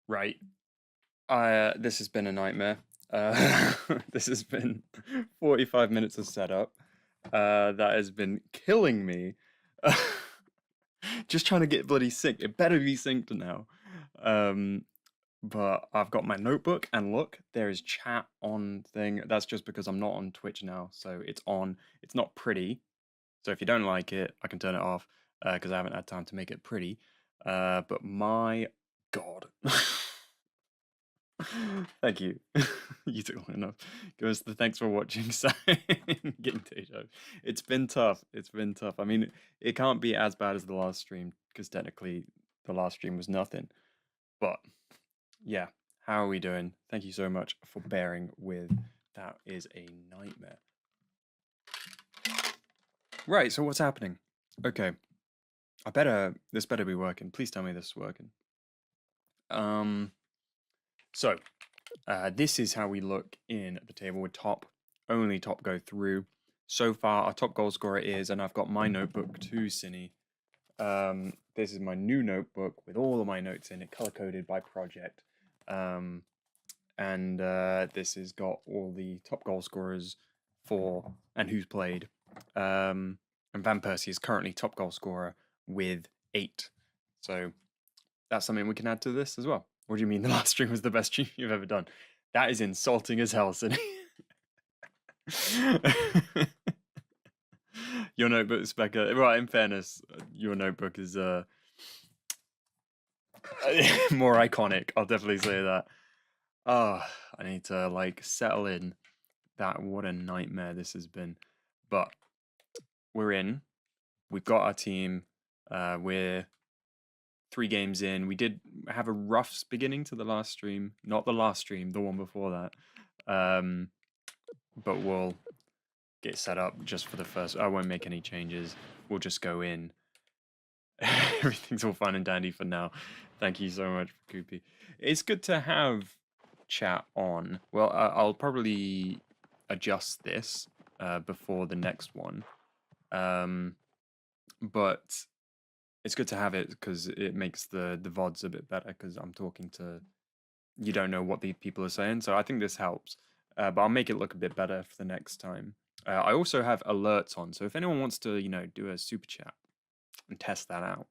Right. This has been a nightmare. This has been 45 minutes of setup. That has been killing me. Just trying to get bloody synced. It better be synced now. Um, but I've got my notebook, and look, there is chat on thing. That's just because I'm not on Twitch now, so it's on. It's not pretty. So if you don't like it, I can turn it off because I haven't had time to make it pretty. But my God. Thank you. You took long enough. Give us the thanks for watching sign. Getting deja. It's been tough. It's been tough. I mean, it can't be as bad as the last stream because technically the last stream was nothing. But yeah, how are we doing? Thank you so much for bearing with. That is a nightmare. Right, so what's happening? Okay. This better be working. Please tell me this is working. So this is how we look in the table with only top go through. So far, our top goal scorer is, and I've got my notebook too, Cine. This is my new notebook with all of my notes in it, color-coded by project. This has got all the top goal scorers for and who's played. And Van Persie is currently top goal scorer with 8. So that's something we can add to this as well. What do you mean the last stream was the best stream you've ever done? That is insulting as hell, Cindy. Your notebook, Becca. Right, in fairness, your notebook is more iconic. I'll definitely say that. I need to like settle in. What a nightmare this has been. But we're in. We've got our team. We're 3 games in. We did have a rough beginning to the last stream. Not the last stream, the one before that. But we'll get set up just for the first. I won't make any changes. We'll just go in. Everything's all fine and dandy for now. Thank you so much, Koopy. It's good to have chat on. Well, I'll probably adjust this before the next one. But it's good to have it because it makes the VODs a bit better because I'm talking to, you don't know what the people are saying. So I think this helps. But I'll make it look a bit better for the next time. I also have alerts on. So if anyone wants to, do a super chat and test that out.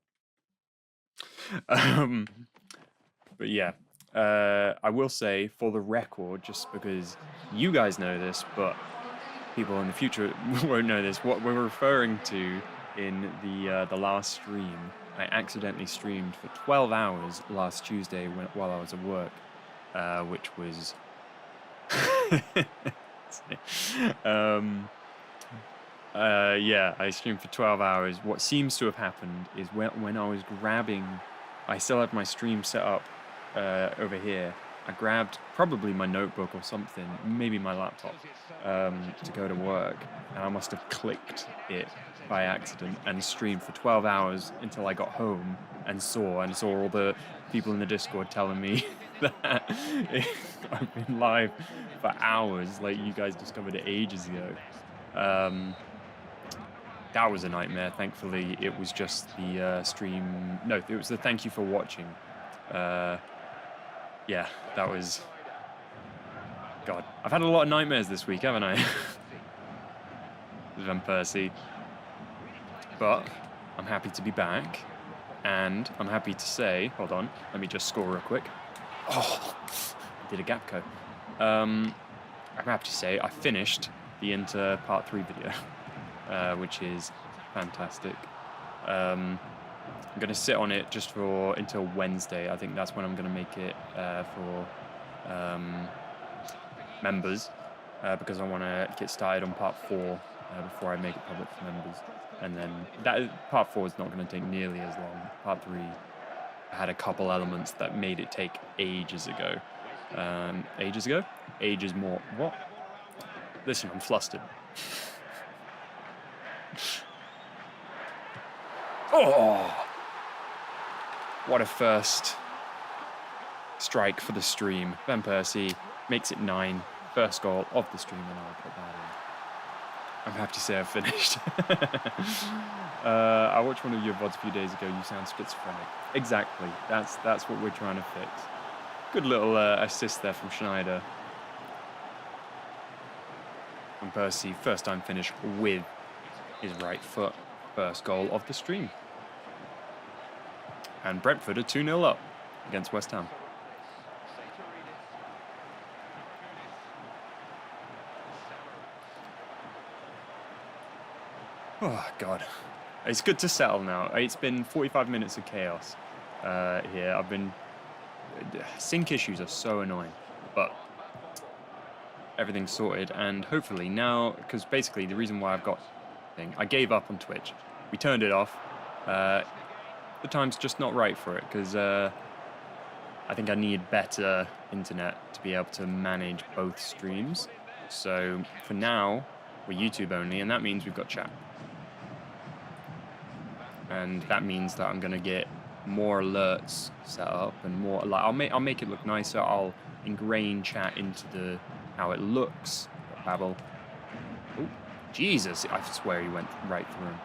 But yeah, I will say for the record, just because you guys know this, but people in the future won't know this, what we're referring to in the last stream, I accidentally streamed for 12 hours last Tuesday while I was at work, which was yeah, I streamed for 12 hours. What seems to have happened is when I was grabbing, I still had my stream set up over here. I grabbed probably my notebook or something, maybe my laptop, to go to work, and I must have clicked it by accident and streamed for 12 hours until I got home and saw all the people in the Discord telling me that I've been live for hours, like you guys discovered it ages ago. That was a nightmare. Thankfully, it was just the stream. No, it was the thank you for watching. Yeah, that was... God, I've had a lot of nightmares this week, haven't I? Van Persie. But I'm happy to be back. And I'm happy to say... Hold on, let me just score real quick. Oh, I did a gap code. I'm happy to say I finished the Inter Part 3 video, which is fantastic. I'm going to sit on it just until Wednesday. I think that's when I'm going to make it for members, because I want to get started on Part 4 before I make it public for members. And then Part 4 is not going to take nearly as long. Part 3 had a couple elements that made it take ages ago. Ages more. What? Listen, I'm flustered. Oh! What a first strike for the stream. Van Persie makes it 9. First goal of the stream, and I'll put that in. I'm happy to say I've finished. I watched one of your VODs a few days ago. You sound schizophrenic. Exactly. That's what we're trying to fix. Good little assist there from Sneijder. Van Persie, first time finish with his right foot. First goal of the stream. And Brentford are 2-0 up against West Ham. Oh, God. It's good to settle now. It's been 45 minutes of chaos here. Sync issues are so annoying, but everything's sorted, and hopefully now, because basically the reason why I gave up on Twitch. We turned it off. The time's just not right for it, because I think I need better internet to be able to manage both streams. So for now, we're YouTube only, and that means we've got chat. And that means that I'm going to get more alerts set up and more, like, I'll make it look nicer. I'll ingrain chat into how it looks. Babble. Oh, Jesus, I swear he went right through him.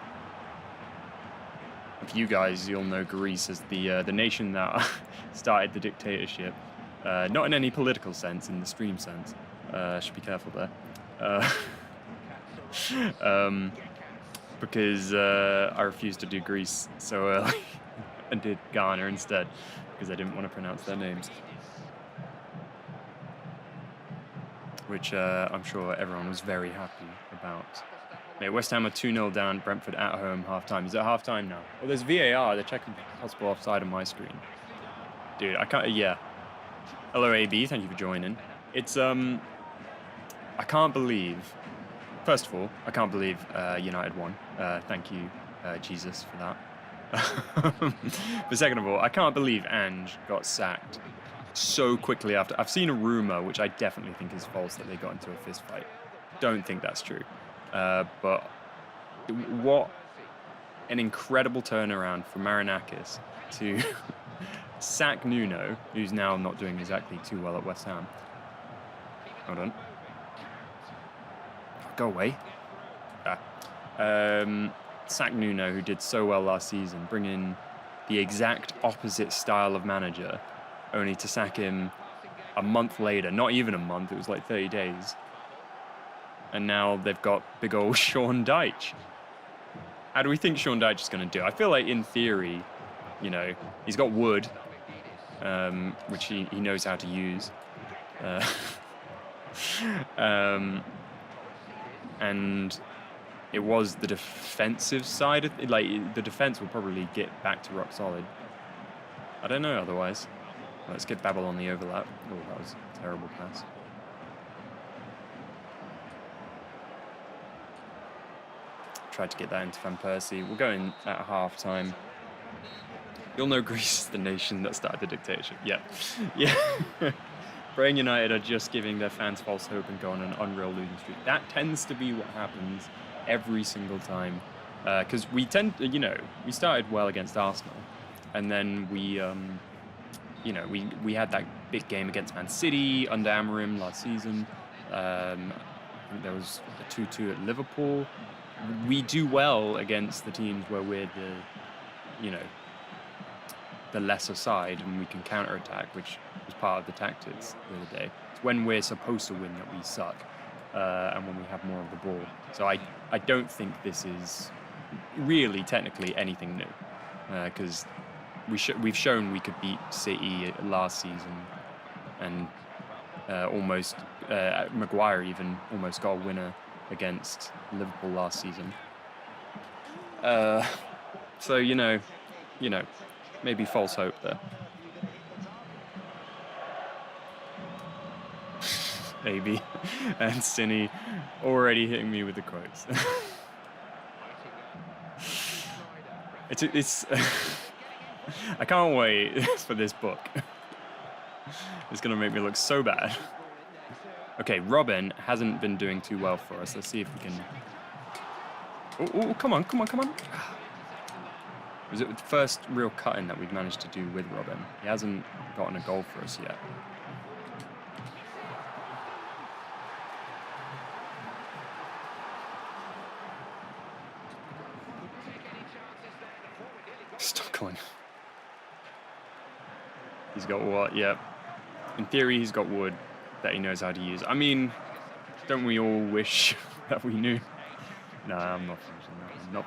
If you guys, you'll know Greece as the nation that started the dictatorship. Not in any political sense, in the stream sense. Should be careful there. Because I refused to do Greece so early and did Ghana instead because I didn't want to pronounce their names. Which I'm sure everyone was very happy about. Mate, West Ham are 2-0 down, Brentford at home, half-time. Is it half-time now? Oh, there's VAR. They're checking possible offside on my screen. Dude, I can't... Yeah. Hello, AB. Thank you for joining. It's... I can't believe... First of all, I can't believe United won. Thank you, Jesus, for that. But second of all, I can't believe Ange got sacked so quickly after. I've seen a rumor, which I definitely think is false, that they got into a fist fight. Don't think that's true. But what an incredible turnaround for Marinakis to sack Nuno, who's now not doing exactly too well at West Ham. Hold on. Go away. Sack Nuno, who did so well last season, bring in the exact opposite style of manager, only to sack him a month later. Not even a month, it was like 30 days. And now they've got big old Sean Dyche. How do we think Sean Dyche is going to do? I feel like in theory, you know, he's got wood, which he knows how to use. And it was the defensive side of it. Like, the defense will probably get back to rock solid. I don't know otherwise. Let's get Babel on the overlap. Oh, that was a terrible pass. Tried to get that into Van Persie. We'll go in at half-time. You'll know Greece is the nation that started the dictatorship. Yeah. Yeah. Brain United are just giving their fans false hope and go on an unreal losing streak. That tends to be what happens every single time. Because we tend to, you know, we started well against Arsenal. And then we, you know, we had that big game against Man City under Amorim last season. I think there was a 2-2 at Liverpool. We do well against the teams where we're the, you know, the lesser side, and we can counter-attack, which was part of the tactics the other day. It's when we're supposed to win that we suck, and when we have more of the ball. So I don't think this is really technically anything new, because we've shown we could beat City last season, and almost Maguire even almost got a winner against Liverpool last season. So you know, maybe false hope there. AB and Cine already hitting me with the quotes. It's I can't wait for this book. It's gonna make me look so bad. Okay, Robin hasn't been doing too well for us. Let's see if we can... Oh, come on. Was it the first real cut-in that we've managed to do with Robin? He hasn't gotten a goal for us yet. Stop calling. He's got what? Yep. In theory, he's got wood that he knows how to use. I mean, don't we all wish that we knew? No, I'm not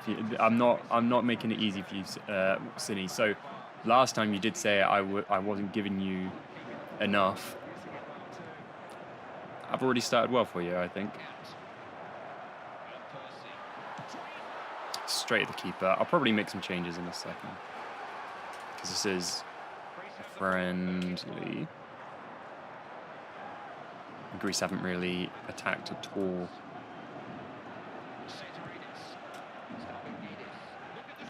finishing that. I'm not making it easy for you, Cine. So, last time you did say I wasn't giving you enough. I've already started well for you, I think. Straight at the keeper. I'll probably make some changes in a second. Because this is friendly. Greece haven't really attacked at all.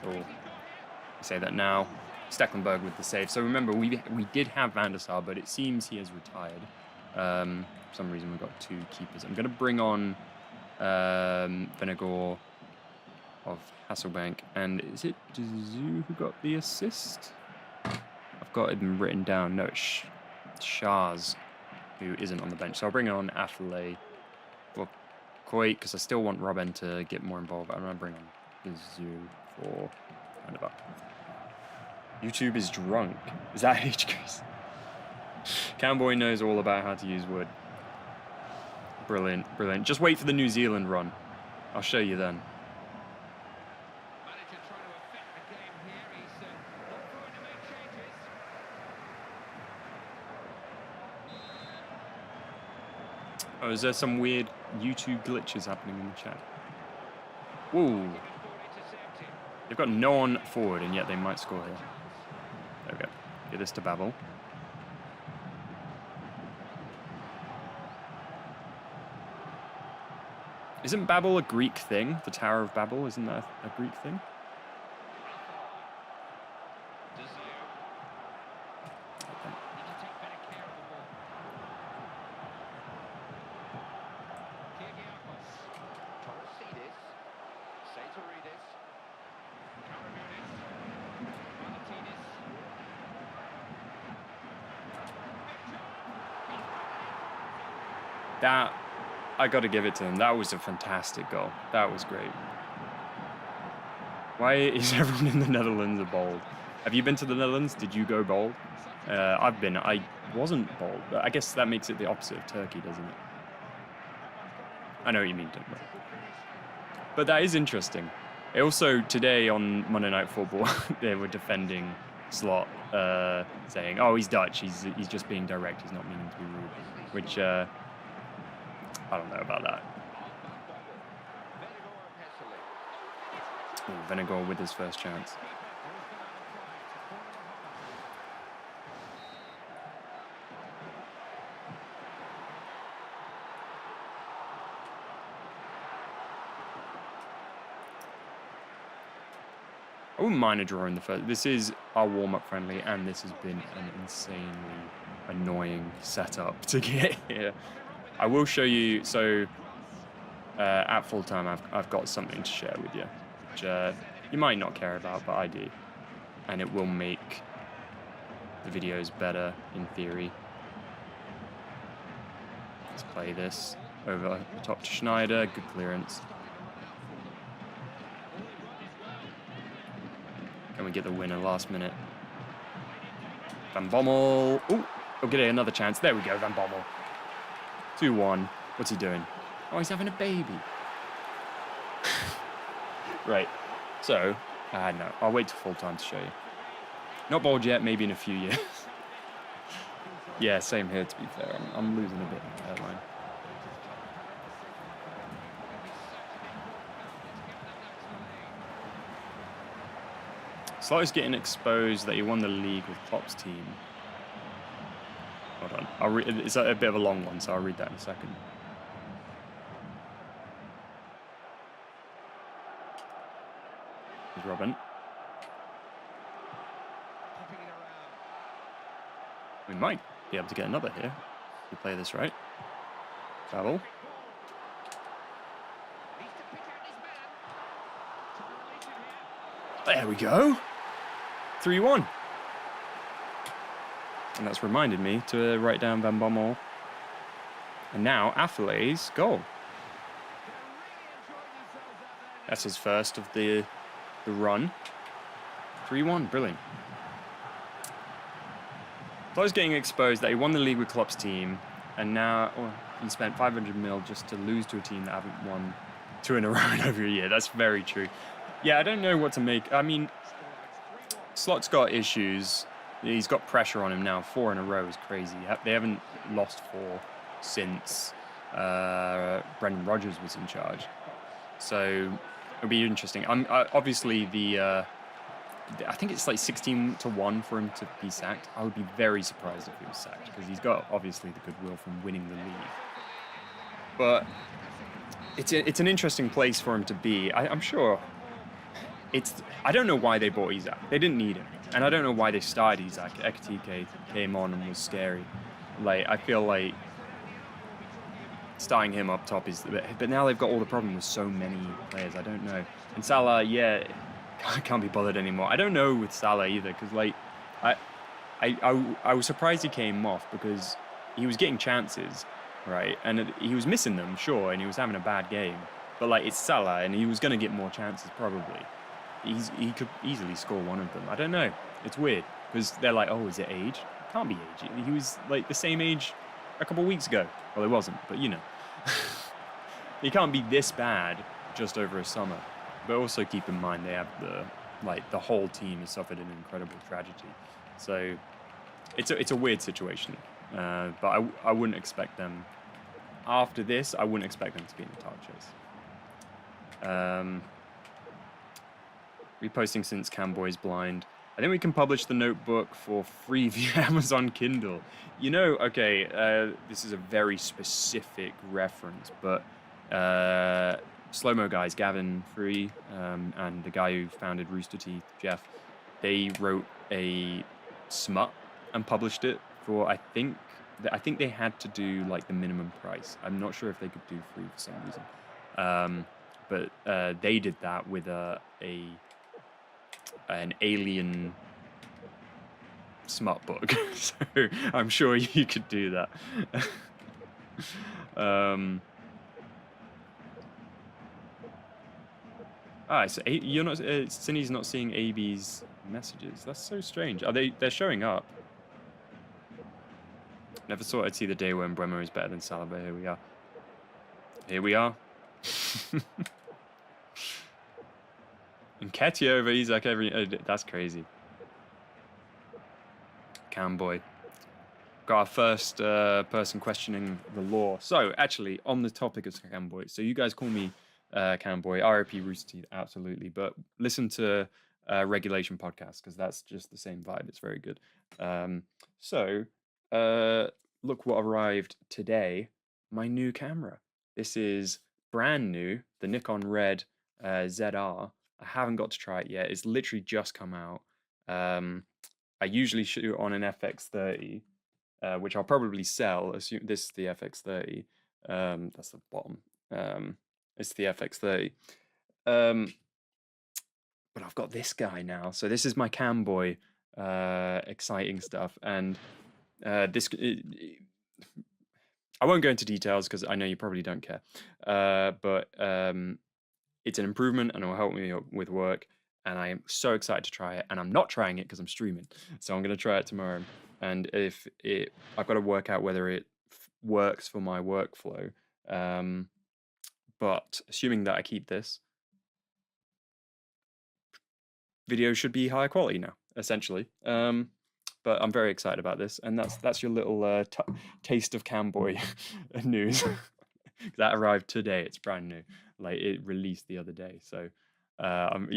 Sure. I say that now. Stecklenburg with the save. So remember, we did have Van der Sar, but it seems he has retired. For some reason, we've got 2 keepers. I'm going to bring on Venegor of Hasselbank. And is it Dazoo who got the assist? I've got him written down. No, it's Shaz, who isn't on the bench. So I'll bring on Affley for Kuyt, because I still want Robben to get more involved. I'm going to bring on Dazoo for roundabout. YouTube is drunk. Is that H Grease? Cowboy knows all about how to use wood. Brilliant, brilliant. Just wait for the New Zealand run. I'll show you then. Oh, is there some weird YouTube glitches happening in the chat? Whoa. They've got no one forward, and yet they might score here. There we go. Get this to Babel. Isn't Babel a Greek thing? The Tower of Babel, isn't that a Greek thing? That, I got to give it to him. That was a fantastic goal. That was great. Why is everyone in the Netherlands a bold? Have you been to the Netherlands? Did you go bold? I've been. I wasn't bold. But I guess that makes it the opposite of Turkey, doesn't it? I know what you mean, don't worry. But that is interesting. Also, today on Monday Night Football, they were defending Slot, saying, "Oh, he's Dutch. He's just being direct. He's not meaning to be rude." Which I don't know about that. Ooh, Venegor with his first chance. I wouldn't mind a draw in the first. This is our warm-up friendly, and this has been an insanely annoying setup to get here. I will show you. So at full time, I've got something to share with you, which you might not care about, but I do, and it will make the videos better in theory. Let's play this over the top to Sneijder. Good clearance. Can we get the winner last minute? Van Bommel. Oh, we'll get another chance. There we go, Van Bommel. 2-1. What's he doing? Oh, he's having a baby. Right. So, no. I'll wait till full time to show you. Not bowled yet, maybe in a few years. Yeah, same here, to be fair. I'm losing a bit of hairline. Slot's getting exposed that he won the league with Klopp's team. Hold on. It's a bit of a long one, so I'll read that in a second. Here's Robin. We might be able to get another here if we play this right. Travel. There we go. 3-1. And that's reminded me to write down Van Bommel. And now Affley's goal. That's his first of the run. 3-1, brilliant. Klopp's getting exposed that he won the league with Klopp's team, and now he spent 500 mil just to lose to a team that haven't won 2 in a row in over a year. That's very true. Yeah, I don't know what to make. I mean, Slot's got issues. He's got pressure on him now. 4 in a row is crazy. They haven't lost 4 since Brendan Rodgers was in charge. So it'll be interesting. Obviously, I think it's like 16-1 for him to be sacked. I would be very surprised if he was sacked because he's got obviously the goodwill from winning the league. But it's an interesting place for him to be. I'm sure. I don't know why they bought Isak. They didn't need him. And I don't know why they started Isak. Ekitike came on and was scary. Like, I feel like starting him up top is... But now they've got all the problem with so many players. I don't know. And Salah, yeah, I can't be bothered anymore. I don't know with Salah either, because, like, I was surprised he came off because he was getting chances, right? And he was missing them, sure, and he was having a bad game. But, like, it's Salah, and he was going to get more chances, probably. He could easily score one of them. I don't know. It's weird because they're like, oh, is it age? It can't be age. He was like the same age a couple of weeks ago. Well, he wasn't, but you know. He can't be this bad just over a summer. But also keep in mind they have the whole team has suffered an incredible tragedy. So it's a weird situation. But I wouldn't expect them after this. I wouldn't expect them to be in the title chase. Reposting since Camboy's blind. I think we can publish the notebook for free via Amazon Kindle. You know, okay, this is a very specific reference, but Slow-Mo guys, Gavin Free, and the guy who founded Rooster Teeth, Jeff, they wrote a smut and published it for, I think they had to do like the minimum price. I'm not sure if they could do free for some reason. But they did that with an alien smut book, so I'm sure you could do that. So you're not. Cindy's not seeing AB's messages. That's so strange. They're showing up. Never thought I'd see the day when Bremer is better than Salah, but here we are. Here we are. And Ketty over Isak that's crazy. Camboy. Got our first person questioning the law. So, actually, on the topic of Camboy, so you guys call me Camboy, RIP Rooster Teeth, absolutely. But listen to Regulation Podcast, because that's just the same vibe. It's very good. Look what arrived today. My new camera. This is brand new, the Nikon Red ZR. I haven't got to try it yet. It's literally just come out. I usually shoot on an FX30, which I'll probably sell. Assume this is the FX30. That's the bottom. It's the FX30. But I've got this guy now. So this is my Camboy exciting stuff. And I won't go into details because I know you probably don't care. But it's an improvement and it will help me with work. And I am so excited to try it. And I'm not trying it because I'm streaming. So I'm going to try it tomorrow. And I've got to work out whether it works for my workflow. But assuming that I keep this, video should be higher quality now, essentially. But I'm very excited about this. And that's your little taste of Camboy news. That arrived today. It's brand new. Like, it released the other day. So I'm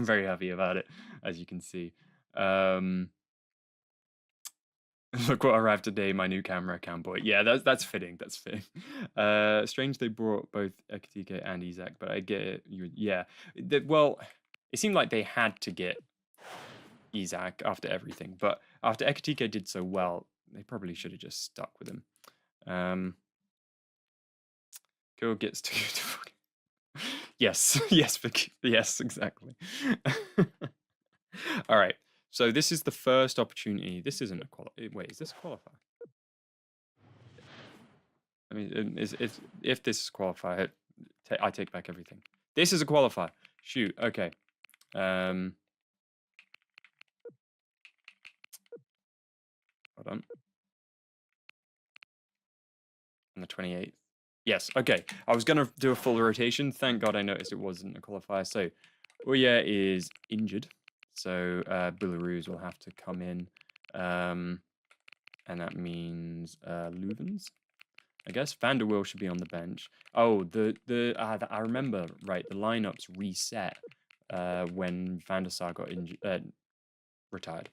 very happy about it, as you can see. Look what arrived today, my new camera, Camboy. Yeah, that's fitting. That's fitting. Strange they brought both Ekitike and Isak, but I get it. Well, it seemed like they had to get Isak after everything, but after Ekitike did so well, they probably should have just stuck with him. Kill gets to yes, yes, exactly. All right. So this is the first opportunity. This isn't a qualifier. Wait, is this a qualifier? I mean, if this is a qualifier, I take back everything. This is a qualifier. Shoot. Okay. Hold on. On the 28th. Yes, okay. I was going to do a full rotation. Thank God I noticed it wasn't a qualifier. So, Uya is injured. So, Belarus will have to come in. And that means Leuven's, I guess. Van der Wiel should be on the bench. Oh, I remember, right, the lineups reset when Van der Sar got injured, retired.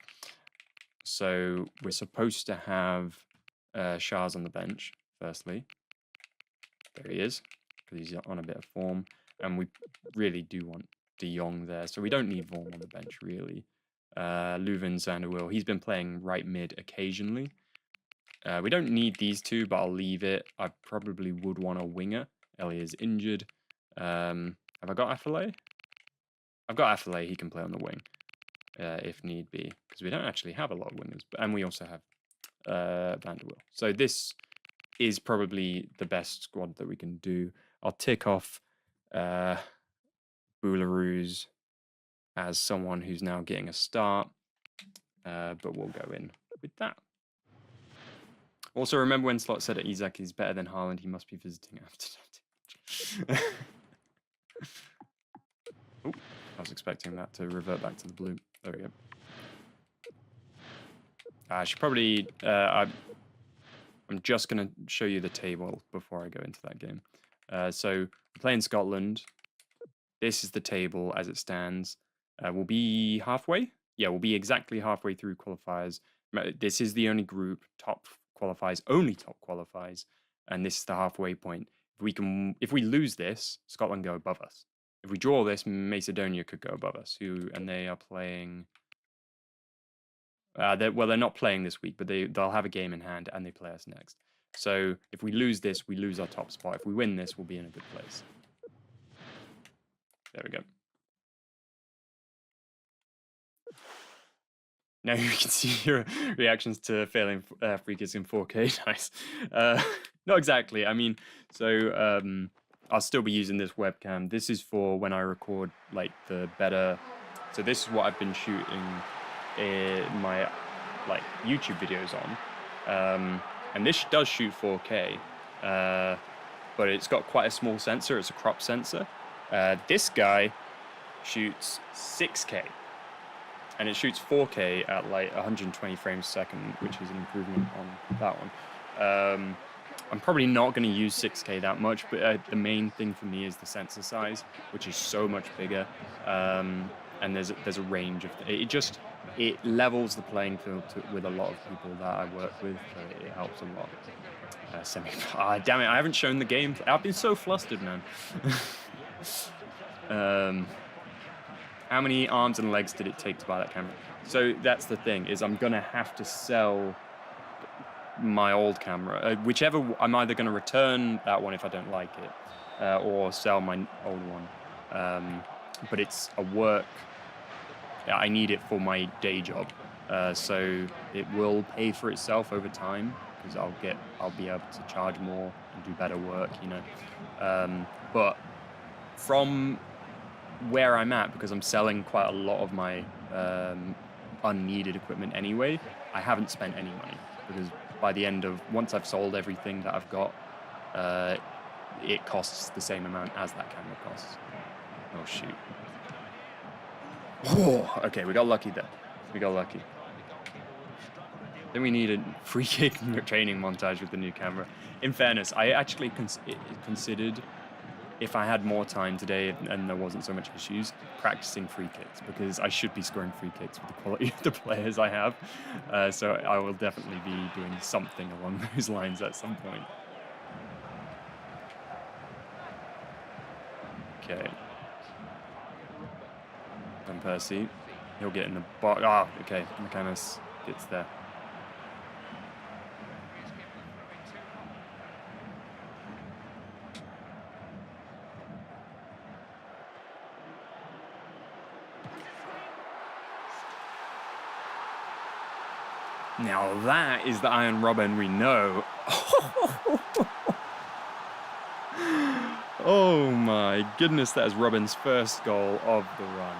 So, we're supposed to have Shah's on the bench, firstly. There he is, because he's on a bit of form. And we really do want De Jong there. So we don't need Vorm on the bench, really. Leuven, Van der Wiel, he's been playing right mid occasionally. We don't need these two, but I'll leave it. I probably would want a winger. Ellie is injured. Have I got Affalay? I've got Affalay. He can play on the wing if need be, because we don't actually have a lot of wingers. And we also have Van der Wiel. So this is probably the best squad that we can do. I'll tick off Belarus as someone who's now getting a start, but we'll go in with that. Also, remember when Slot said that Isak is better than Holland, he must be visiting after that. Oh, I was expecting that to revert back to the blue. There we go. I should probably... I'm just going to show you the table before I go into that game. So, we're playing Scotland. This is the table as it stands. We'll be halfway. Yeah, we'll be exactly halfway through qualifiers. This is the only group, top qualifies, only top qualifies. And this is the halfway point. If we lose this, Scotland go above us. If we draw this, Macedonia could go above us. And they are playing... they're not playing this week, but they'll have a game in hand and they play us next. So if we lose this, we lose our top spot. If we win this, we'll be in a good place. There we go. Now you can see your reactions to failing free kicks in 4K. Nice. Not exactly. I mean, so I'll still be using this webcam. This is for when I record like the better. So this is what I've been shooting my like YouTube videos on, and this does shoot 4K, but it's got quite a small sensor. It's a crop sensor. This guy shoots 6K, and it shoots 4K at like 120 frames a second, which is an improvement on that one. I'm probably not going to use 6K that much, but the main thing for me is the sensor size, which is so much bigger, and there's a range of it levels the playing field with a lot of people that I work with, so it helps a lot. Damn it, I haven't shown the game. I've been so flustered, man. How many arms and legs did it take to buy that camera? So that's the thing, is I'm going to have to sell my old camera. Whichever, I'm either going to return that one if I don't like it, or sell my old one. But it's a work... I need it for my day job, so it will pay for itself over time because I'll be able to charge more and do better work, you know. But from where I'm at, because I'm selling quite a lot of my unneeded equipment anyway, I haven't spent any money because by the end of once I've sold everything that I've got, it costs the same amount as that camera costs. Oh shoot. Oh, okay, we got lucky there. We got lucky. Then we need a free kick training montage with the new camera. In fairness, I actually considered, if I had more time today and there wasn't so much issues, practicing free kicks, because I should be scoring free kicks with the quality of the players I have. So I will definitely be doing something along those lines at some point. Okay. Van Persie, he'll get in the box. Okay, McCannis gets there. Now that is the Arjen Robben we know. Oh my goodness, that is Robben's first goal of the run.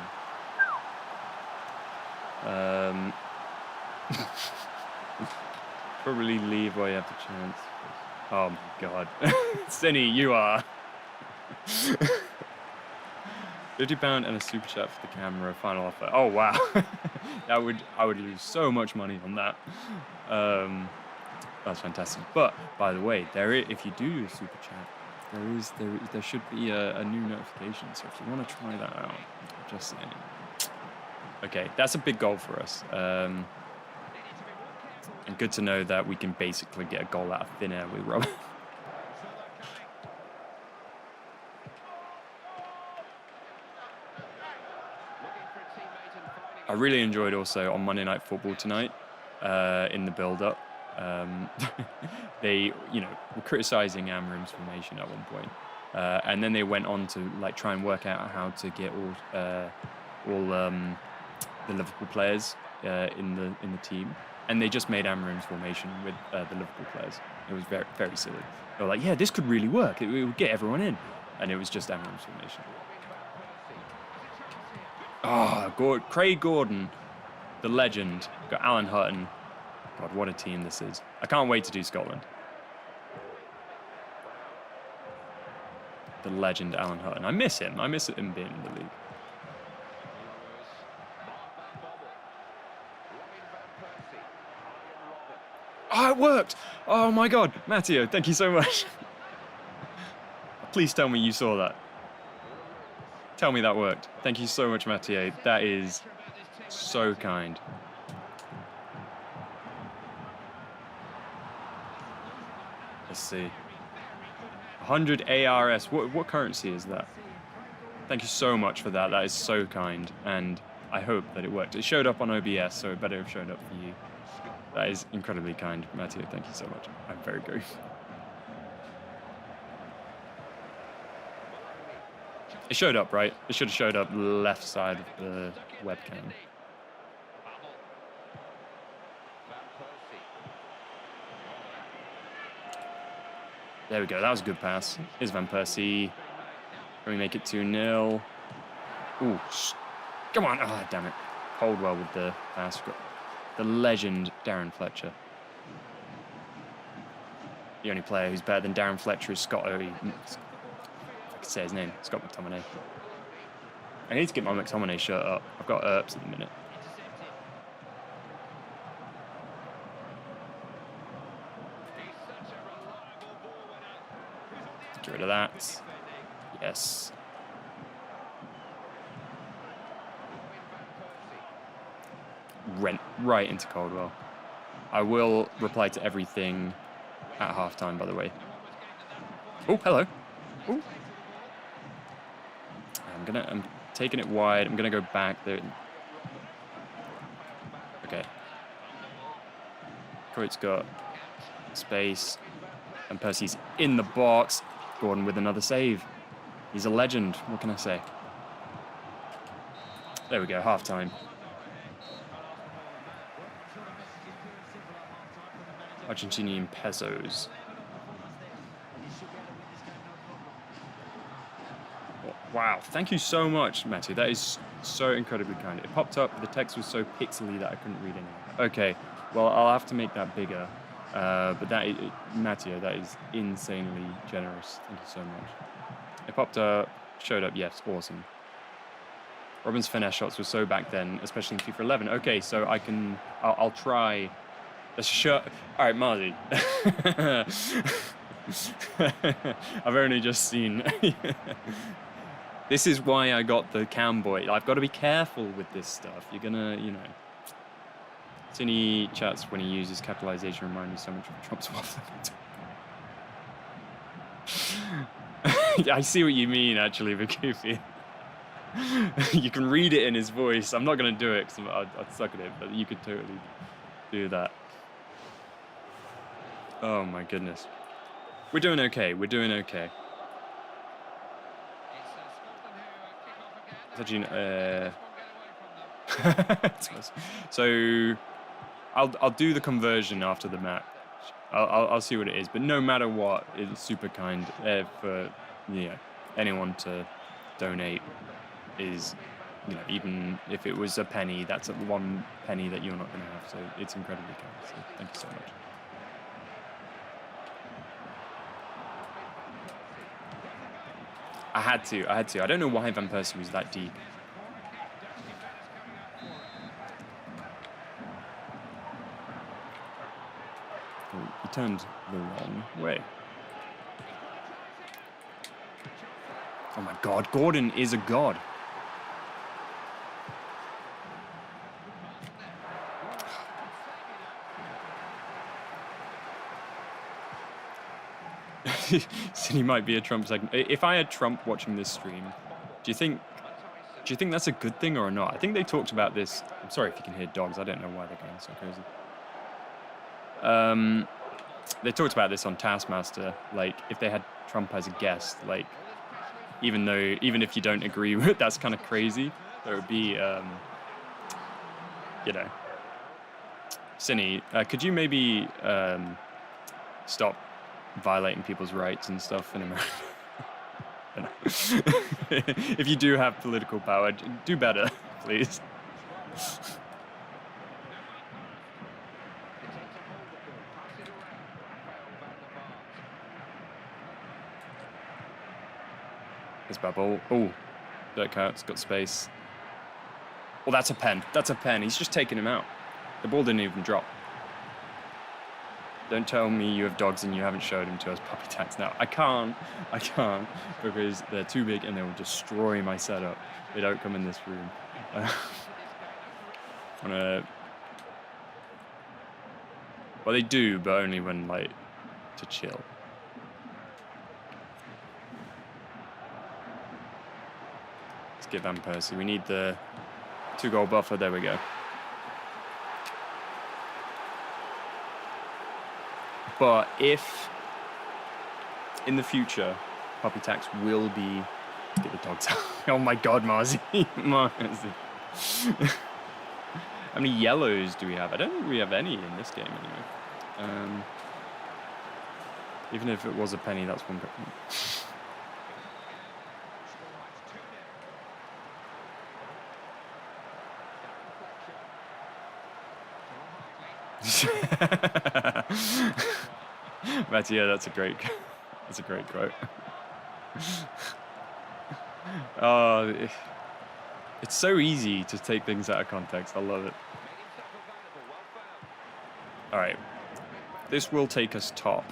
probably leave while you have the chance. Oh my god. Cinny, you are. £50 and a super chat for the camera. Final offer. Oh wow. I would lose so much money on that. That's fantastic. But by the way, if you do a super chat, there should be a new notification. So if you want to try that out, just saying. Okay, that's a big goal for us. And good to know that we can basically get a goal out of thin air with Robin. I really enjoyed also on Monday Night Football tonight, in the build-up. They, were criticising Amram's formation at one point, and then they went on to try and work out how to get all the Liverpool players in the team, and they just made Amram's formation with the Liverpool players. It was very, very silly. They were like, yeah, this could really work. It would get everyone in, and it was just Amram's formation. Oh, Craig Gordon, the legend. Got Alan Hutton. God, what a team this is. I can't wait to do Scotland. The legend Alan Hutton. I miss him. I miss him being in the league. Oh, it worked! Oh my god. Matteo, thank you so much. Please tell me you saw that. Tell me that worked. Thank you so much, Matteo. That is so kind. Let's see. 100 ARS. What currency is that? Thank you so much for that. That is so kind. And I hope that it worked. It showed up on OBS, so it better have showed up for you. That is incredibly kind, Matteo. Thank you so much. I'm very grateful. It showed up, right? It should have showed up left side of the webcam. There we go. That was a good pass. Here's Van Persie. Can we make it 2-0? Ooh. Come on. Oh, damn it. Coldwell with the pass. The legend, Darren Fletcher. The only player who's better than Darren Fletcher is Scott Owie. Say his name, Scott McTominay. I need to get my McTominay shirt up. I've got Earps at the minute. Get rid of that. Yes. Right into Coldwell. I will reply to everything at halftime, by the way. Oh, hello. Ooh. I'm taking it wide. I'm gonna go back there. Okay. Kuyt's got space, and Persie's in the box. Gordon with another save. He's a legend. What can I say? There we go. Half time. Argentinian pesos. Wow, thank you so much, Matthew. That is so incredibly kind. It popped up, the text was so pixely that I couldn't read it. Okay, well, I'll have to make that bigger. But that is, Matthew, that is insanely generous. Thank you so much. It popped up, showed up, yes, awesome. Robin's finesse shots were so back then, especially in FIFA 11. Okay, so I'll try. Let's show. All right, Marzi. I've only just seen. This is why I got the cam boy. I've got to be careful with this stuff. You're gonna, Tini chats when he uses capitalization remind me so much of Trump's waffling. I see what you mean, actually, Vakufi. You can read it in his voice. I'm not going to do it because I'd suck at it, but you could totally do that. Oh, my goodness. We're doing okay. We're doing okay. So I'll do the conversion after the match. I'll see what it is, but no matter what, it's super kind for anyone to donate. Is even if it was a penny, that's one penny that you're not going to have. So it's incredibly kind. So thank you so much. I had to. I don't know why Van Persie was that deep. Oh, he turned the wrong way. Oh my God, Gordon is a god. Said he might be a Trump segment. If I had Trump watching this stream, do you think that's a good thing or not? I think they talked about this. I'm sorry if you can hear dogs. I don't know why they're going so crazy. They talked about this on Taskmaster. Like, if they had Trump as a guest, like, even if you don't agree with, that's kind of crazy. There would be, you know, Cine, could you maybe stop violating people's rights and stuff in America? If you do have political power, do better, please. It's bad ball. Oh, Dirk Kuyt's got space. Well, that's a pen. That's a pen. He's just taking him out. The ball didn't even drop. Don't tell me you have dogs and you haven't showed them to us puppy tags. Now, I can't, because they're too big and they will destroy my setup. They don't come in this room. Well, they do, but only when, like, to chill. Let's get Van Persie. We need the 2-goal buffer. There we go. But if in the future puppy tax will be, get the dogs out. Oh my God, Marzi. Marzi. How many yellows do we have? I don't think we have any in this game anyway. Even if it was a penny, that's one penny. But yeah, that's a great quote. Oh, it's so easy to take things out of context. I love it. All right, this will take us top.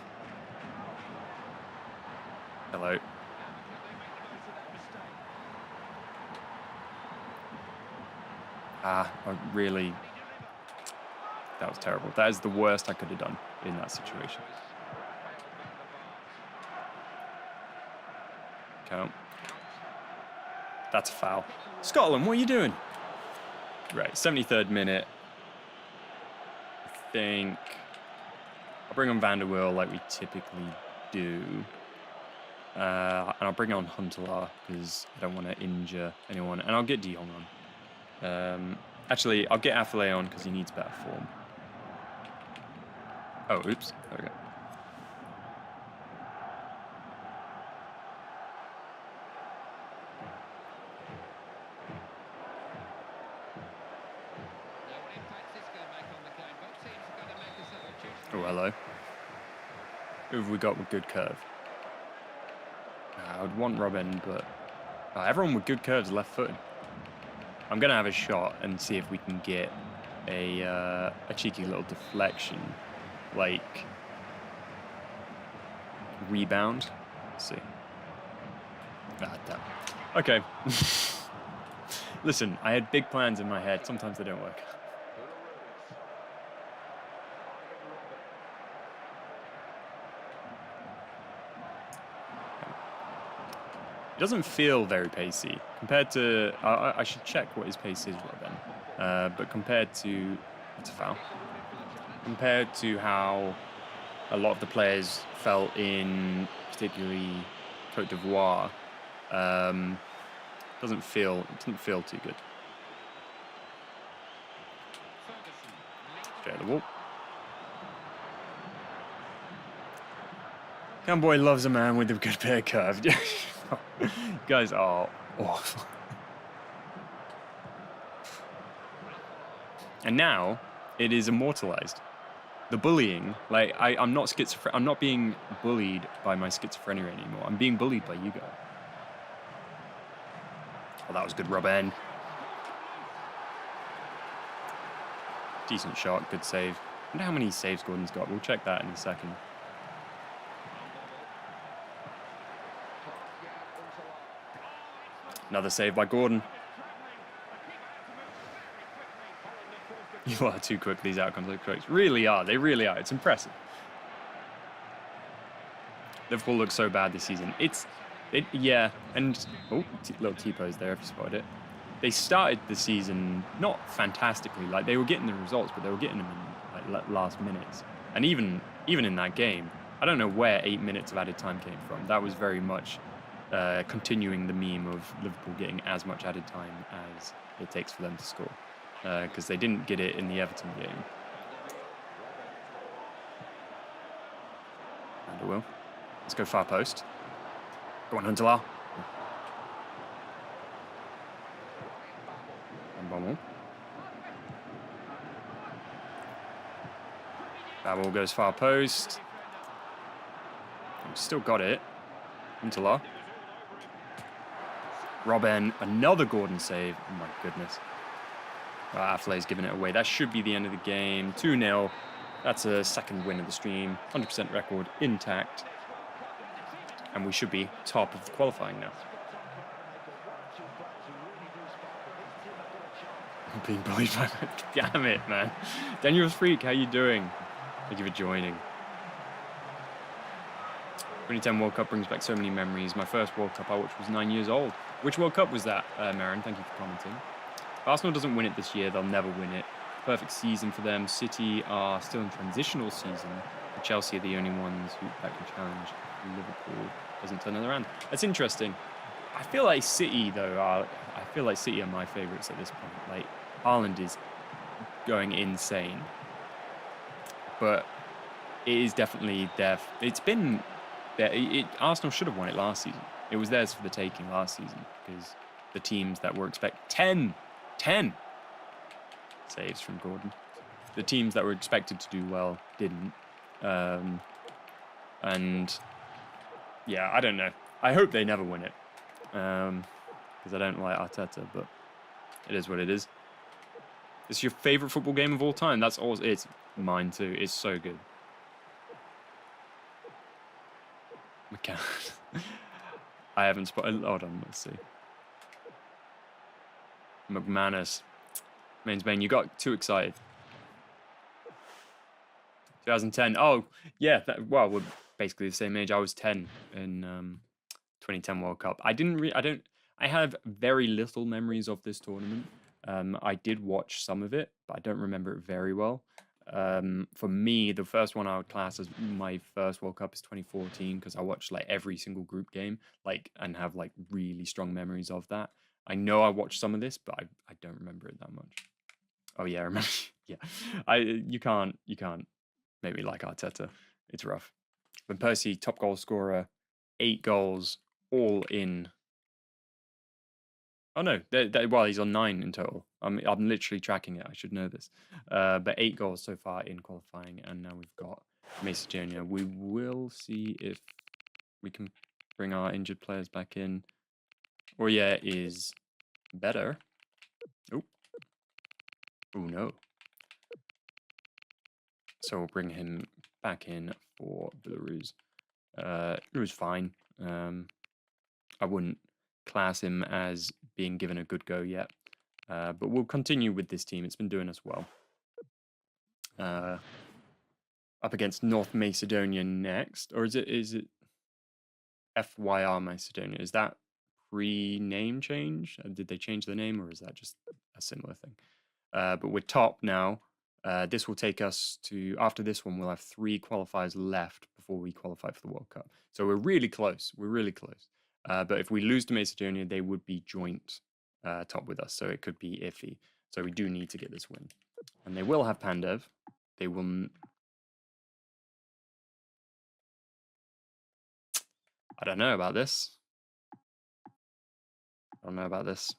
Hello. Really. That was terrible. That is the worst I could have done in that situation. Count. That's a foul. Scotland, what are you doing? Right, 73rd minute. I think I'll bring on Van der Wiel like we typically do. And I'll bring on Huntelaar because I don't want to injure anyone. And I'll get De Jong on. Actually, I'll get Affalay on because he needs better form. Oh, oops. There we go. Oh, hello. Who have we got with good curve? I would want Robin, but everyone with good curves left footed. I'm going to have a shot and see if we can get a cheeky little deflection. Like, rebound. Let's see. Damn. Okay. Listen, I had big plans in my head. Sometimes they don't work. It doesn't feel very pacey compared to. I should check what his pace is, Robin. But compared to, it's a foul. Compared to how a lot of the players felt in, particularly Côte d'Ivoire, doesn't feel too good. Straight at the wall. Cowboy loves a man with a good pair of curve. You guys are awful. And now it is immortalized. The bullying, like I'm not being bullied by my schizophrenia anymore. I'm being bullied by you guys. Oh, that was good, Robben. Decent shot, good save. I wonder how many saves Gordon's got. We'll check that in a second. Another save by Gordon. You are too quick, these outcomes look quick. Really are. They really are. It's impressive. Liverpool looks so bad this season. Yeah, and little T-pose there if you spotted it. They started the season not fantastically. Like they were getting the results, but they were getting them in like last minutes. And even in that game, I don't know where 8 minutes of added time came from. That was very much continuing the meme of Liverpool getting as much added time as it takes for them to score, because they didn't get it in the Everton game. And it will. Let's go far post. Go on, Huntelaar. And one more. That ball goes far post. We've still got it. Huntelaar. Robben, another Gordon save. Oh my goodness. Affley's giving it away. That should be the end of the game. 2-0. That's a second win of the stream. 100% record intact. And we should be top of the qualifying now. I'm being bullied by my... Damn it, man. Daniel's Freak, how you doing? Thank you for joining. 2010 World Cup brings back so many memories. My first World Cup I watched was 9 years old. Which World Cup was that, Marin? Thank you for commenting. If Arsenal doesn't win it this year, they'll never win it. Perfect season for them. City are still in transitional season. But Chelsea are the only ones that can challenge Liverpool. Doesn't turn it around. That's interesting. I feel like City, though, are my favourites at this point. Like, Holland is going insane. But it is definitely there. It's been there. Arsenal should have won it last season. It was theirs for the taking last season because the teams that were 10 saves from Gordon. The teams that were expected to do well didn't. And yeah, I don't know. I hope they never win it because I don't like Arteta, but it is what it is. It's your favorite football game of all time. That's all. It's mine too. It's so good. McCann. I haven't spotted. Hold on, let's see. McManus. Mainsbain, you got too excited. 2010. Oh, yeah. Well, we're basically the same age. I was 10 in 2010 World Cup. I have very little memories of this tournament. I did watch some of it, but I don't remember it very well. For me, the first one I would class as my first World Cup is 2014 because I watched like every single group game, and have like really strong memories of that. I know I watched some of this, but I don't remember it that much. Oh yeah, I remember. Yeah, you can't make me like Arteta. It's rough. Van Persie, top goal scorer, 8 goals, all in. Oh no, well, he's on 9 in total. I'm literally tracking it. I should know this. But 8 goals so far in qualifying, and now we've got Macedonia. We will see if we can bring our injured players back in. Oranje is better. Oh no. So we'll bring him back in for Belarus. It was fine. I wouldn't class him as being given a good go yet. But we'll continue with this team. It's been doing us well. Up against North Macedonia next. Or is it FYR Macedonia? Is that pre-name change? Did they change the name, or is that just a similar thing? But we're top now. This will take us to, after this one, we'll have 3 qualifiers left before we qualify for the World Cup. So we're really close. We're really close. But if we lose to Macedonia, they would be joint top with us. So it could be iffy. So we do need to get this win. And they will have Pandev. They will... I don't know about this. I don't know about this.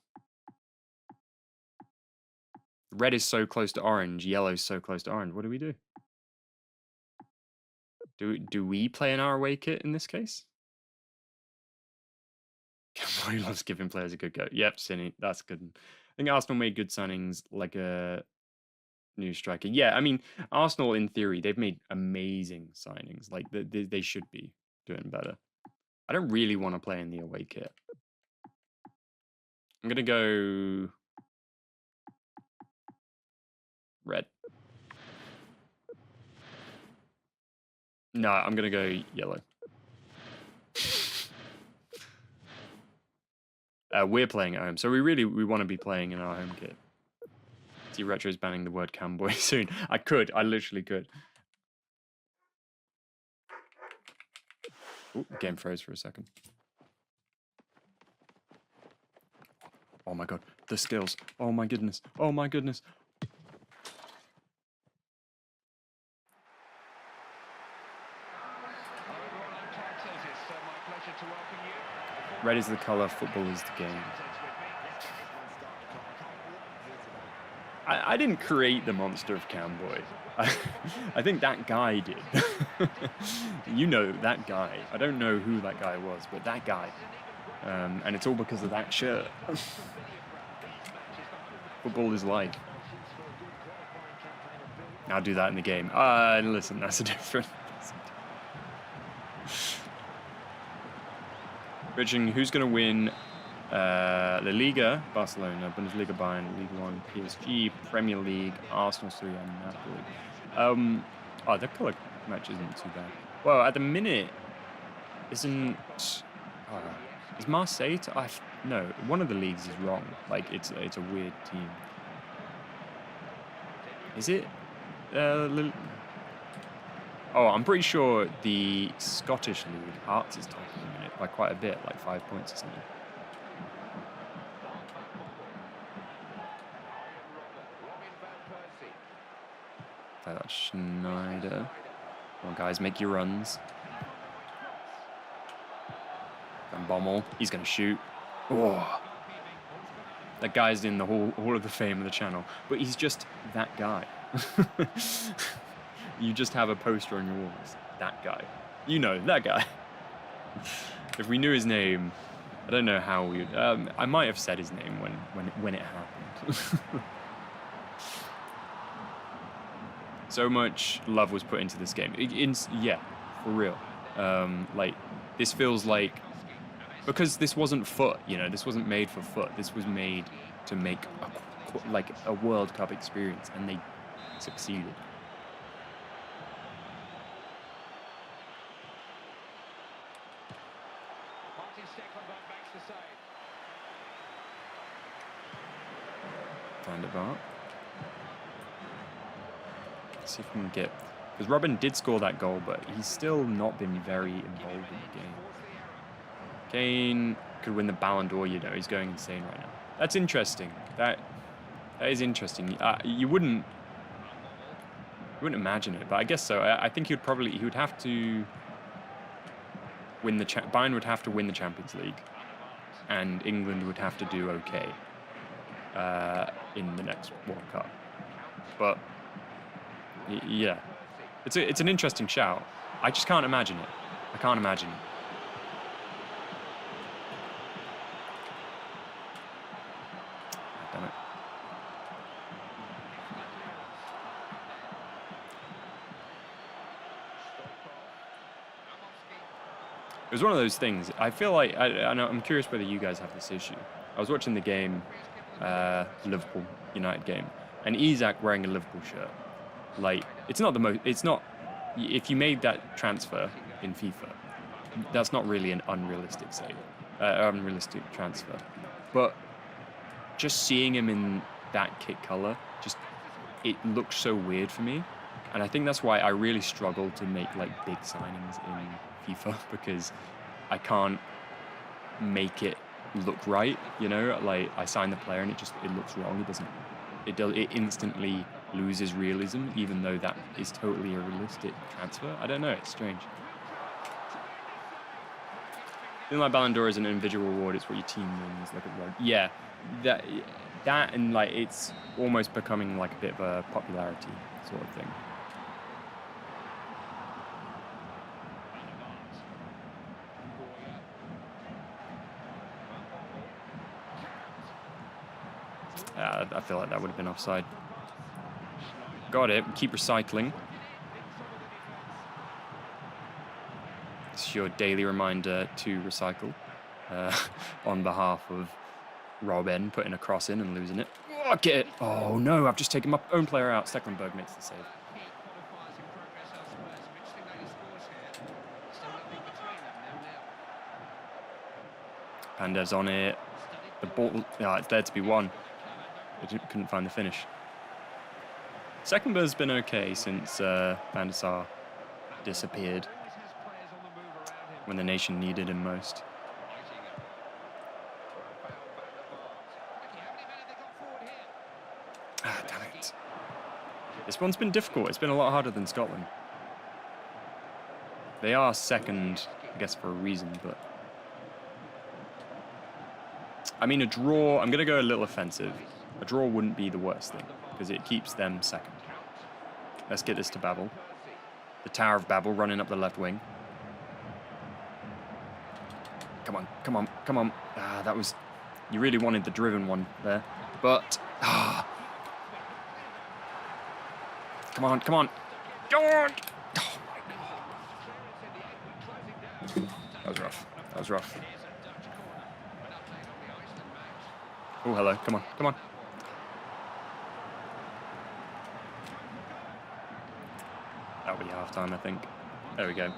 Red is so close to orange. Yellow is so close to orange. What do we do? Do we play an our away kit in this case? He loves giving players a good go. Yep, Cine, that's good. I think Arsenal made good signings, like a new striker. Yeah, I mean, Arsenal, in theory, they've made amazing signings. Like, they should be doing better. I don't really want to play in the away kit. I'm going to go red. No, I'm going to go yellow. We're playing at home, so we want to be playing in our home kit. See, Retro's banning the word camboy soon. I literally could. Ooh, game froze for a second. Oh my god, the skills. Oh my goodness. Oh my goodness. Red is the colour, football is the game. I didn't create the monster of Camboy. I think that guy did. You know that guy. I don't know who that guy was, but that guy. And it's all because of that shirt. Football is life. I'll do that in the game. Listen, that's a different... Richard, who's going to win La Liga, Barcelona, Bundesliga, Bayern, League One, PSG, Premier League, Arsenal, Serie A, and Napoli? The colour match isn't too bad. Well, at the minute, isn't... is Marseille... no, one of the leagues is wrong. Like, it's a weird team. Is it? I'm pretty sure the Scottish League, Hearts, is top at the minute by quite a bit, like 5 points or something. That's Sneijder. Come on, guys, make your runs. Van Bommel, he's going to shoot. Oh. That guy's in the Hall of the Fame of the channel, but he's just that guy. You just have a poster on your walls. That guy. You know, that guy. If we knew his name, I don't know how we would... I might have said his name when it happened. So much love was put into this game. Yeah, for real. Like, this feels like... Because this wasn't foot, you know, this wasn't made for foot. This was made to make a World Cup experience, and they succeeded. Find a bar. Let's see if we can get... Because Robin did score that goal, but he's still not been very involved in the game. Kane could win the Ballon d'Or, you know. He's going insane right now. That's interesting. That is interesting. You wouldn't imagine it, but I guess so. I think he would have to win the... Bayern would have to win the Champions League, and England would have to do okay in the next World Cup. But yeah, it's an interesting shout. I just can't imagine it. I can't imagine it. Damn it. It was one of those things. I feel like I'm curious whether you guys have this issue. I was watching the game, Liverpool United game, and Isak wearing a Liverpool shirt. Like, it's not the most. It's not. If you made that transfer in FIFA, that's not really an unrealistic transfer. But just seeing him in that kit color, it looks so weird for me, and I think that's why I really struggle to make like big signings in FIFA, because I can't make it look right, you know. Like, I sign the player and it looks wrong. It instantly loses realism, even though that is totally a realistic transfer. I don't know, it's strange. I think like Ballon d'Or is an individual award. It's what your team wins, like a rug. Yeah, that and like it's almost becoming like a bit of a popularity sort of thing. I feel like that would have been offside. Got it. Keep recycling. It's your daily reminder to recycle on behalf of Robben putting a cross in and losing it. Oh, get it. Oh, no. I've just taken my own player out. Stecklenberg makes the save. Pandev's on it. The ball, it's there to be won. I couldn't find the finish. Stecklenberg's been okay since Van der Sar disappeared when the nation needed him most. Ah, damn it. This one's been difficult. It's been a lot harder than Scotland. They are second, I guess, for a reason, but... I mean, a draw... I'm going to go a little offensive. A draw wouldn't be the worst thing, because it keeps them second. Let's get this to Babel. The Tower of Babel running up the left wing. Come on, come on, come on. Ah, that was... You really wanted the driven one there. But... Ah. Come on, come on. Go on! Oh, my God. That was rough. That was rough. Oh, hello. Come on, come on. That'll be half-time, I think. There we go.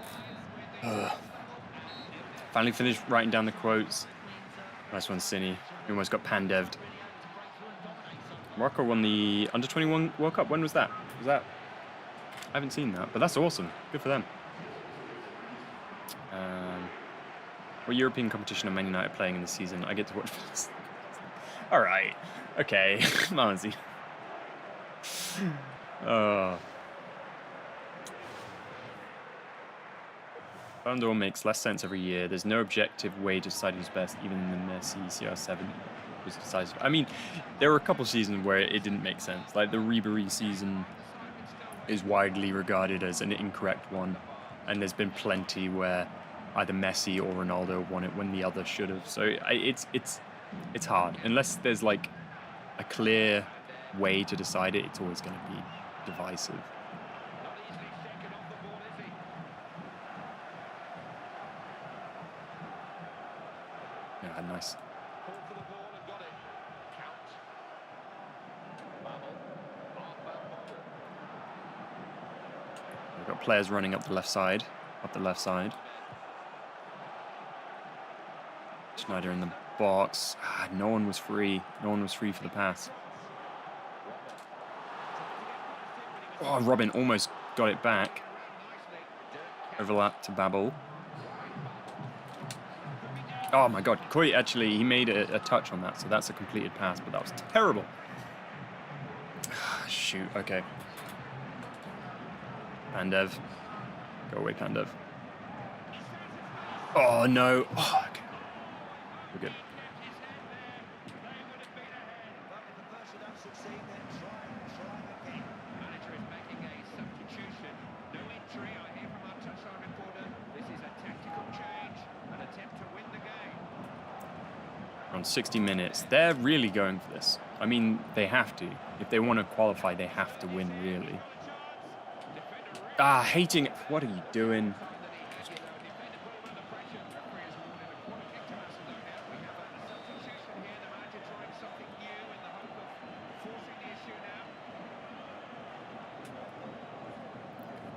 Finally finished writing down the quotes. Nice one, Cine. We almost got Pandev'd. Morocco won the Under-21 World Cup. When was that? Was that... I haven't seen that, but that's awesome. Good for them. What European competition are Man United playing in the season? I get to watch this. All right. Okay. Marzi. Ballon d'Or makes less sense every year. There's no objective way to decide who's best, even in the Messi CR7 was decisive. I mean, there were a couple of seasons where it didn't make sense. Like the Ribéry season is widely regarded as an incorrect one, and there's been plenty where either Messi or Ronaldo won it when the other should have. So it's hard unless there's like a clear way to decide it. It's always going to be divisive. Yeah, nice. We've got players running up the left side. Sneijder in the box. No one was free. No one was free for the pass. Oh, Robin almost got it back. Overlap to Babel. Oh my God, Kuyt actually, he made a touch on that, so that's a completed pass, but that was terrible. Shoot, okay. Pandev. Go away, Pandev. Oh no. Oh, okay. We're good. Around 60 minutes. They're really going for this. I mean, they have to. If they want to qualify, they have to win, really. Hating it. What are you doing?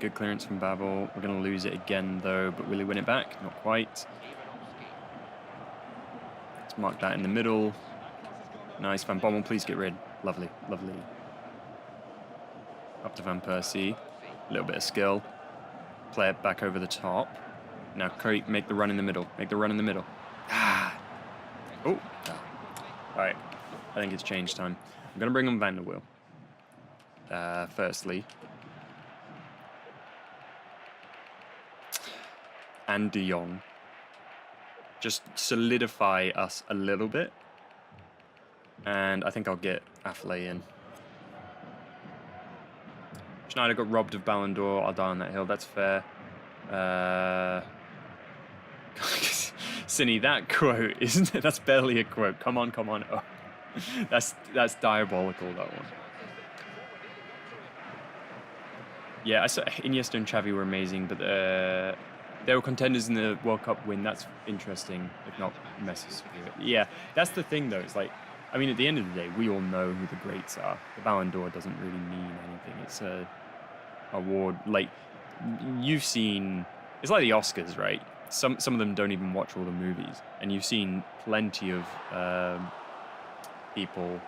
Good clearance from Babel. We're going to lose it again, though, but will he win it back? Not quite. Let's mark that in the middle. Nice. Van Bommel, please get rid. Lovely, lovely. Up to Van Persie. A little bit of skill. Play it back over the top. Now, Kuyt, make the run in the middle. Make the run in the middle. Oh. All right. I think it's change time. I'm going to bring on Van der Wiel. Firstly. And De Jong. Just solidify us a little bit. And I think I'll get Affley in. Sneijder got robbed of Ballon d'Or. I'll die on that hill. That's fair. Cine, that quote, isn't it? That's barely a quote. Come on, come on. Oh. That's diabolical, that one. Yeah, I saw Iniesta and Xavi were amazing, but they were contenders in the World Cup win. That's interesting, if not Messi's superior. Yeah, that's the thing, though. It's like, I mean, at the end of the day, we all know who the greats are. The Ballon d'Or doesn't really mean anything. It's a award. Like, you've seen, it's like the Oscars, right? Some of them don't even watch all the movies, and you've seen plenty of people.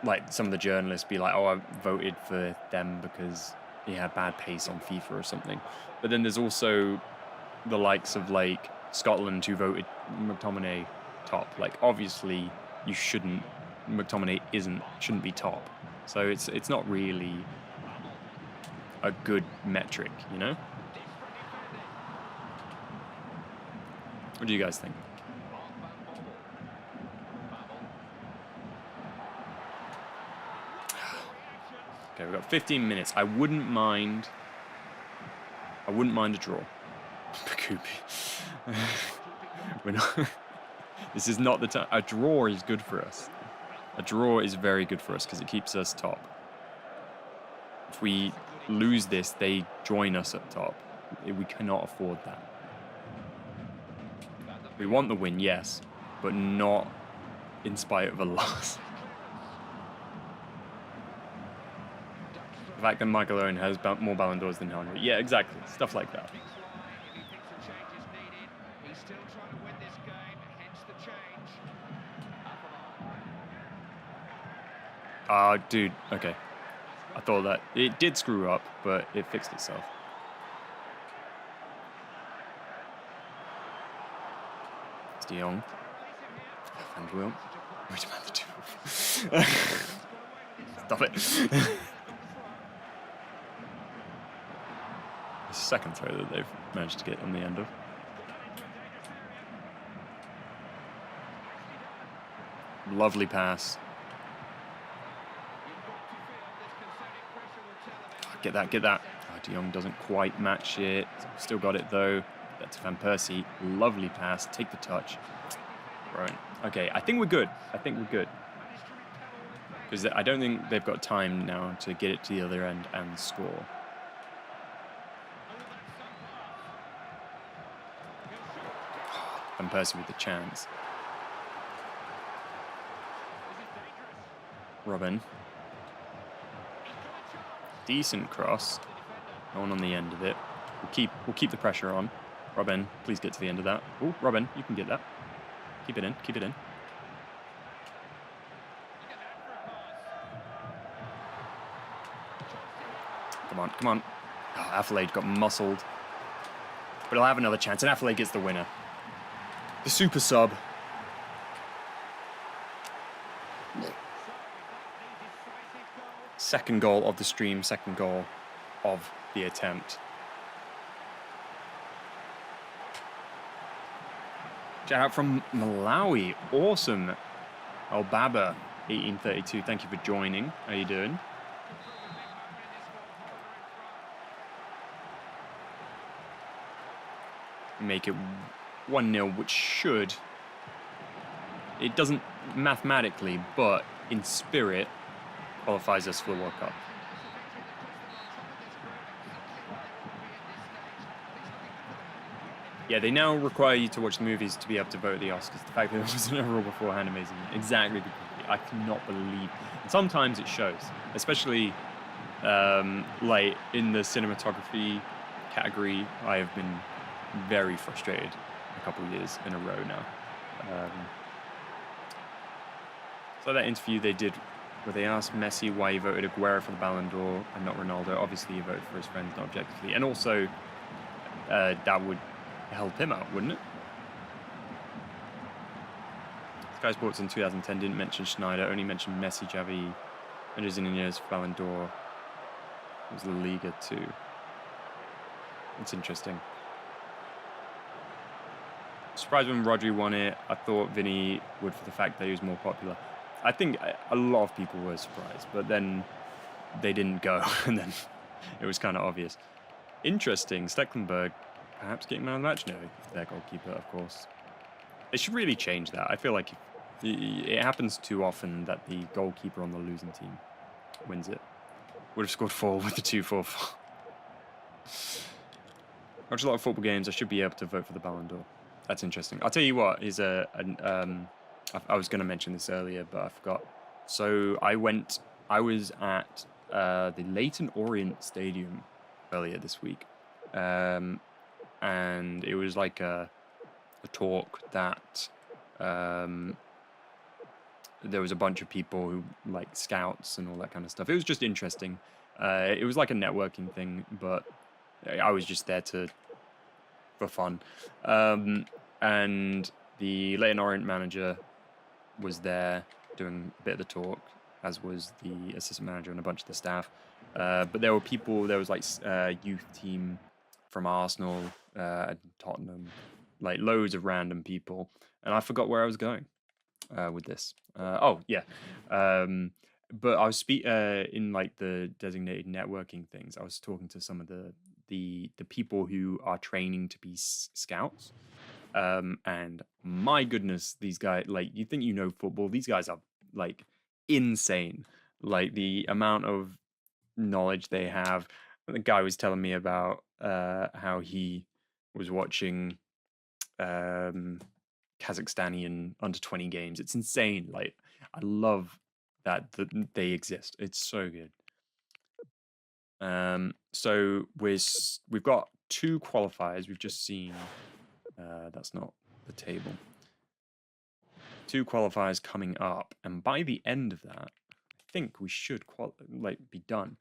Like some of the journalists be like, oh, I voted for them because he had bad pace on FIFA or something. But then there's also the likes of like Scotland who voted McTominay top. Like obviously you shouldn't, McTominay shouldn't be top. So it's not really a good metric, you know? What do you guys think? Okay, we've got 15 minutes. I wouldn't mind a draw. We're not. This is not the time. A draw is good for us. A draw is very good for us because it keeps us top. If we lose this, they join us at top. We cannot afford that. We want the win, yes, but not in spite of a loss. The fact that Michael Owen has more Ballon d'Ors than Henry. Yeah, exactly. Stuff like that. Dude, okay. I thought that it did screw up, but it fixed itself. It's De Jong. And Will. Wait a minute. Stop it. The second throw that they've managed to get on the end of. Lovely pass. Get that. Oh, De Jong doesn't quite match it. Still got it though. That's Van Persie. Lovely pass. Take the touch. Right. Okay, I think we're good. Because I don't think they've got time now to get it to the other end and score. Van Persie with the chance. Robben. Decent cross. No one on the end of it. We'll keep the pressure on. Robben, please get to the end of that. Oh, Robben, you can get that. Keep it in. Come on. Oh, Affleid got muscled. But he'll have another chance, and Affleid gets the winner. The super sub. Second goal of the stream, second goal of the attempt. Shout out from Malawi. Awesome. Albaba, 1832. Thank you for joining. How you doing? Make it 1-0, which should... It doesn't mathematically, but in spirit, qualifies us for the World Cup. Yeah, they now require you to watch the movies to be able to vote at the Oscars. The fact that there wasn't a rule beforehand, amazing. Exactly. I cannot believe. And sometimes it shows, especially like in the cinematography category. I have been very frustrated a couple of years in a row now. So that interview they did where they asked Messi why he voted Aguero for the Ballon d'Or and not Ronaldo. Obviously, he voted for his friends, not objectively. And also, that would help him out, wouldn't it? Sky Sports in 2010 didn't mention Sneijder, only mentioned Messi, Xavi, and Iniesta for Ballon d'Or. It was La Liga too. It's interesting. Surprised when Rodri won it. I thought Vinny would for the fact that he was more popular. I think a lot of people were surprised, but then they didn't go, and then it was kind of obvious. Interesting. Stecklenburg perhaps getting man of the match? No, their goalkeeper, of course. They should really change that. I feel like It happens too often that the goalkeeper on the losing team wins it. Would have scored 4 with the 2-4. Watch a lot of football games. I should be able to vote for the Ballon d'Or. That's interesting. I'll tell you what is I was going to mention this earlier, but I forgot. So I was at the Leyton Orient Stadium earlier this week, and it was like a talk that there was a bunch of people who like scouts and all that kind of stuff. It was just interesting. It was like a networking thing, but I was just there for fun. And the Leyton Orient manager was there doing a bit of the talk, as was the assistant manager and a bunch of the staff. But there were people. There was like youth team from Arsenal, and Tottenham, like loads of random people, and I forgot where I was going with this. Oh yeah, but I was in like the designated networking things. I was talking to some of the people who are training to be scouts, and my goodness, these guys, like, you think you know football, these guys are like insane. Like the amount of knowledge they have. The guy was telling me about how he was watching Kazakhstani under 20 games. It's insane. Like, I love that they exist. It's so good. So we've got 2 qualifiers. We've just seen. That's not the table. 2 qualifiers coming up, and by the end of that, I think we should be done.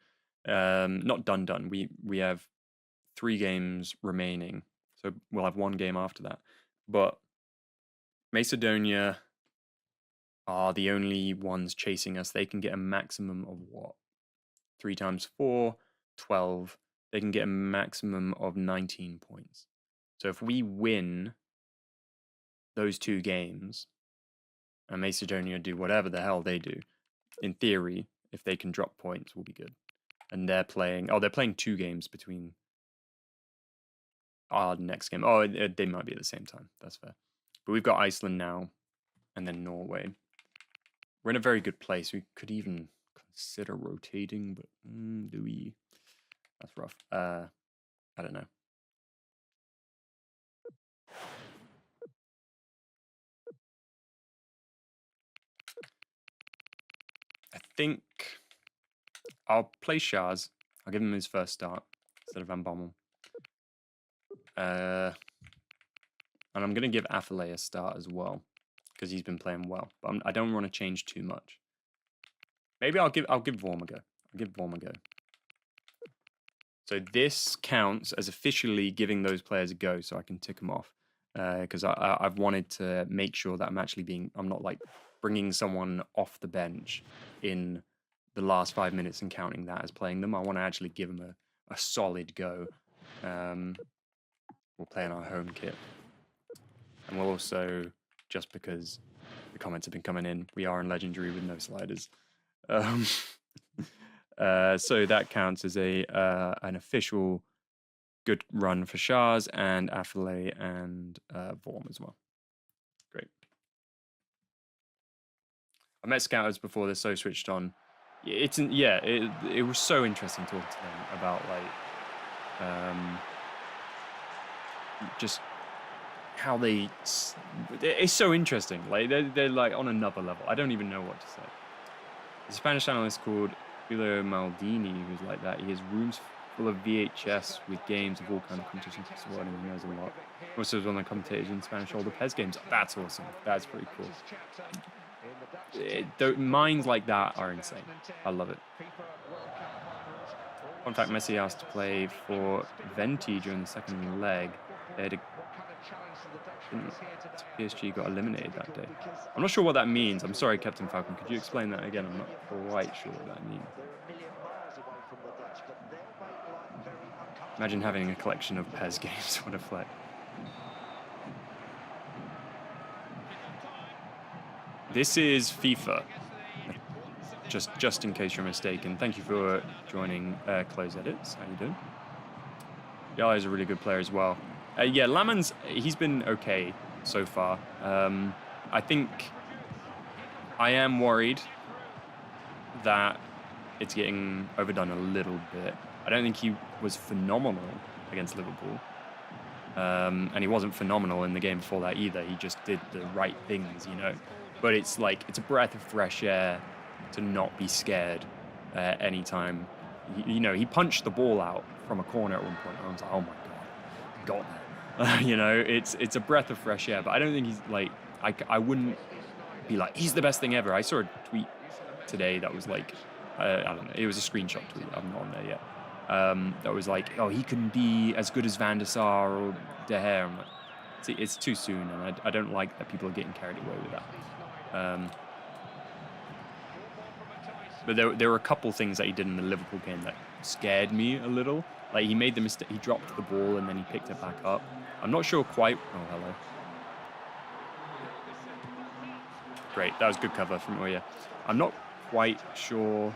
Not done. We have 3 games remaining, so we'll have 1 game after that. But Macedonia are the only ones chasing us. They can get a maximum of what? 3 times 4, 12. They can get a maximum of 19 points. So if we win those 2 games, and Macedonia do whatever the hell they do, in theory, if they can drop points, we'll be good. And they're playing 2 games between our next game. Oh, they might be at the same time. That's fair. But we've got Iceland now, and then Norway. We're in a very good place. We could even consider rotating, but do we? That's rough. I don't know. I think I'll play Shaz. I'll give him his first start instead of Van Bommel. And I'm going to give Affalay a start as well, because he's been playing well. But I don't want to change too much. Maybe I'll give Vorm a go. I'll give Vorm a go. So this counts as officially giving those players a go, so I can tick them off. Because I've wanted to make sure that I'm not like bringing someone off the bench in the last 5 minutes and counting that as playing them. I want to actually give them a solid go. We'll play in our home kit. And we'll also, just because the comments have been coming in, we are in Legendary with no sliders. So that counts as an official good run for Shaz and Affalay and Vorm as well. Great. I met scouters before. They're so switched on. It was so interesting talking to them about just how it's so interesting. Like they're like on another level. I don't even know what to say. The Spanish analyst called Julio Maldini, who's like that. He has rooms full of VHS with games of all kinds of competitions. So he knows a lot. Also, was one of the commentators in Spanish all the PES games. That's awesome. That's pretty cool. Minds like that are insane. I love it. Fun fact: Messi asked to play for Venti during the second leg. They had PSG got eliminated that day. I'm not sure what that means. I'm sorry, Captain Falcon. Could you explain that again? I'm not quite sure what that means. Imagine having a collection of PES games. What a flex. This is FIFA. Just in case you're mistaken. Thank you for joining Close Edits. How you doing? Yala is a really good player as well. Yeah, Laman's, he's been okay so far. I think I am worried that it's getting overdone a little bit. I don't think he was phenomenal against Liverpool. And he wasn't phenomenal in the game before that either. He just did the right things, you know. But it's like, it's a breath of fresh air to not be scared any time. You know, he punched the ball out from a corner at one point. And I was like, oh my God, got there. You know, it's a breath of fresh air. But I don't think he's like, I wouldn't be like, he's the best thing ever. I saw a tweet today that was like, I don't know, it was a screenshot tweet. I'm not on there yet. That was like, oh, he can be as good as Van der Sar or De Gea. I'm like, see, it's too soon, and I don't like that people are getting carried away with that. But there were a couple things that he did in the Liverpool game that scared me a little. Like, he made the mistake, he dropped the ball and then he picked it back up. I'm not sure quite. Oh, hello. Great, that was good cover from Oya. I'm not quite sure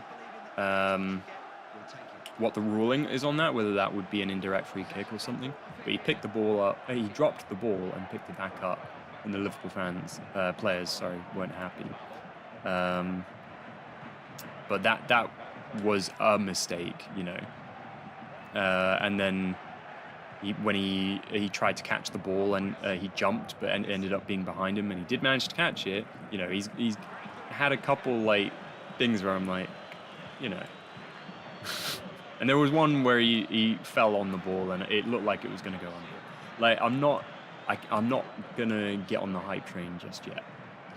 what the ruling is on that, whether that would be an indirect free kick or something. But he picked the ball up, he dropped the ball and picked it back up, and the Liverpool players, weren't happy. But that was a mistake, you know. And then when he tried to catch the ball and he jumped, but ended up being behind him, and he did manage to catch it. You know, he's had a couple like things where I'm like, you know. And there was one where he fell on the ball and it looked like it was going to go under. Like, I'm not going to get on the hype train just yet.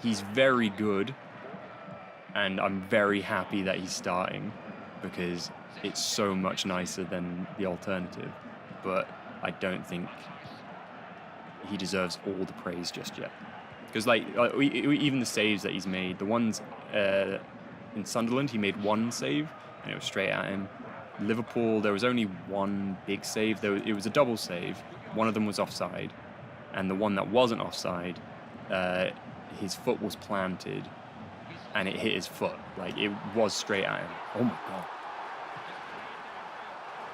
He's very good, and I'm very happy that he's starting because it's so much nicer than the alternative. But I don't think he deserves all the praise just yet. Because, like, even the saves that he's made, the ones in Sunderland, he made one save and it was straight at him. Liverpool, there was only one big save. It was a double save. One of them was offside. And the one that wasn't offside, his foot was planted and it hit his foot. Like, it was straight at him. Oh my God.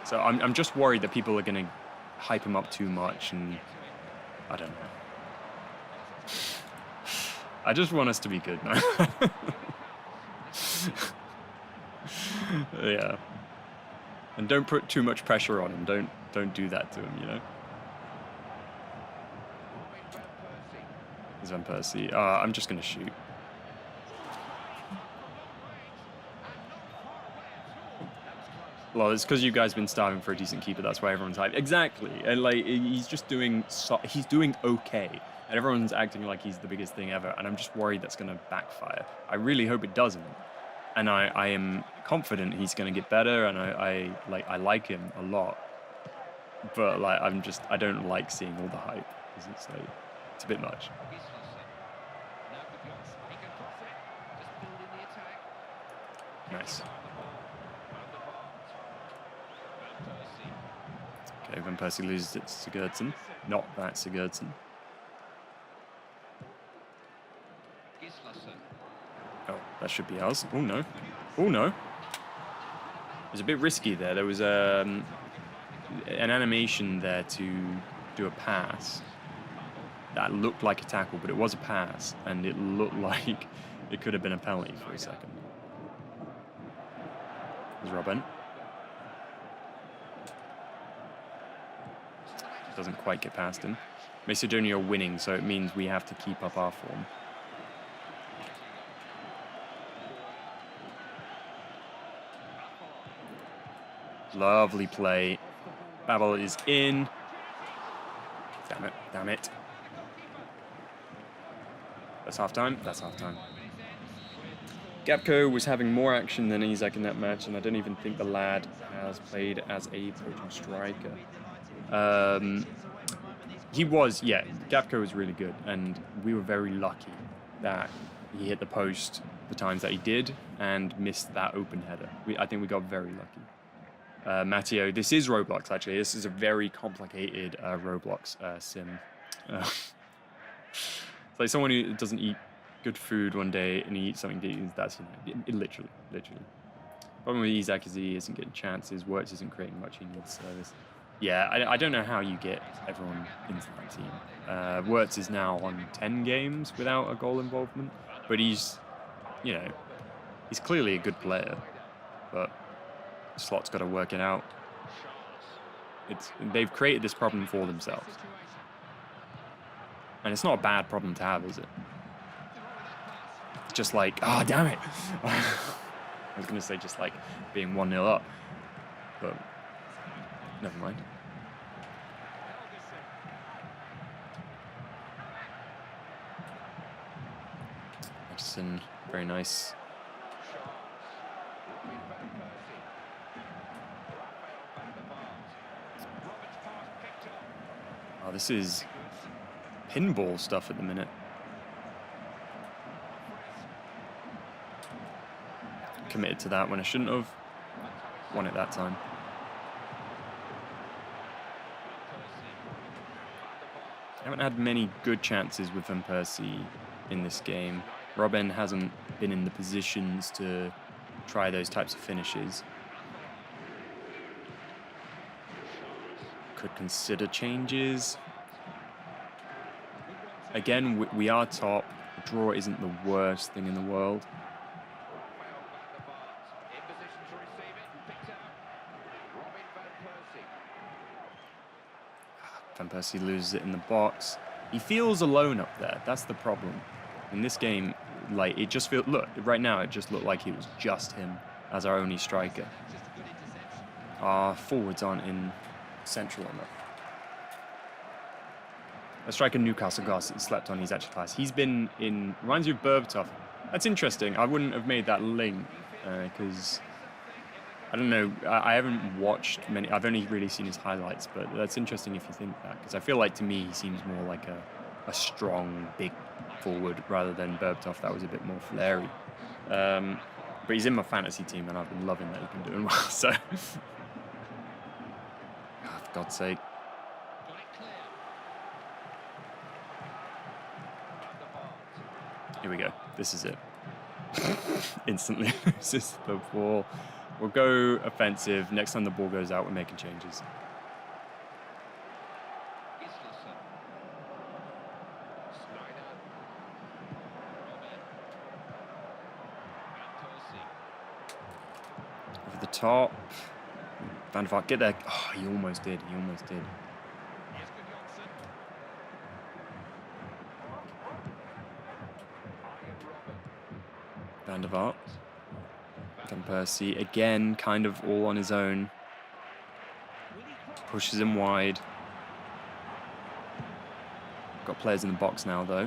So I'm just worried that people are going to hype him up too much, and I don't know. I just want us to be good, man. Yeah. And don't put too much pressure on him. Don't do that to him, you know? There's Van Persie. I'm just going to shoot. Well, it's because you guys have been starving for a decent keeper. That's why everyone's hyped. Exactly. And like, he's just doing okay. And everyone's acting like he's the biggest thing ever. And I'm just worried that's going to backfire. I really hope it doesn't. And I am confident he's going to get better. And I like him a lot. But like, I don't like seeing all the hype. It's like, it's a bit much. Nice. Okay, Van Persie loses it to Sigurdsson. Not that Sigurdsson. Oh, that should be ours. Oh, no. Oh, no. It was a bit risky there. There was an animation there to do a pass that looked like a tackle, but it was a pass, and it looked like it could have been a penalty for a second. There's Robben. Doesn't quite get past him. Macedonia are winning, so it means we have to keep up our form. Lovely play. Babel is in. Damn it, damn it. That's half-time? That's half-time. Gapco was having more action than Isak in that match, and I don't even think the lad has played as a poaching striker. He was, yeah, Gapco was really good, and we were very lucky that he hit the post the times that he did and missed that open header. I think we got very lucky. Matteo, this is Roblox, actually. This is a very complicated Roblox sim. It's like someone who doesn't eat good food one day and he eats something to eat. That's, you know, literally. Problem with Isak is he isn't getting chances. Wirtz isn't creating much. He needs service. Yeah, I don't know how you get everyone into that team. Wirtz is now on 10 games without a goal involvement, but he's you know, he's clearly a good player, but Slot's got to work it out. They've created this problem for themselves. And it's not a bad problem to have, is it? It's just like, ah, oh, damn it. I was going to say just like being 1-0 up, but never mind. Edson, very nice. Oh, this is pinball stuff at the minute. Committed to that when I shouldn't have. Won it that time. I haven't had many good chances with Van Persie in this game. Robben hasn't been in the positions to try those types of finishes. Could consider changes. Again, we are top. A draw isn't the worst thing in the world. Van Persie loses it in the box. He feels alone up there. That's the problem. In this game, like, it just feels... Look, right now, it just looked like it was just him as our only striker. Our forwards aren't in central enough. A striker Newcastle Gus slept on his actual class. He's been in... Reminds you of Berbatov. That's interesting. I wouldn't have made that link because... I don't know. I haven't watched many. I've only really seen his highlights, but that's interesting if you think that, because I feel like to me he seems more like a strong, big forward rather than Berbatov. That was a bit more flary. But he's in my fantasy team, and I've been loving that he's been doing well. So, oh, for God's sake. Here we go. This is it. Instantly loses the ball. We'll go offensive. Next time the ball goes out, we're making changes. Over the top. Van der Vaart, get there. Oh, he almost did. He almost did. Van der Vaart. Van Persie, again, kind of all on his own. Pushes him wide. Got players in the box now, though.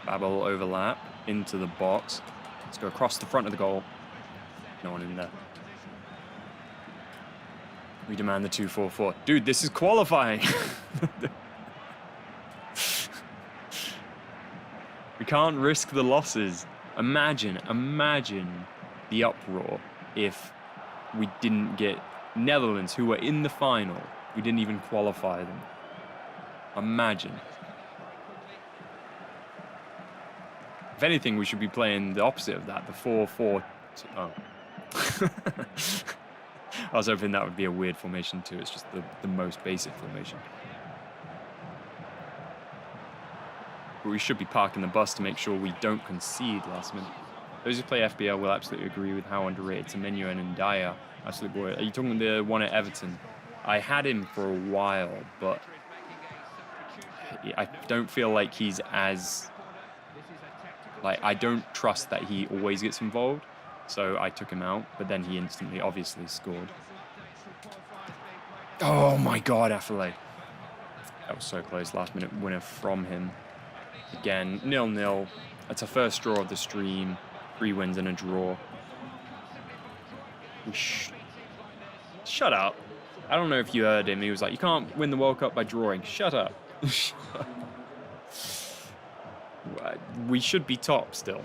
Babel overlap into the box. Let's go across the front of the goal. No one in there. We demand the 2-4-4. Dude, this is qualifying. We can't risk the losses. Imagine the uproar if we didn't get Netherlands, who were in the final. We didn't even qualify them. Imagine. If anything, we should be playing the opposite of that, the 4-4. Oh. I was hoping that would be a weird formation too. It's just the most basic formation. But we should be parking the bus to make sure we don't concede last minute. Those who play FBL will absolutely agree with how underrated Semenyo and Ndaya. Absolutely boy. Are you talking the one at Everton? I had him for a while, but I don't feel like he's as... Like, I don't trust that he always gets involved. So I took him out, but then he instantly, obviously, scored. Oh my God, Affalay. That was so close. Last minute winner from him. Again, 0-0. That's our first draw of the stream. 3 wins and a draw. Shut up. I don't know if you heard him. He was like, you can't win the World Cup by drawing. Shut up. We should be top still.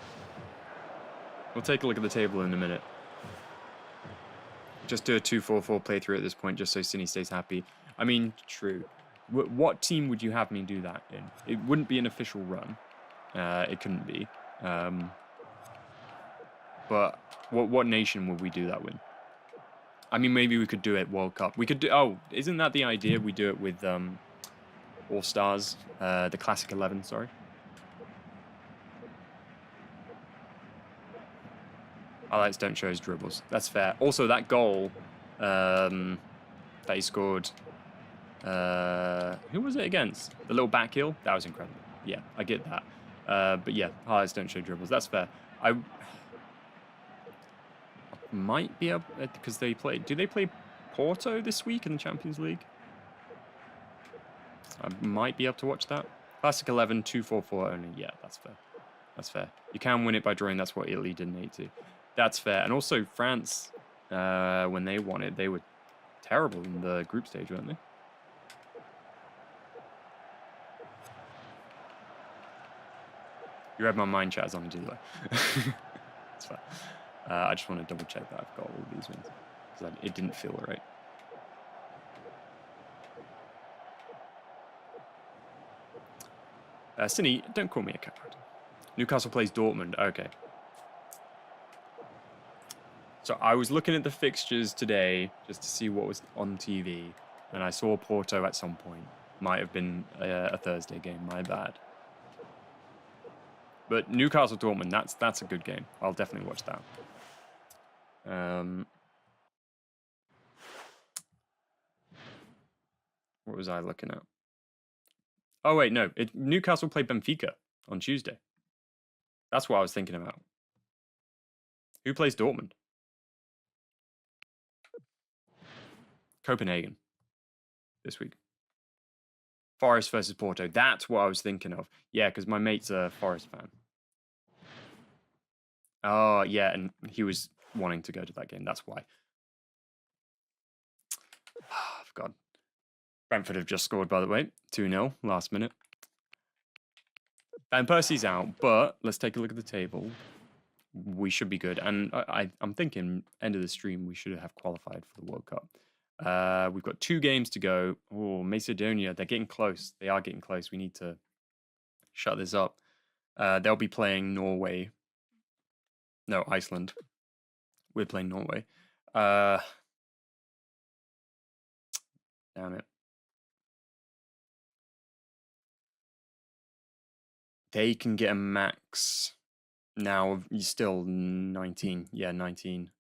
We'll take a look at the table in a minute. Just do a 2-4-4 playthrough at this point, just so Cine stays happy. I mean, true. What team would you have me do that in? It wouldn't be an official run. It couldn't be. But what nation would we do that with? I mean, maybe we could do it World Cup. We could do... Oh, isn't that the idea? We do it with All-Stars. The Classic 11, sorry. Highlights don't show his dribbles. That's fair. Also, that goal that he scored. Who was it against? The little back heel? That was incredible. Yeah, I get that. But yeah, highlights don't show dribbles. That's fair. I might be up because they play. Do they play Porto this week in the Champions League? I might be able to watch that. Classic 11, 2-4-4 only. Yeah, that's fair. That's fair. You can win it by drawing. That's what Italy did in 82. That's fair. And also France, when they won it, they were terrible in the group stage, weren't they? You read my mind, chat, as long as you do. That's fine. I just want to double check that I've got all these ones because it didn't feel right. Cine, don't call me a coward. Newcastle plays Dortmund. Okay. So I was looking at the fixtures today just to see what was on TV, and I saw Porto at some point. Might have been a Thursday game. My bad. But Newcastle Dortmund, that's a good game. I'll definitely watch that. What was I looking at? Oh wait, no. Newcastle played Benfica on Tuesday. That's what I was thinking about. Who plays Dortmund? Copenhagen this week. Forest versus Porto. That's what I was thinking of. Yeah, because my mate's a Forest fan. Oh, yeah, and he was wanting to go to that game. That's why. Oh, God. Brentford have just scored, by the way. 2-0, last minute. Van Persie's out, but let's take a look at the table. We should be good. And I'm thinking, end of the stream, we should have qualified for the World Cup. We've got 2 games to go. Oh, Macedonia, they're getting close. They are getting close. We need to shut this up. They'll be playing Norway. No, Iceland. We're playing Norway. Damn it. They can get a max now. Still 19. Yeah, 19.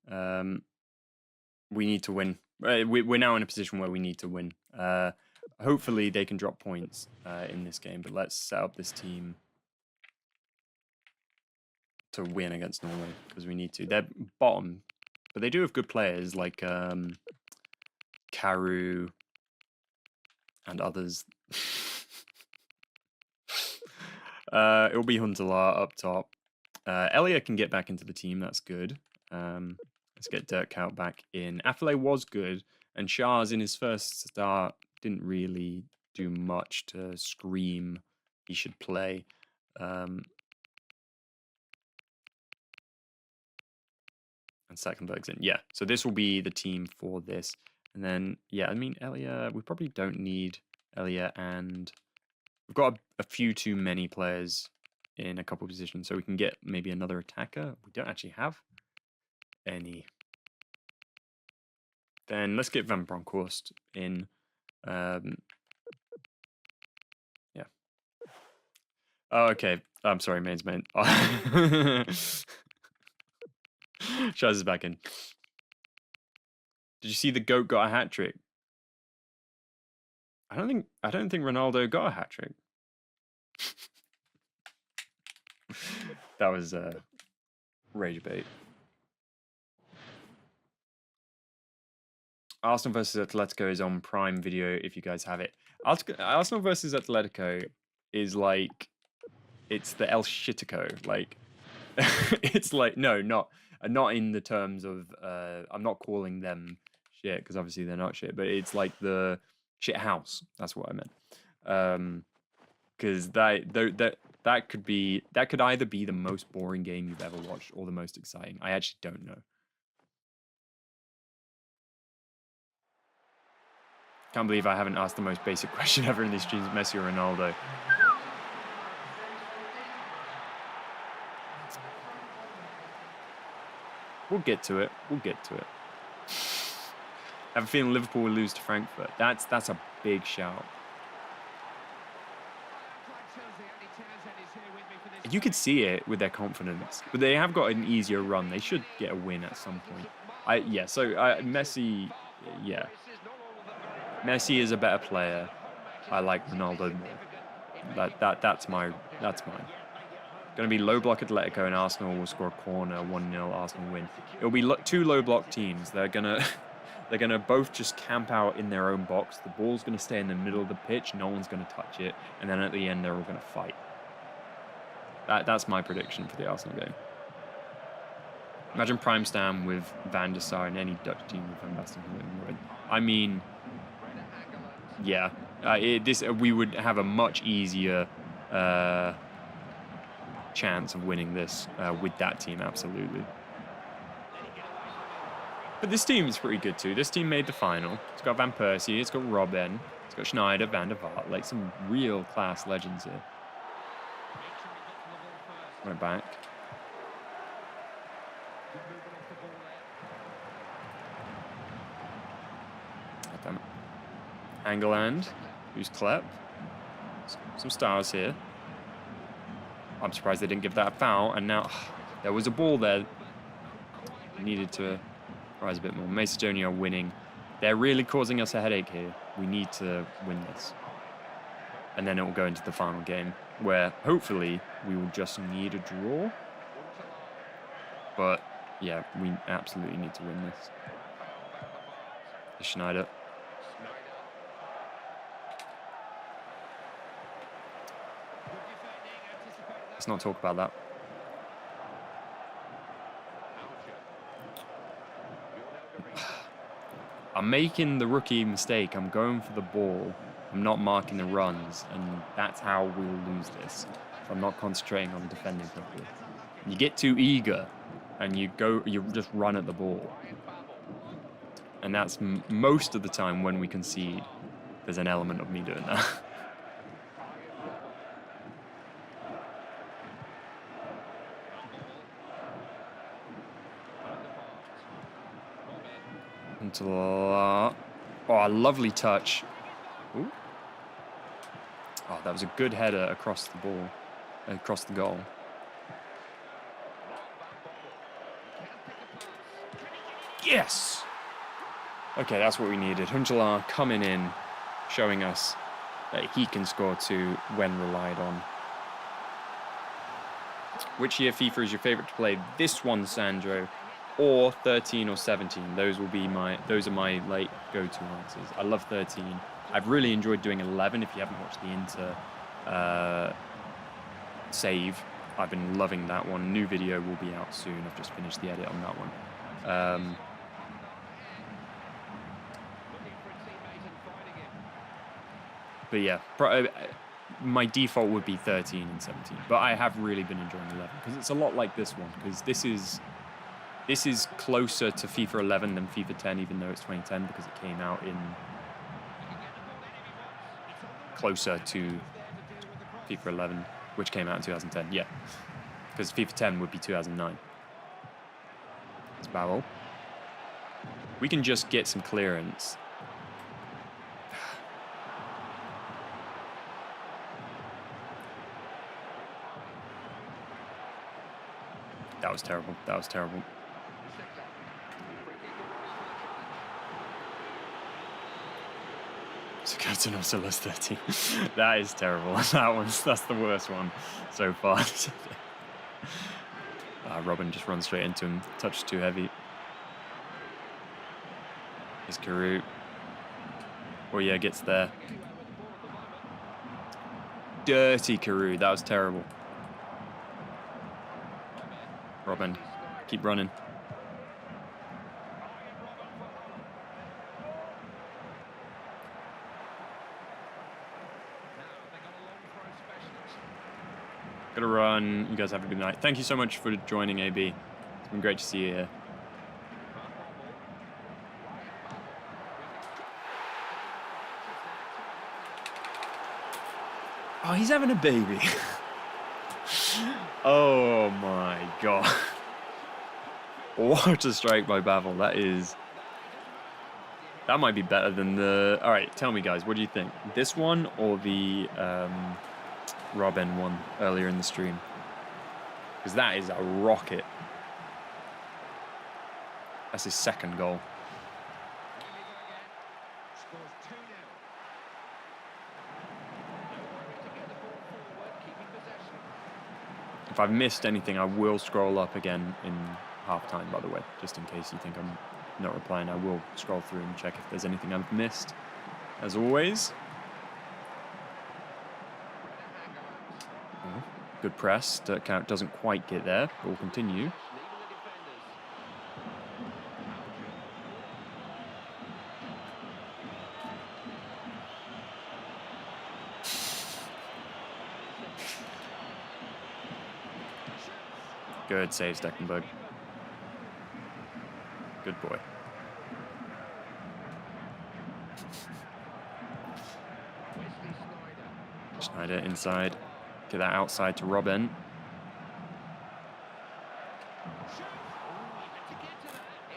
We need to win. We're now in a position where we need to win. Hopefully they can drop points in this game, but let's set up this team to win against Norway because we need to. They're bottom, but they do have good players like Karu and others. It'll be Huntelaar up top. Elia can get back into the team. That's good. Let's get Dirk out back in. Affalay was good, and Shah's in his first start didn't really do much to scream he should play. And Sacklenberg's in. Yeah, so this will be the team for this. And then, yeah, I mean, Elia, we probably don't need Elia, and we've got a few too many players in a couple of positions, so we can get maybe another attacker. We don't actually have any. Then let's get Van Bronckhorst in. Yeah. Oh, okay. I'm sorry, mains main. Shaz is back in. Did you see the GOAT got a hat trick? I don't think Ronaldo got a hat trick. That was rage bait. Arsenal versus Atletico is on Prime Video if you guys have it. Arsenal versus Atletico is like, it's the El Shitico. Like, it's like, no, not in the terms of, I'm not calling them shit because obviously they're not shit, but it's like the shit house. That's what I meant. Because that could either be the most boring game you've ever watched or the most exciting. I actually don't know. Can't believe I haven't asked the most basic question ever in these streams, Messi or Ronaldo. We'll get to it. We'll get to it. I have a feeling Liverpool will lose to Frankfurt. That's a big shout. You could see it with their confidence, but they have got an easier run. They should get a win at some point. Messi, yeah. Messi is a better player. I like Ronaldo more. That's mine. Going to be low block Atletico, and Arsenal will score a corner, 1-0. Arsenal win. It'll be two low block teams. They're gonna both just camp out in their own box. The ball's gonna stay in the middle of the pitch. No one's gonna touch it, and then at the end they're all gonna fight. That's my prediction for the Arsenal game. Imagine Prime Stam with Van der Sar and any Dutch team with Van Basten. I mean, yeah, we would have a much easier chance of winning this with that team, absolutely. But this team is pretty good too. This team made the final. It's got Van Persie, it's got Robben, it's got Sneijder, Van der Vaart, like some real class legends here. Right back. Damn it. Angeland, who's Klep. Some stars here. I'm surprised they didn't give that a foul, and now there was a ball there. Needed to rise a bit more. Macedonia are winning. They're really causing us a headache here. We need to win this. And then it will go into the final game, where hopefully we will just need a draw. But yeah, we absolutely need to win this. Sneijder. Let's not talk about that. I'm making the rookie mistake. I'm going for the ball. I'm not marking the runs, and that's how we'll lose this. If I'm not concentrating on defending properly. You get too eager, and you just run at the ball. And that's most of the time when we concede. There's an element of me doing that. Oh, a lovely touch. Ooh. Oh, that was a good header across the ball, across the goal. Yes! Okay, that's what we needed. Huntelaar coming in, showing us that he can score too when relied on. Which year FIFA is your favorite to play? This one, Sandro, or 13 or 17. Those are my like go-to answers. I love 13. I've really enjoyed doing 11. If you haven't watched the Inter save, I've been loving that one. New video will be out soon. I've just finished the edit on that one. But yeah, my default would be 13 and 17. But I have really been enjoying 11 because it's a lot like this one. Because this is closer to FIFA 11 than FIFA 10, even though it's 2010 because it came out in closer to FIFA 11, which came out in 2010. Yeah, because FIFA 10 would be 2009. It's Babel. We can just get some clearance. That was terrible. That was terrible. So Captain also lost 13. That is terrible. That's the worst one so far. Robin just runs straight into him. Touch too heavy. Here's Kuyt. Oh yeah, gets there. Dirty Kuyt. That was terrible. Robin, keep running. Gotta run. You guys have a good night. Thank you so much for joining, AB. It's been great to see you here. Oh, he's having a baby. Oh my god. What a strike by Babel. That might be better than the... Alright, tell me guys, what do you think? This one or the Robben one earlier in the stream. Because that is a rocket. That's his second goal. If I've missed anything, I will scroll up again in half-time, by the way, just in case you think I'm not replying. I will scroll through and check if there's anything I've missed, as always. Oh, good press. Dirk doesn't quite get there, but we'll continue. Good save, Stecklenburg. Good boy. Sneijder inside. Get that outside to Robben.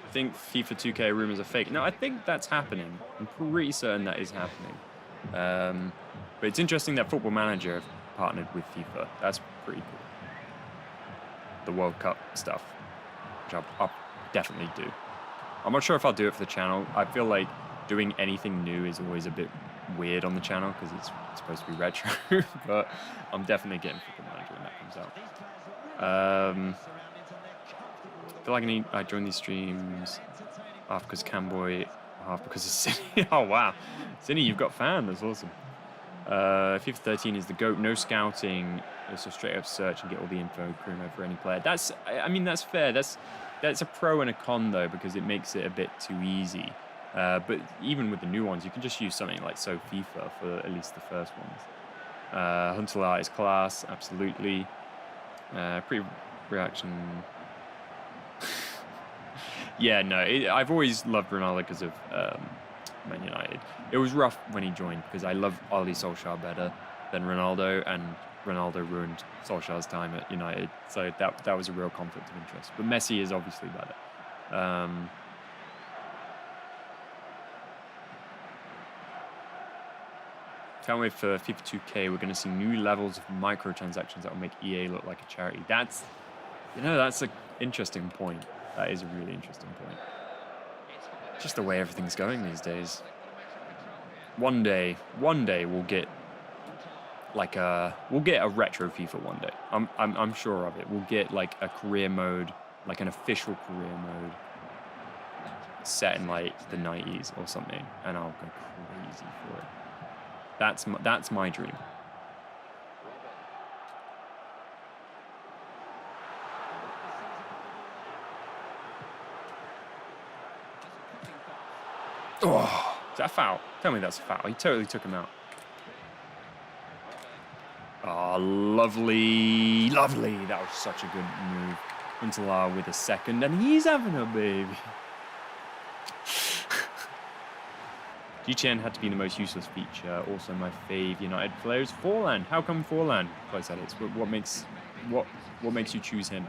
I think FIFA 2K rumors are fake. No, I think that's happening. I'm pretty certain that is happening. But it's interesting that Football Manager partnered with FIFA. That's pretty cool. The World Cup stuff, which I'll definitely do. I'm not sure if I'll do it for the channel. I feel like doing anything new is always a bit weird on the channel because it's supposed to be retro, but I'm definitely getting Football Manager when that comes out. I feel like I join these streams half because Camboy, half because of Cine. Oh wow, Cine, you've got fan. That's awesome. FIFA 13 is the GOAT. No scouting. So straight up search and get all the info for any player. I mean, that's fair. That's a pro and a con though, because it makes it a bit too easy. But even with the new ones, you can just use something like So FIFA for at least the first ones. Huntelaar is class, absolutely. Pre-reaction. Yeah, no, I've always loved Ronaldo because of Man United. It was rough when he joined because I love Ole Solskjaer better than Ronaldo, and Ronaldo ruined Solskjaer's time at United, so that was a real conflict of interest. But Messi is obviously better. Can't wait for FIFA 2K. We're going to see new levels of microtransactions that will make EA look like a charity. That's an interesting point. That is a really interesting point. Just the way everything's going these days. One day we'll get a retro FIFA one day. I'm sure of it. We'll get like a career mode, like an official career mode set in like the 90s or something, and I'll go crazy for it. That's my dream. Oh, is that a foul? Tell me that's a foul. He totally took him out. Oh, lovely. Lovely. That was such a good move. Huntelaar with a second, and he's having a baby. GTN had to be the most useless feature. Also, my fave United player is Forlan. How come Forlan? Close edits. What makes you choose him?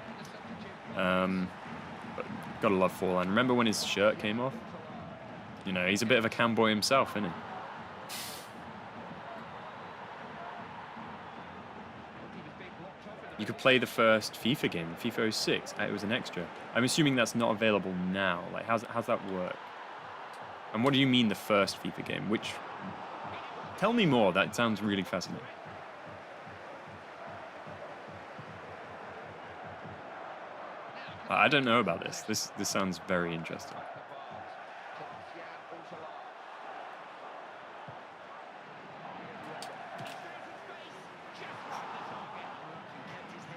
Gotta love Forlan. Remember when his shirt came off? You know, he's a bit of a cam boy himself, isn't he? You could play the first FIFA game, FIFA 06. It was an extra. I'm assuming that's not available now. Like, how's that work? And what do you mean the first FIFA game? Which? Tell me more. That sounds really fascinating. I don't know about this. This sounds very interesting.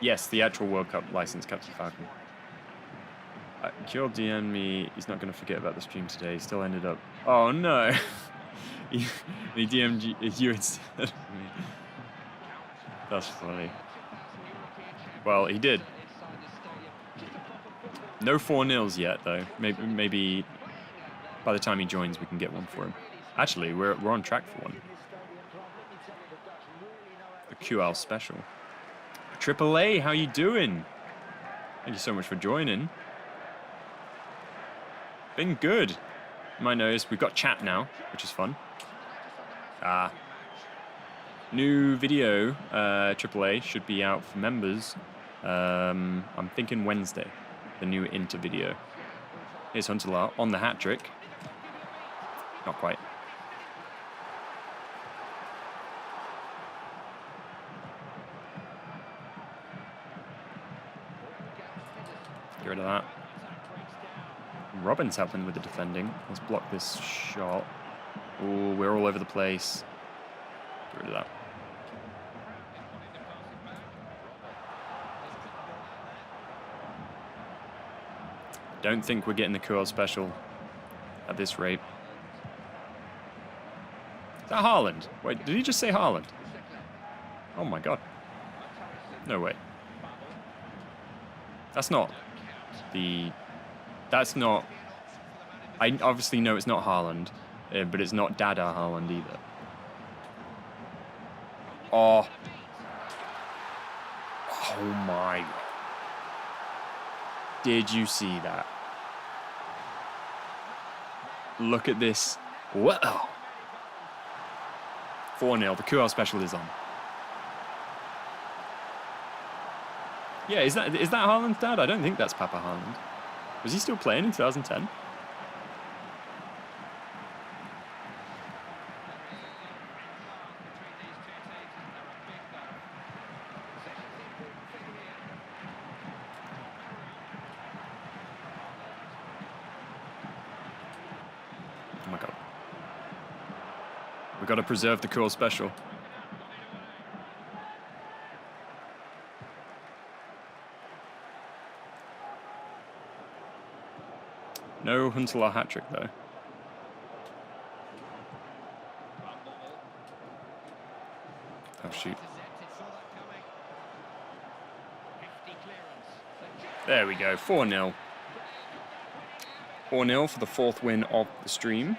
Yes, the actual World Cup license, Captain Falcon. Kjell DM'd me. He's not going to forget about the stream today. He still ended up. Oh no! he DM'd you instead of me. That's funny. Well, he did. No 4-0s yet, though. Maybe by the time he joins, we can get one for him. Actually, we're on track for one. The QL special. AAA, how you doing? Thank you so much for joining. Been good. You might notice we've got chat now, which is fun. New video, AAA, should be out for members. I'm thinking Wednesday, the new Inter video. Here's Huntelaar on the hat-trick. Not quite. Get rid of that. Robin's helping with the defending. Let's block this shot. Oh, we're all over the place. Get rid of that. Don't think we're getting the Kuyt special at this rate. Is that Holland? Wait, did he just say Holland? Oh my god. No way. That's not the... That's not... I obviously know it's not Holland, but it's not Dada Holland either. Oh. Oh my. Did you see that? Look at this. Whoa. 4-0. The Kuyt special is on. Yeah, is that Haaland's dad? I don't think that's Papa Haaland. Was he still playing in 2010? Oh my god. We've got to preserve the Kuyt special. No Huntelaar hat-trick, though. Oh, shoot. There we go, 4-0. 4-0 for the 4th win of the stream.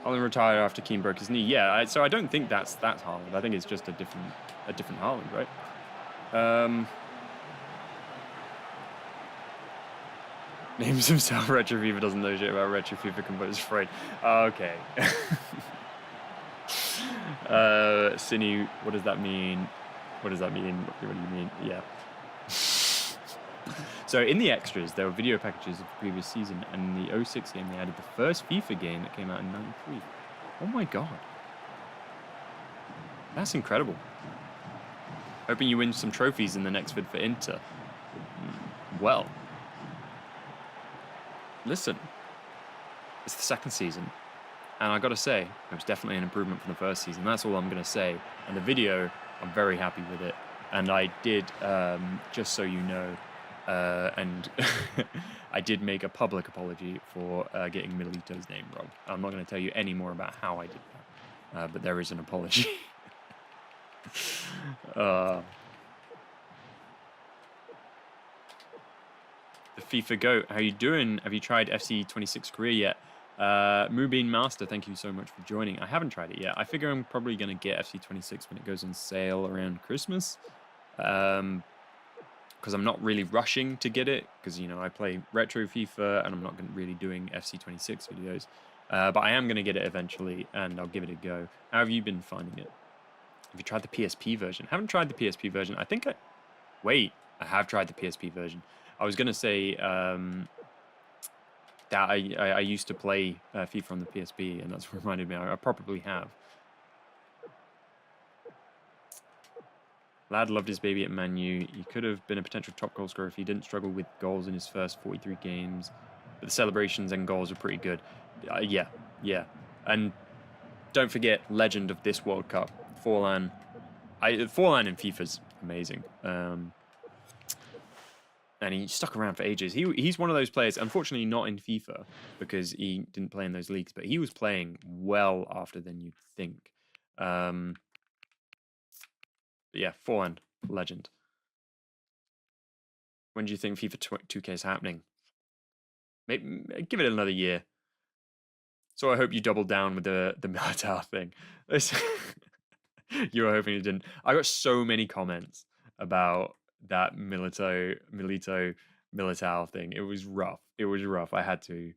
Holland retired after Keane broke his knee. Yeah, so I don't think that's Holland. I think it's just a different Holland, right? Names himself Retro FIFA, doesn't know shit about Retro FIFA composed Freud. Okay. Cine, what does that mean? What does that mean? What do you mean? Yeah. So in the extras, there were video packages of the previous season, and in the 06 game, they added the first FIFA game that came out in '93. Oh my god. That's incredible. Hoping you win some trophies in the next vid for Inter. Well. Listen, it's the 2nd season, and I gotta say, it was definitely an improvement from the 1st season. That's all I'm gonna say. And the video, I'm very happy with it. And I did, just so you know, and I did make a public apology for getting Milito's name wrong. I'm not gonna tell you any more about how I did that, but there is an apology. The FIFA GOAT, how you doing? Have you tried FC26 Korea yet? Mubin Master, thank you so much for joining. I haven't tried it yet. I figure I'm probably going to get FC26 when it goes on sale around Christmas. Because I'm not really rushing to get it. Because, you know, I play retro FIFA and I'm not really doing FC26 videos. But I am going to get it eventually and I'll give it a go. How have you been finding it? Have you tried the PSP version? Haven't tried the PSP version. I think Wait, I have tried the PSP version. I was going to say that I used to play FIFA on the PSP, and that's what reminded me. I probably have. Lad loved his baby at Man U. He could have been a potential top goal scorer if he didn't struggle with goals in his first 43 games. But the celebrations and goals were pretty good. Yeah. And don't forget, legend of this World Cup, Forlan. Forlan in FIFA's amazing. And he stuck around for ages. He's one of those players, unfortunately not in FIFA, because he didn't play in those leagues, but he was playing well after than you'd think. But yeah, Forlan, legend. When do you think FIFA 2K is happening? Maybe, give it another year. So I hope you doubled down with the Militao thing. You were hoping you didn't. I got so many comments about that Militao thing. It was rough. I had to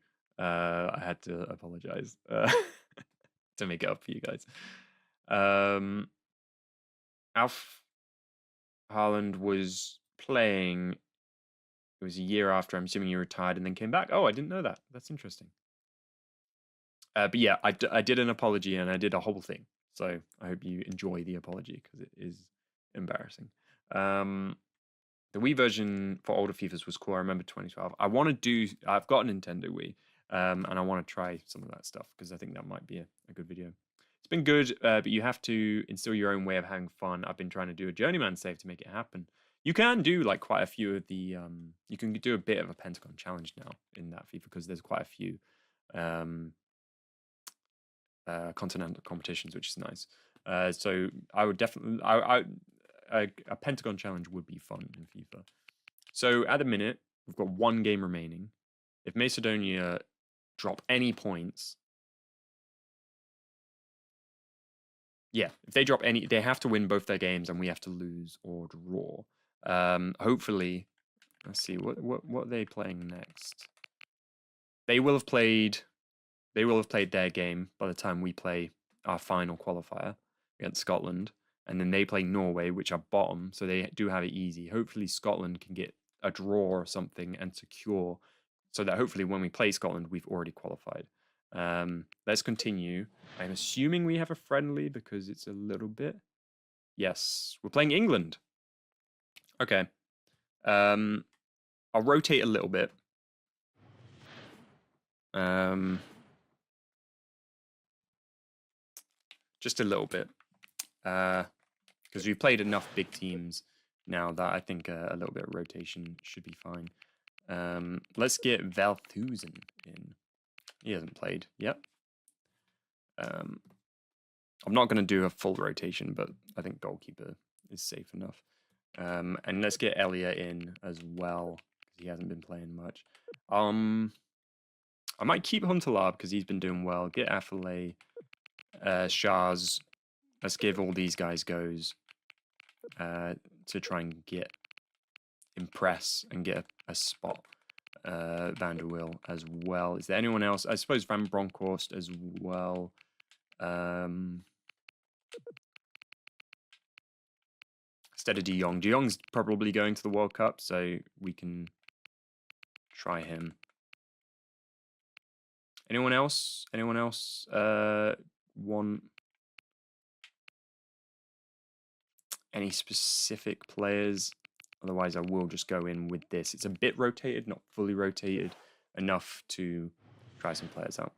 apologize to make it up for you guys. Alf Holland was playing. It was a year after. I'm assuming you retired and then came back. Oh, I didn't know that. That's interesting. But yeah, I did an apology and I did a whole thing. So I hope you enjoy the apology because it is embarrassing. The Wii version for older FIFAs was cool. I remember 2012. I've got a Nintendo Wii, and I want to try some of that stuff because I think that might be a good video. It's been good, but you have to instill your own way of having fun. I've been trying to do a journeyman save to make it happen. You can do like quite a few of the, you can do a bit of a Pentagon challenge now in that FIFA because there's quite a few continental competitions, which is nice. So I would definitely, a Pentagon challenge would be fun in FIFA. So at the minute, we've got one game remaining. If Macedonia drop any points, yeah, if they drop any, they have to win both their games, and we have to lose or draw. Hopefully, let's see what are they playing next. They will have played their game by the time we play our final qualifier against Scotland. And then they play Norway, which are bottom, so they do have it easy. Hopefully Scotland can get a draw or something and secure, so that hopefully when we play Scotland, we've already qualified. Let's continue. I'm assuming we have a friendly because it's a little bit... Yes, we're playing England. Okay. I'll rotate a little bit. Just a little bit. Because we've played enough big teams now that I think a little bit of rotation should be fine. Let's get Valthusen in. He hasn't played yet. I'm not going to do a full rotation, but I think goalkeeper is safe enough. And let's get Elia in as well, because he hasn't been playing much. I might keep Huntelaar because he's been doing well. Get Affalay, Shaz. Let's give all these guys goes to try and impress and get a spot. Van der Wiel as well. Is there anyone else? I suppose Van Bronckhorst as well. Instead of De Jong. De Jong's probably going to the World Cup, so we can try him. Anyone else? Anyone else want any specific players? Otherwise, I will just go in with this. It's a bit rotated, not fully rotated, enough to try some players out.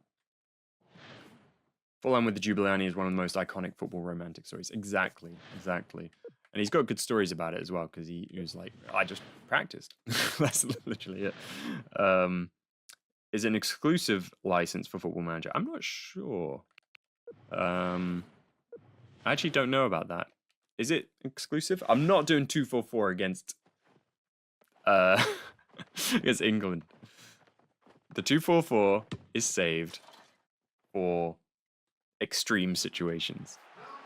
Fulham with the Jubilani is one of the most iconic football romantic stories. Exactly, exactly. And he's got good stories about it as well, because he was like, I just practiced. That's literally it. Is an exclusive license for Football Manager? I'm not sure. I actually don't know about that. Is it exclusive? I'm not doing 2-4-4 against against England. The 2-4-4 is saved for extreme situations.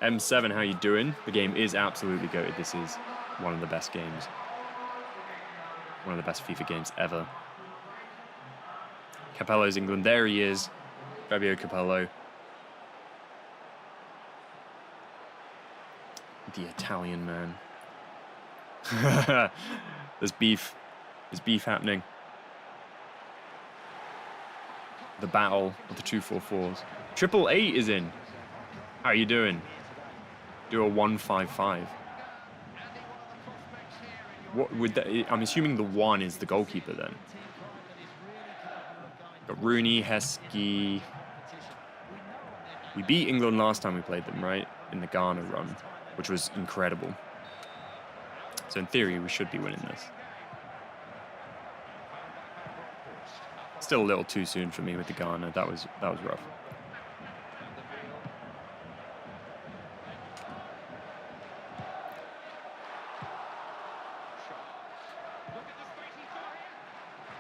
M7, how you doing? The game is absolutely goated. This is one of the best games. One of the best FIFA games ever. Capello's England. There he is. Fabio Capello. The Italian man. There's beef. There's beef happening. The battle of the 2-4-4s. 888 is in. How are you doing? Do a 1-5-5. What would that? I'm assuming the 1 is the goalkeeper then. Got Rooney, Heskey. We beat England last time we played them, right? In the Ghana run, which was incredible. So in theory, we should be winning this. Still a little too soon for me with the Ghana. That was rough.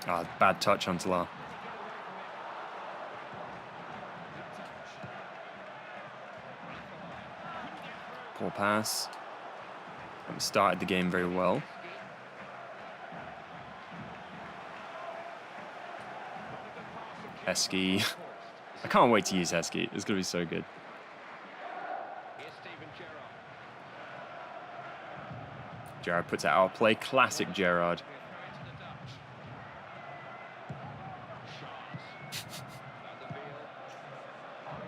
Ah, bad touch on Salah. Poor pass. Haven't started the game very well. Heskey. I can't wait to use Heskey. It's going to be so good. Gerrard puts it out of play. Classic Gerrard.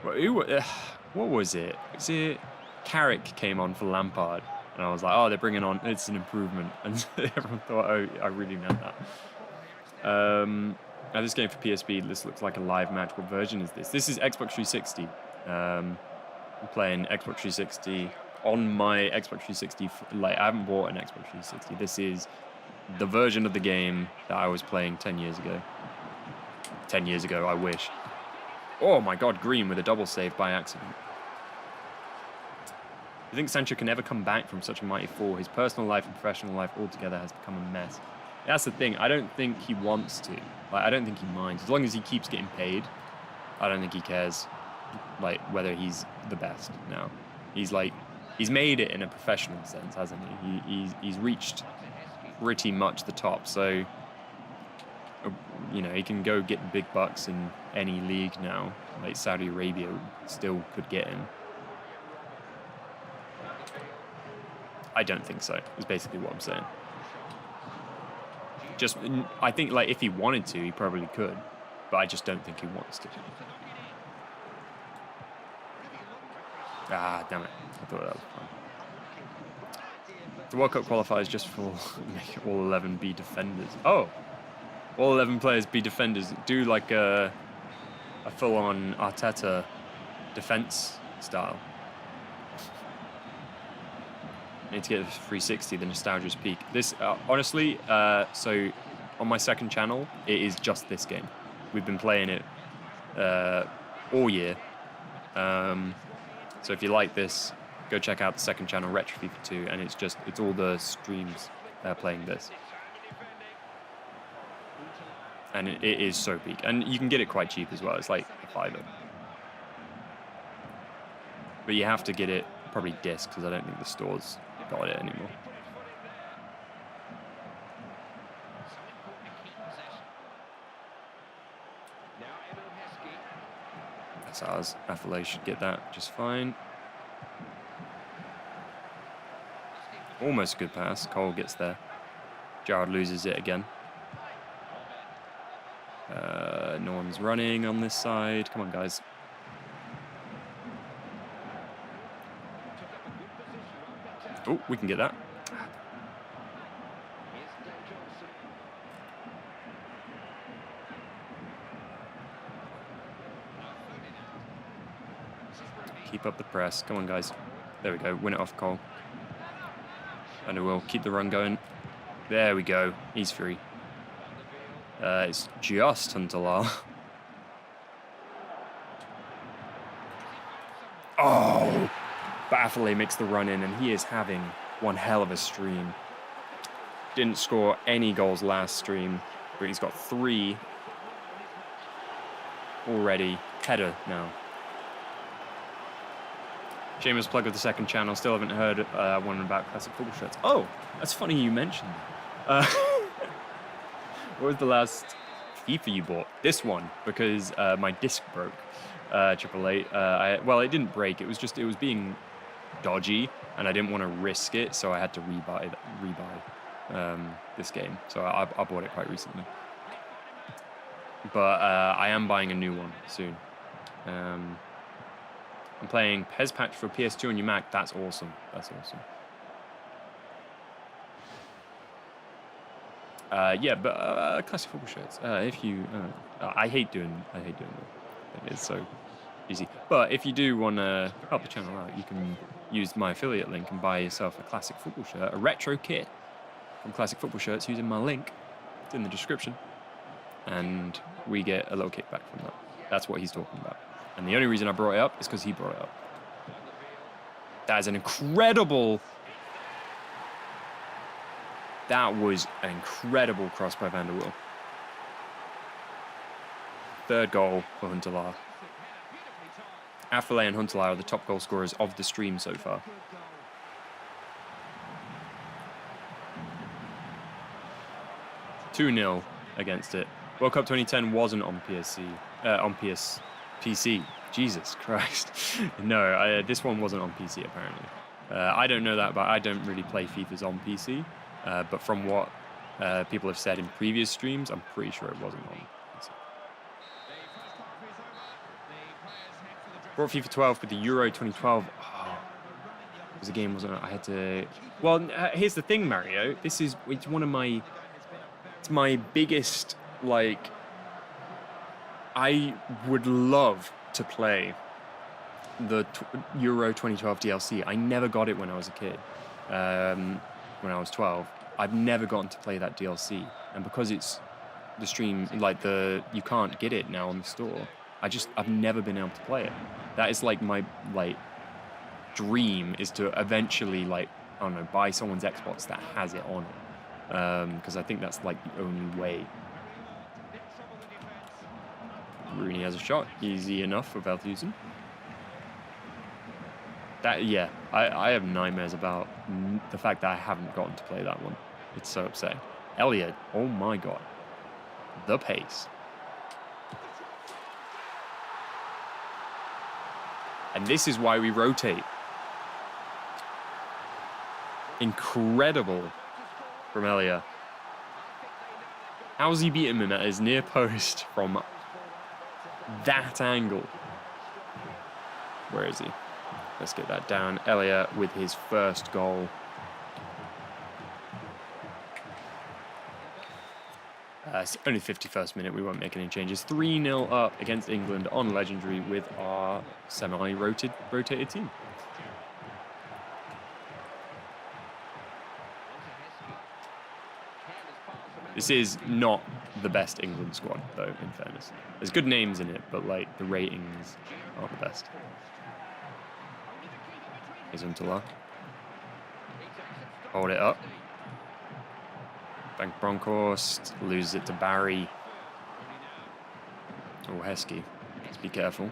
What was it? Was it Carrick came on for Lampard? And I was like, oh, they're bringing on, it's an improvement. And everyone thought, oh, I really meant that. Now this game for PSP, this looks like a live match. What version is this? This is Xbox 360. I'm playing Xbox 360 on my Xbox 360. Like, I haven't bought an Xbox 360. This is the version of the game that I was playing 10 years ago. 10 years ago, I wish. Oh my God, Green with a double save by accident. You think Sancho can ever come back from such a mighty fall? His personal life and professional life altogether has become a mess. That's the thing. I don't think he wants to. Like, I don't think he minds. As long as he keeps getting paid, I don't think he cares, like, whether he's the best now. He's made it in a professional sense, hasn't he? He's reached pretty much the top. So, you know, he can go get big bucks in any league now. Like Saudi Arabia still could get him. I don't think so, is basically what I'm saying. Just, I think, like, if he wanted to, he probably could. But I just don't think he wants to. Ah, damn it. I thought that was fun. The World Cup qualifiers just for make all 11 be defenders. Oh! All 11 players be defenders. Do like a full-on Arteta defense style. Need to get a 360, the nostalgia's peak. This, honestly, so on my second channel, it is just this game. We've been playing it all year. So if you like this, go check out the second channel, Retro FIFA 2, and it's all the streams playing this. And it is so peak. And you can get it quite cheap as well. It's like a $5. But you have to get it probably disc, because I don't think the stores got it anymore. That's ours. Affalay should get that just fine. Almost a good pass. Cole gets there. Gerrard loses it again. No one's running on this side. Come on, guys. Oh, we can get that. Keep up the press. Come on, guys. There we go. Win it off Cole. And we'll keep the run going. There we go. He's free. It's just Huntelaar. Oh! But Affalay makes the run in, and he is having one hell of a stream. Didn't score any goals last stream, but he's got 3 already. Header now. Shameless plug of the second channel. Still haven't heard one about classic football shirts. Oh, that's funny you mentioned that. What was the last FIFA you bought? This one, because my disc broke. 888. Well, it didn't break. It was being dodgy, and I didn't want to risk it, so I had to rebuy this game. So I bought it quite recently. But I am buying a new one soon. I'm playing PES Patch for PS2 on your Mac. That's awesome. That's awesome. Yeah, but classic football shirts. If you, I hate doing them. It's so easy. But if you do want to help the channel out, you can use my affiliate link and buy yourself a classic football shirt, a retro kit from Classic Football Shirts using my link. It's in the description, and we get a little kickback from that. That's what he's talking about. And the only reason I brought it up is because he brought it up. That is an incredible. That was an incredible cross by Van der Wiel. 3rd goal for Huntelaar. Affalay and Huntelaar are the top goal scorers of the stream so far. (2-0) against it. World Cup 2010 wasn't on PC. Jesus Christ. No, this one wasn't on PC apparently. I don't know that, but I don't really play FIFAs on PC. But from what people have said in previous streams, I'm pretty sure it wasn't on PC. Brought FIFA 12 with the Euro 2012. Oh, it was a game, wasn't it? I had to... Well, here's the thing, Mario. It's one of my... It's my biggest, like... I would love to play the Euro 2012 DLC. I never got it when I was a kid. When I was 12. I've never gotten to play that DLC. And because it's the stream, like you can't get it now on the store, I've never been able to play it. That is like my, like, dream is to eventually, like, I don't know, buy someone's Xbox that has it on it. Because I think that's, like, the only way. Rooney has a shot. Easy enough for Veldhuizen. Yeah, I have nightmares about the fact that I haven't gotten to play that one. It's so upsetting. Elliot, oh my god. The pace. And this is why we rotate. Incredible from Elia. How's he beating him at his near post from that angle? Where is he? Let's get that down. Elia with his first goal. It's only 51st minute. We won't make any changes. 3-0 up against England on Legendary with our semi-rotated team. This is not the best England squad, though, in fairness. There's good names in it, but, like, the ratings aren't the best. Here's Untala. Hold it up. Bank Bronkhorst loses it to Barry. Oh, Heskey. Let's be careful.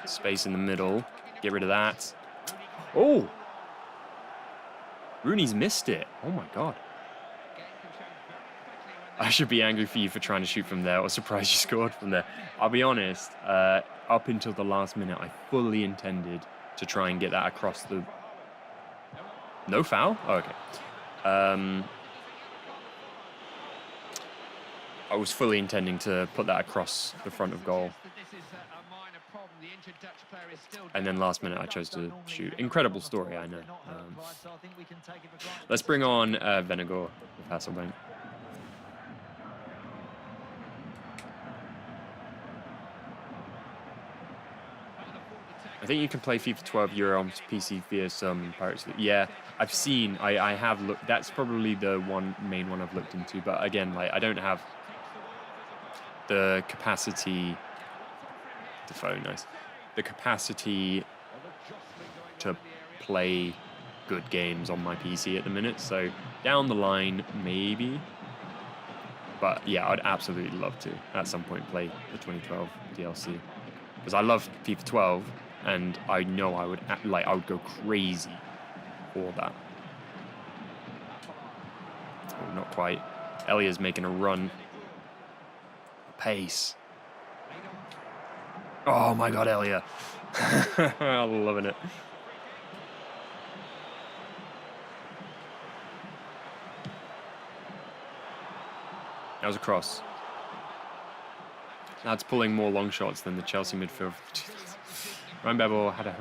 Space in the middle. Get rid of that. Oh! Rooney's missed it. Oh my god. I should be angry for you for trying to shoot from there. I was surprised you scored from there. I'll be honest, up until the last minute, I fully intended to try and get that across the... No foul? Oh, okay. I was fully intending to put that across the front of goal. And then last minute I chose to shoot. Incredible story, I know. Let's bring on Venegor with Hasselbank. I think you can play FIFA 12 Euro on PC via some Pirates League. Yeah, I've seen, I have looked. That's probably the main one I've looked into. But again, like, I don't have the capacity. The phone, nice. The capacity to play good games on my PC at the minute. So down the line, maybe. But yeah, I'd absolutely love to at some point play the 2012 DLC because I love FIFA 12. And I know I would go crazy for that. Oh, not quite. Elia's making a run. Pace. Oh my god, Elia. I'm loving it. That was a cross. That's pulling more long shots than the Chelsea midfield. Ryan Babel had a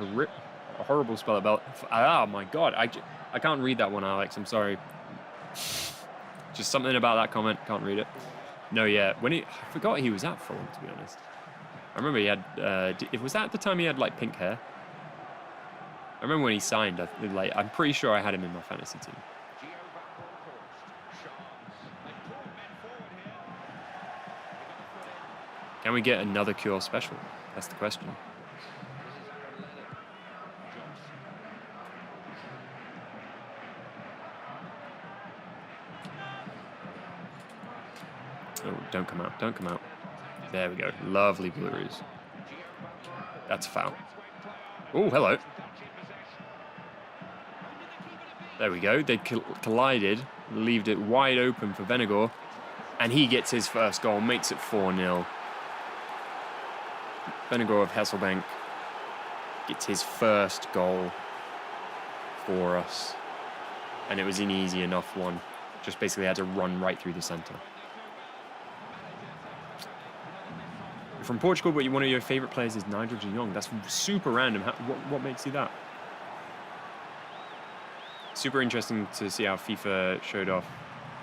horrible spell about... Oh my god, I can't read that one, Alex. I'm sorry. Just something about that comment. Can't read it. No, yeah. I forgot he was at Fulham, to be honest. I remember he had... was that the time he had, like, pink hair? I remember when he signed. I'm pretty sure I had him in my fantasy team. Can we get another Cure special? That's the question. Oh, don't come out. Don't come out. There we go. Lovely Blues. That's a foul. Oh, hello. There we go. They collided, leaved it wide open for Venegor, and he gets his first goal, makes it 4-0. Venegor of Hasselbank gets his first goal for us. And it was an easy enough one. Just basically had to run right through the centre. You're from Portugal, but one of your favourite players is Nigel de Jong. That's super random. What makes you that? Super interesting to see how FIFA showed off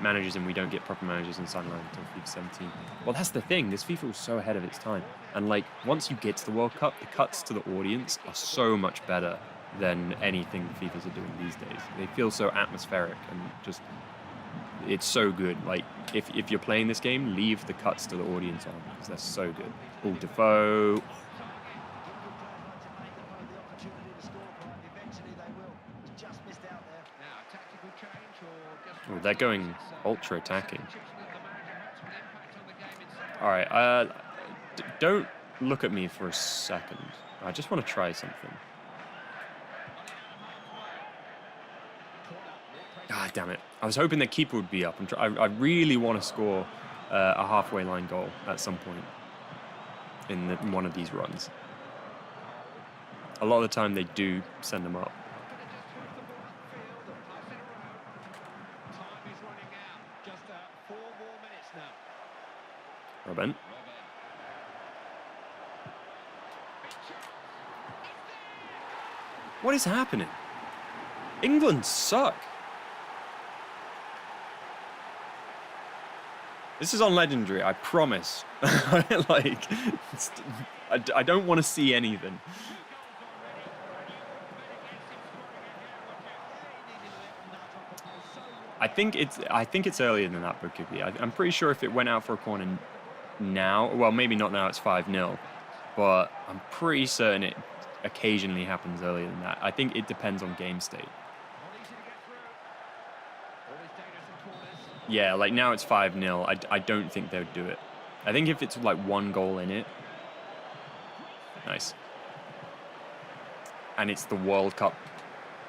managers and we don't get proper managers in Sunderland until FIFA 17. Well, that's the thing. This FIFA was so ahead of its time. And like, once you get to the World Cup, the cuts to the audience are so much better than anything the FIFAs are doing these days. They feel so atmospheric and just, it's so good. Like, if you're playing this game, leave the cuts to the audience on because they're so good. Oh, Defoe. Oh, they're going ultra attacking. All right, don't look at me for a second. I just want to try something. Ah, damn it. I was hoping the keeper would be up. I really want to score a halfway line goal at some point in one of these runs. A lot of the time they do send them up. Robben. What is happening? England suck. This is on Legendary, I promise. Like, I don't want to see anything. I think it's earlier than that, but could be. I'm pretty sure if it went out for a corner now, well, maybe not now, it's 5-0, but I'm pretty certain it occasionally happens earlier than that. I think it depends on game state. Yeah, like now it's 5-0. I don't think they would do it. I think if it's like one goal in it, nice. And it's the World Cup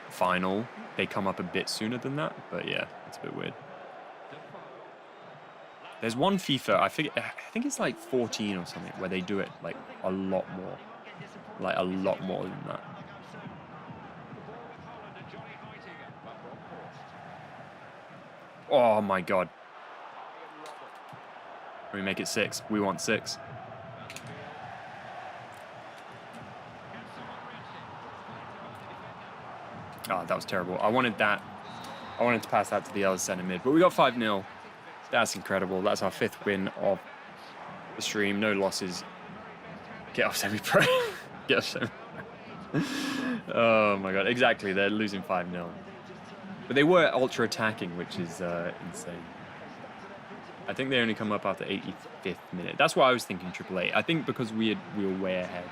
final, they come up a bit sooner than that, but yeah, it's a bit weird. There's one FIFA, I think it's like 14 or something, where they do it like a lot more. Like a lot more than that. Oh my god. We make it 6. We want 6. Oh, that was terrible. I wanted to pass that to the other centre mid, but we got 5-0. That's incredible. That's our 5th win of the stream. No losses. Get off semi-pro. Get off semi-pro. Oh my god. Exactly. They're losing 5-0. But they were ultra attacking, which is insane. I think they only come up after 85th minute. That's why I was thinking AAA. I think because we were way ahead,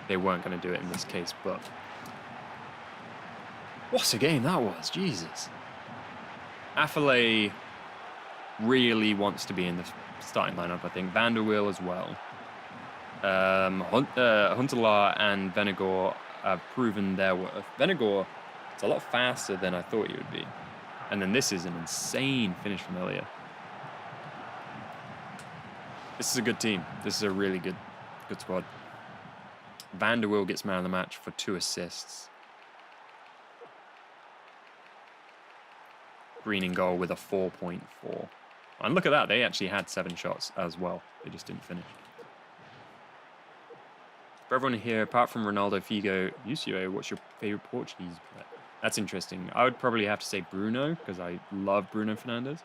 they weren't going to do it in this case. But what a game that was! Jesus. Affalay really wants to be in the starting lineup. I think Van der Wiel as well. Huntelaar and Venegor have proven their worth. Venegor, it's a lot faster than I thought he would be. And then this is an insane finish from earlier. This is a good team. This is a really good squad. Van der Wiel gets man of the match for 2 assists. Green in goal with a 4.4. And look at that. They actually had 7 shots as well. They just didn't finish. For everyone here, apart from Ronaldo, Figo, Eusebio, what's your favourite Portuguese player? That's interesting. I would probably have to say Bruno, because I love Bruno Fernandes.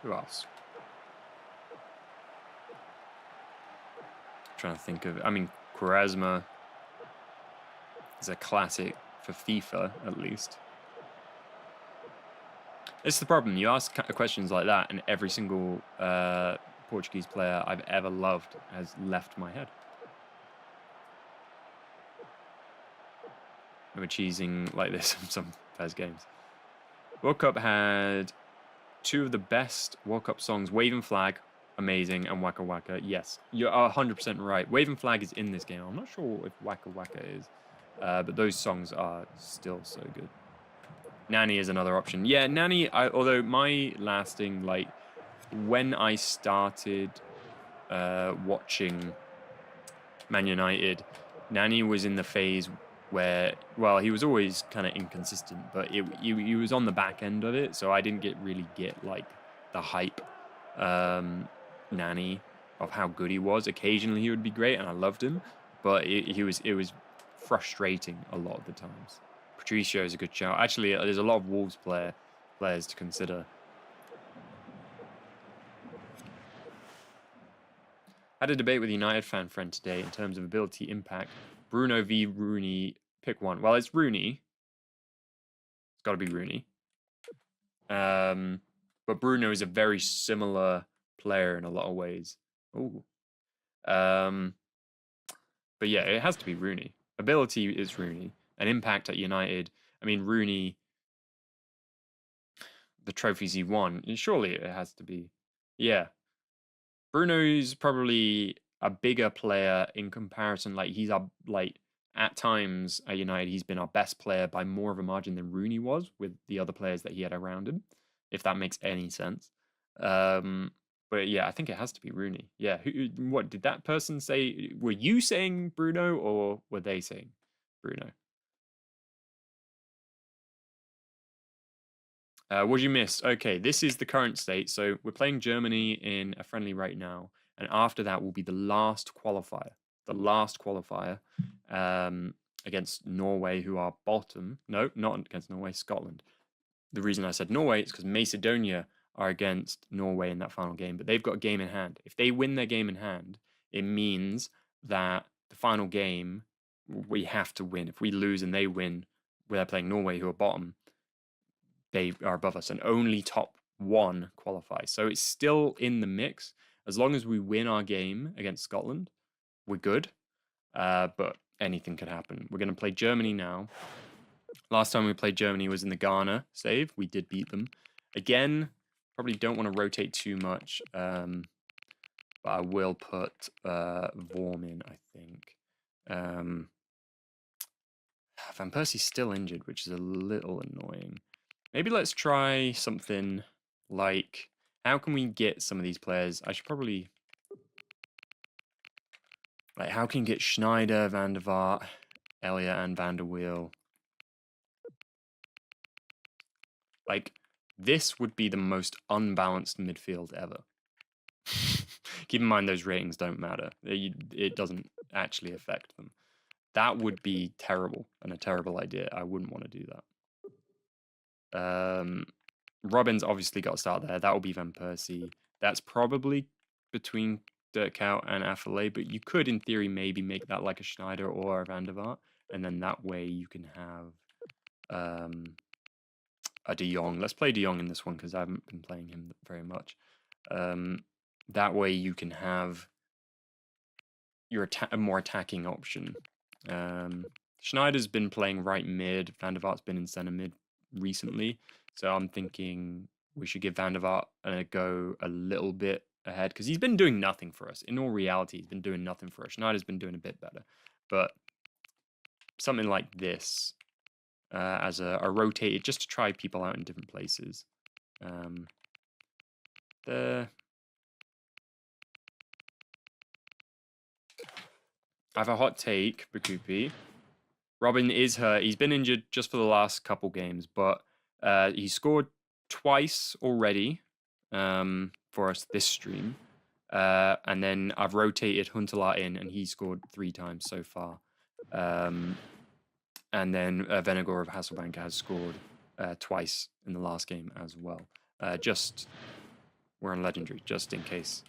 Who else? I'm trying to think of... I mean, Quaresma is a classic for FIFA, at least. It's the problem. You ask questions like that, and every single Portuguese player I've ever loved has left my head. We're cheesing like this in some first games. World Cup had 2 of the best World Cup songs. Waving Flag, amazing, and Waka Waka. Yes, you're 100% right. Waving Flag is in this game. I'm not sure if Waka Waka is, but those songs are still so good. Nani is another option. Yeah, Nani, although my lasting, like, when I started watching Man United, Nani was in the phase where, well, he was always kind of inconsistent, but he was on the back end of it, so I didn't really get like the hype Nani of how good he was. Occasionally he would be great, and I loved him, but it was frustrating a lot of the times. Patricio is a good shout. Actually, there's a lot of Wolves players to consider. I had a debate with a United fan friend today in terms of ability impact. Bruno v Rooney. Pick one. Well, it's Rooney. It's got to be Rooney. But Bruno is a very similar player in a lot of ways. Ooh. But yeah, it has to be Rooney. Ability is Rooney. An impact at United. I mean, Rooney, the trophies he won, surely it has to be. Yeah. Bruno's probably a bigger player in comparison. Like, he's at times at United, he's been our best player by more of a margin than Rooney was with the other players that he had around him, if that makes any sense. But yeah, I think it has to be Rooney. Yeah, what did that person say? Were you saying Bruno, or were they saying Bruno? What did you miss? Okay, this is the current state. So we're playing Germany in a friendly right now, and after that will be the last qualifier. The last qualifier against Norway, who are bottom. No, not against Norway, Scotland. The reason I said Norway is because Macedonia are against Norway in that final game, but they've got a game in hand. If they win their game in hand, it means that the final game we have to win. If we lose and they win, they're playing Norway, who are bottom, they are above us, and only top one qualifies. So it's still in the mix. As long as we win our game against Scotland, we're good. But anything could happen. We're going to play Germany now. Last time we played Germany was in the Ghana save. We did beat them. Again, probably don't want to rotate too much. But I will put Vorm in, I think. Van Persie's still injured, which is a little annoying. Maybe let's try something like, how can we get some of these players? I should probably, like, how can you get Sneijder, Van der Vaart, Elliot, and Van der Weel? Like, this would be the most unbalanced midfield ever. Keep in mind those ratings don't matter. It doesn't actually affect them. That would be terrible and a terrible idea. I wouldn't want to do that. Robin's obviously got to start there. That will be Van Persie. That's probably between Dirk and Affalay, but you could, in theory, maybe make that like a Sneijder or a Van der Vaart, and then that way you can have a De Jong. Let's play De Jong in this one because I haven't been playing him very much. That way you can have your a more attacking option. Schneider's been playing right mid. Van der Vaart's been in centre mid recently, so I'm thinking we should give Van der Vaart a go a little bit ahead because he's been doing nothing for us. In all reality, he's been doing nothing for us. Schneider's been doing a bit better, but something like this as a rotated, just to try people out in different places. I have a hot take, Bakupi. Robin is hurt. He's been injured just for the last couple games, but he scored twice already for us this stream. And then I've rotated Huntelaar in, and he scored 3 times so far. And then Venegor of Hasselbank has scored twice in the last game as well. We're on Legendary, just in case.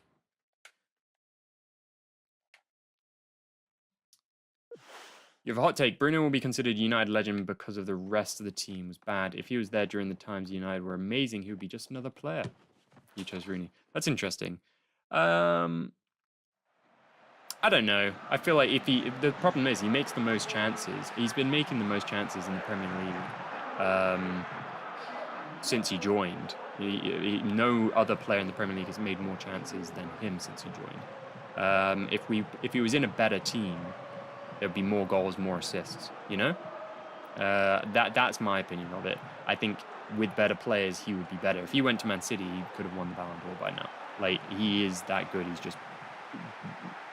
You have a hot take. Bruno will be considered United legend because of the rest of the team was bad. If he was there during the times United were amazing, he would be just another player. You chose Rooney. That's interesting. I don't know. I feel like if the problem is he makes the most chances. He's been making the most chances in the Premier League since he joined. No other player in the Premier League has made more chances than him since he joined. If he was in a better team, there'd be more goals, more assists. You know, that's my opinion of it. I think with better players, he would be better. If he went to Man City, he could have won the Ballon d'Or by now. Like, he is that good. He's just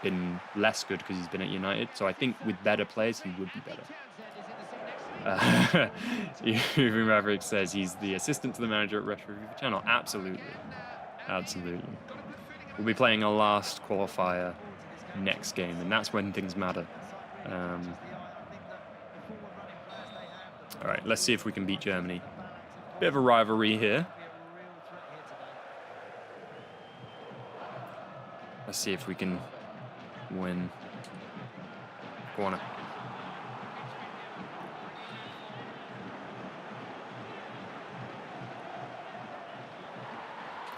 been less good because he's been at United. So I think with better players, he would be better. Even Maverick says he's the assistant to the manager at Retro FIFA Channel. Absolutely. Absolutely. We'll be playing our last qualifier next game, and that's when things matter. All right, let's see if we can beat Germany. Bit of a rivalry here. Let's see if we can win. Corner.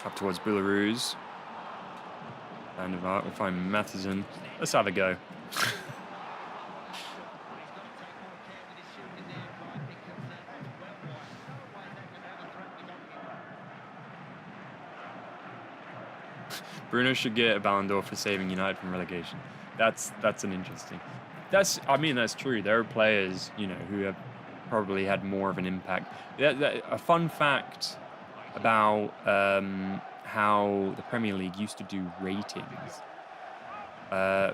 Up towards Belarus. Van der Vaart, we'll find Matheson. Let's have a go. Bruno should get a Ballon d'Or for saving United from relegation. That's an interesting. I mean that's true. There are players, you know, who have probably had more of an impact. A fun fact about how the Premier League used to do ratings. I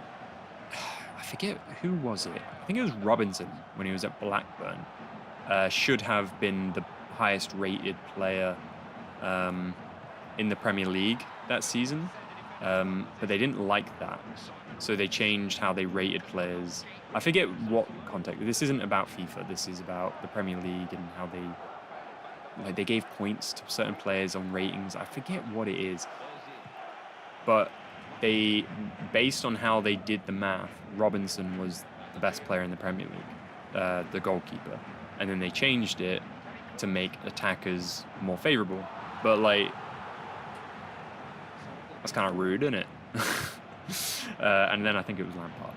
forget who was it. I think it was Robinson when he was at Blackburn. Should have been the highest rated player in the Premier League that season. But they didn't like that, so they changed how they rated players. I forget what context. This isn't about FIFA. This is about the Premier League and how they gave points to certain players on ratings. I forget what it is, but they, based on how they did the math, Robinson was the best player in the Premier League, the goalkeeper, and then they changed it to make attackers more favorable. But like, that's kind of rude, isn't it? And then I think it was Lampard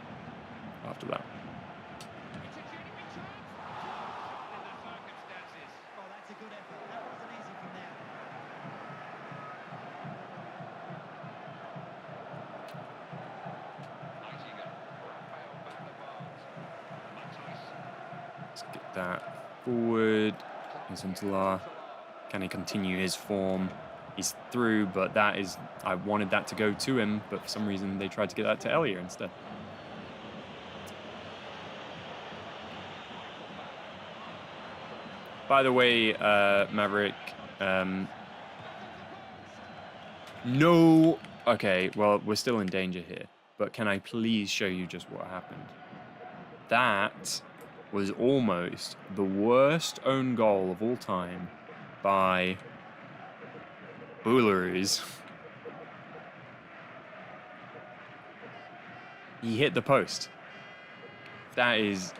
after that. Let's get that forward. Can he continue his form? He's through, but that is... I wanted that to go to him, but for some reason they tried to get that to Elia instead. By the way, Maverick... no... Okay, well, we're still in danger here. But can I please show you just what happened? That was almost the worst own goal of all time by... Belarus. He hit the post. That is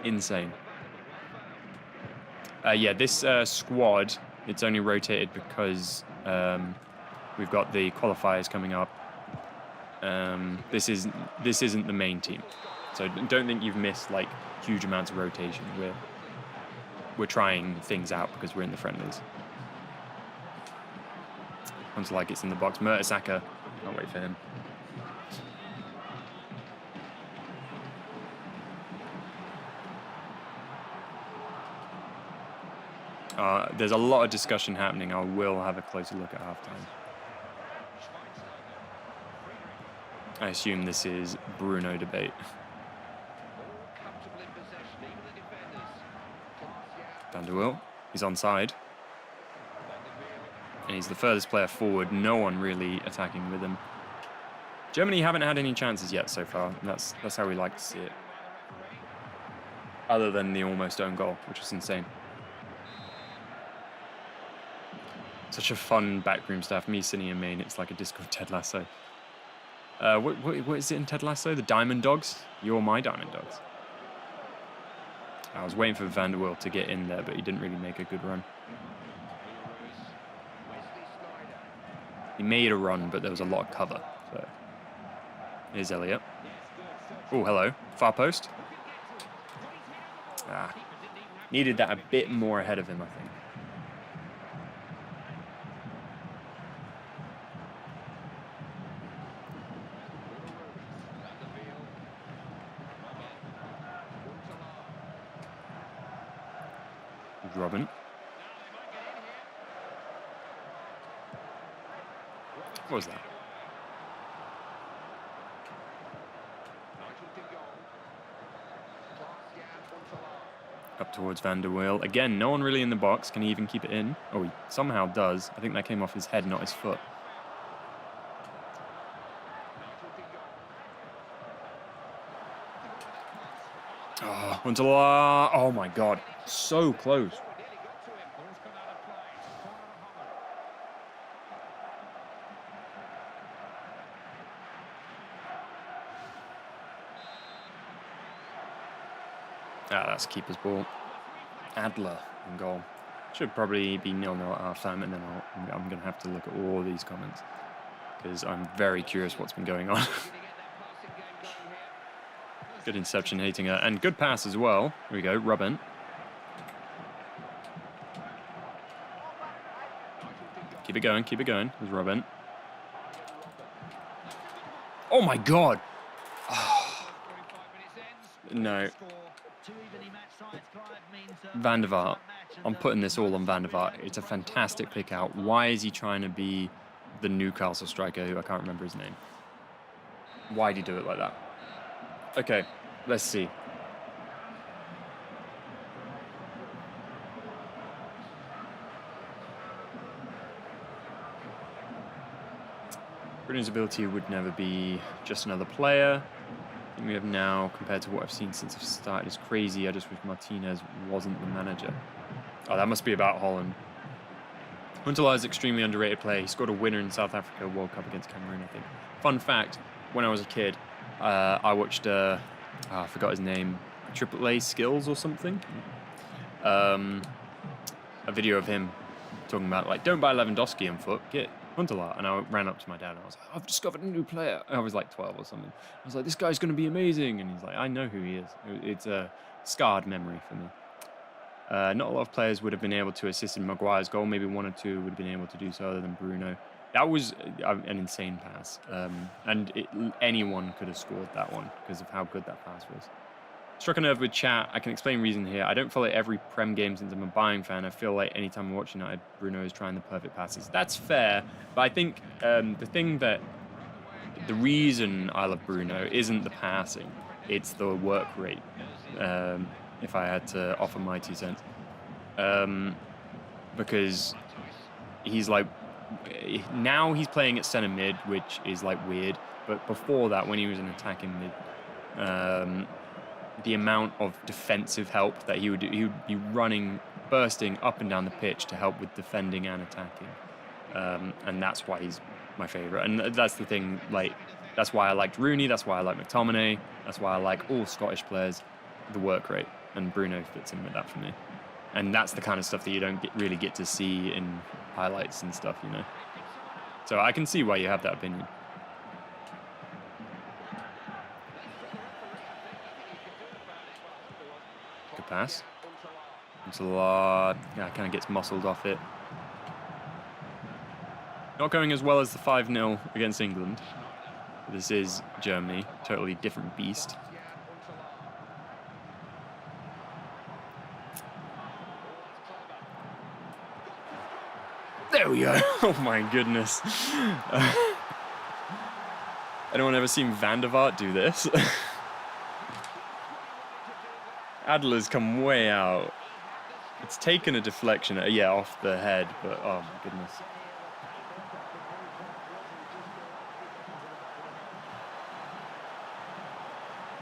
insane. Yeah, this squad, it's only rotated because we've got the qualifiers coming up. This isn't the main team, so don't think you've missed like huge amounts of rotation. We're trying things out because we're in the friendlies. Comes like it's in the box. Mertesacker, can't wait for him. There's a lot of discussion happening. I will have a closer look at halftime. I assume this is Bruno debate. Van der Waal, he's onside. And he's the furthest player forward. No one really attacking with him. Germany haven't had any chances yet so far. And that's how we like to see it. Other than the almost own goal, which is insane. Such a fun backroom staff. Me sitting in main, it's like a Discord Ted Lasso. What is it in Ted Lasso? The Diamond Dogs? You're my Diamond Dogs. I was waiting for Van der Waal to get in there, but he didn't really make a good run. He made a run, but there was a lot of cover. So here's Elliot. Oh, hello. Far post. Needed that a bit more ahead of him, I think. Robben. What was that? Up towards Van der Weel. Again, no one really in the box. Can he even keep it in? Oh, he somehow does. I think that came off his head, not his foot. Oh, Huntelaar. Oh my God. So close. Ah, that's keeper's ball. Adler in goal. Should probably be 0-0 at half-time, and then I'm going to have to look at all these comments because I'm very curious what's been going on. Good interception, Haitinger, and good pass as well. Here we go, Robben. Keep it going, with Robben. Oh my God! No. Van der Vaart. I'm putting this all on Van der Vaart. It's a fantastic pick out. Why is he trying to be the Newcastle striker who I can't remember his name? Why'd he do it like that? Okay, let's see. Bruno's ability would never be just another player. I think we have now, compared to what I've seen since I've started, is crazy. I just wish Martinez wasn't the manager. Oh, that must be about Holland. Huntelaar is an extremely underrated player. He scored a winner in South Africa World Cup against Cameroon, I think. Fun fact, when I was a kid, I watched, I forgot his name, AAA Skills or something. A video of him talking about, like, don't buy Lewandowski on foot, get Huntelaar. And I ran up to my dad and I was like, I've discovered a new player. I was like 12 or something. I was like, this guy's going to be amazing. And he's like, I know who he is. It's a scarred memory for me. Not a lot of players would have been able to assist in Maguire's goal. Maybe one or two would have been able to do so other than Bruno. That was an insane pass. And anyone could have scored that one because of how good that pass was. Struck a nerve with chat. I can explain reason here. I don't follow every Prem game since I'm a Bayern fan. I feel like anytime I'm watching it, Bruno is trying the perfect passes. That's fair. But I think the reason I love Bruno isn't the passing. It's the work rate. If I had to offer my 2 cents. Because he's like, now he's playing at centre mid, which is like weird. But before that, when he was an attacking mid, the amount of defensive help that he would do, he would be running, bursting up and down the pitch to help with defending and attacking. And that's why he's my favourite. And that's the thing, like, that's why I liked Rooney, that's why I like McTominay, that's why I like all Scottish players, the work rate. And Bruno fits in with that for me. And that's the kind of stuff that you don't really get to see in highlights and stuff, you know. So I can see why you have that opinion. Good pass. Huntelaar, yeah, kind of gets muscled off it. Not going as well as the 5-0 against England. This is Germany, totally different beast. There we go. Oh my goodness. Anyone ever seen Van der Vaart do this? Adler's come way out. It's taken a deflection, yeah, off the head, but oh my goodness.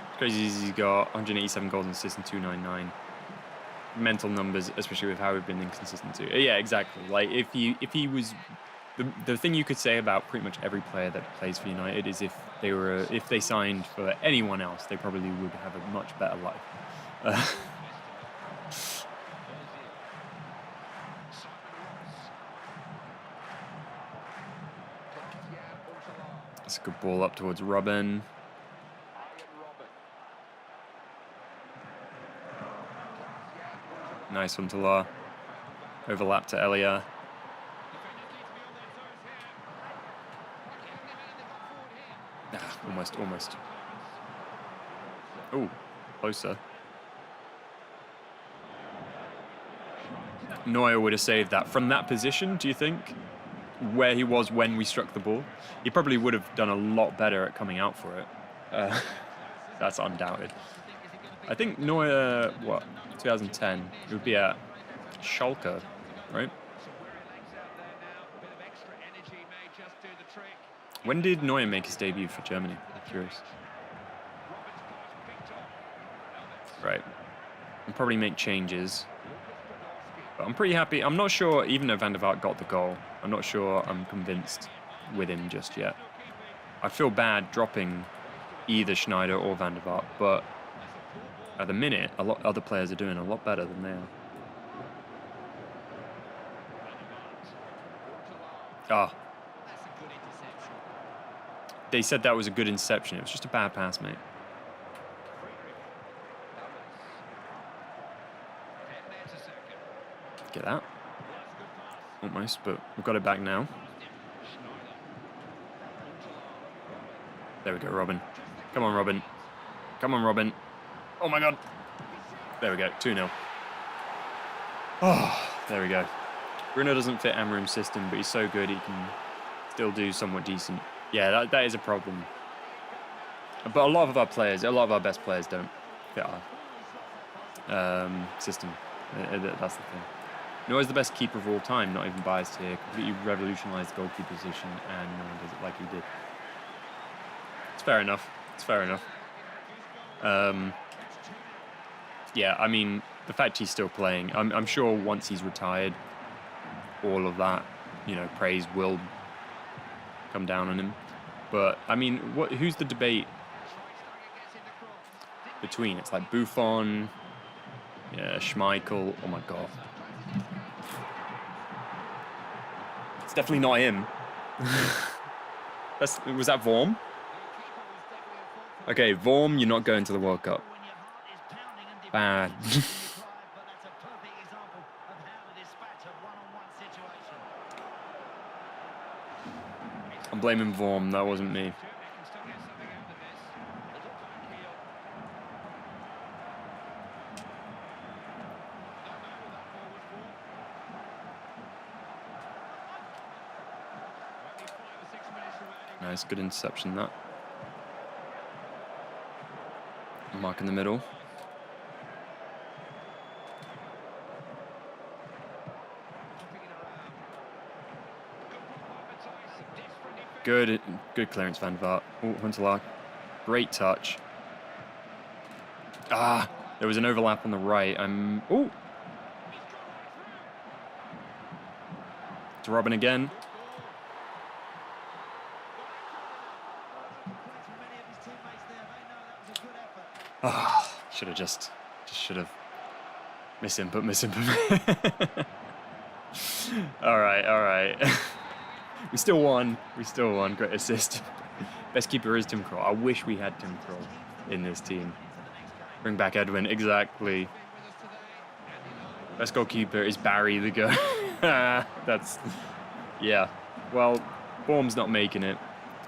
It's crazy he's got 187 goals and assists and 299. Mental numbers, especially with how we've been inconsistent too. Yeah, exactly. Like if he was the thing you could say about pretty much every player that plays for United is if they signed for anyone else, they probably would have a much better life. That's a good ball up towards Robben. Nice Huntelaar. Overlap to Elia. Ah, almost. Oh, closer. Neuer would have saved that. From that position, do you think? Where he was when we struck the ball? He probably would have done a lot better at coming out for it. That's undoubted. I think Neuer, 2010. It would be at Schalke, right? When did Neuer make his debut for Germany? I'm curious. Right. I'll probably make changes. But I'm pretty happy. I'm not sure, even though Van der Vaart got the goal, I'm not sure I'm convinced with him just yet. I feel bad dropping either Sneijder or Van der Vaart, but at the minute, other players are doing a lot better than they are. Ah. They said that was a good interception. It was just a bad pass, mate. Get that. Almost, but we've got it back now. There we go, Robin. Come on, Robin. Come on, Robin. Oh, my God. There we go, 2-0. Oh, there we go. Bruno doesn't fit Amorim's system, but he's so good he can still do somewhat decent. Yeah, that is a problem. But a lot of our players, a lot of our best players don't fit our system. That's the thing. Neuer's the best keeper of all time, not even biased here. Completely revolutionised the goalkeeper position, and no one does it like he did. It's fair enough. It's fair enough. Yeah, I mean, the fact he's still playing, I'm sure once he's retired, all of that, praise will come down on him. But I mean, who's the debate between? It's like Buffon, yeah, Schmeichel. Oh my God, it's definitely not him. Was that Vorm? Okay, Vorm, you're not going to the World Cup. Bad. I'm blaming Vorm, that wasn't me. Nice, good interception that. Mark in the middle. Good clearance, Van der Vaart. Oh, Huntelaar. Great touch. Ah, there was an overlap on the right. Oh. To Robben again. Ah, should have just should have. Miss input. All right. We still won. Great assist. Best keeper is Tim Krul. I wish we had Tim Krul in this team. Bring back Edwin. Exactly. Best goalkeeper is Barry the go. That's... Yeah. Well, Form's not making it.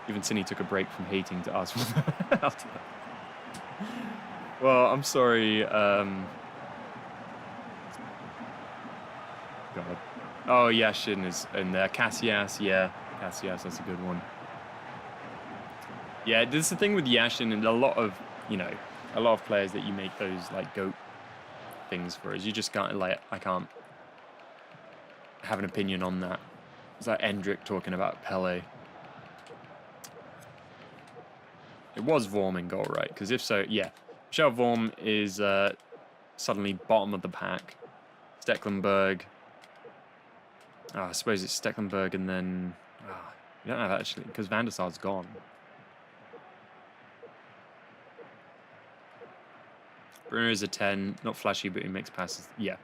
Even Cine took a break from hating to us after that. Well, I'm sorry. God. Oh, Yashin is in there. Casillas, yeah. Casillas, that's a good one. Yeah, this is the thing with Yashin and a lot of players that you make those, like, GOAT things for is you just can't, like, I can't have an opinion on that. It's like Endrick talking about Pele. It was Vorm in goal, right? Because if so, yeah. Michel Vorm is suddenly bottom of the pack. Stecklenburg. I suppose it's Stecklenburg and then... we don't have actually, because Van der Sar's gone. Bruno is a 10. Not flashy, but he makes passes. Yeah.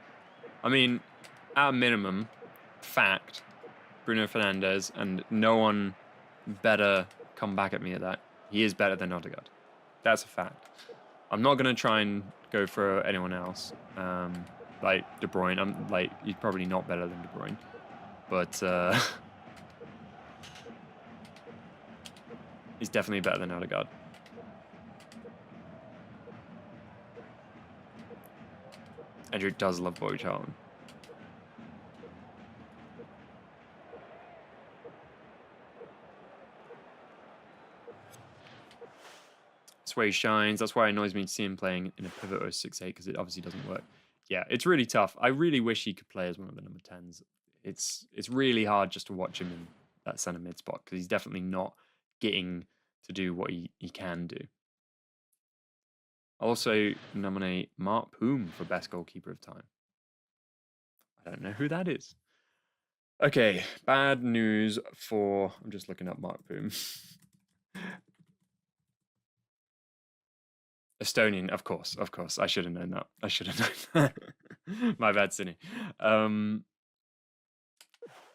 I mean, at a minimum, fact, Bruno Fernandes, and no one better come back at me at that. He is better than Odegaard. That's a fact. I'm not going to try and go for anyone else. Like De Bruyne. He's probably not better than De Bruyne. But he's definitely better than Odegaard. Andrew does love Bobby Charlton. That's where he shines. That's why it annoys me to see him playing in a pivot or a 6-8 because it obviously doesn't work. yeah, it's really tough. I really wish he could play as one of the number 10s. It's really hard just to watch him in that centre mid spot because he's definitely not getting to do what he can do. I'll also nominate Mark Poom for best goalkeeper of time. I don't know who that is. Okay, bad news for... I'm just looking up Mark Poom. Estonian, of course. I should have known that. I should have known that. My bad, Cinny.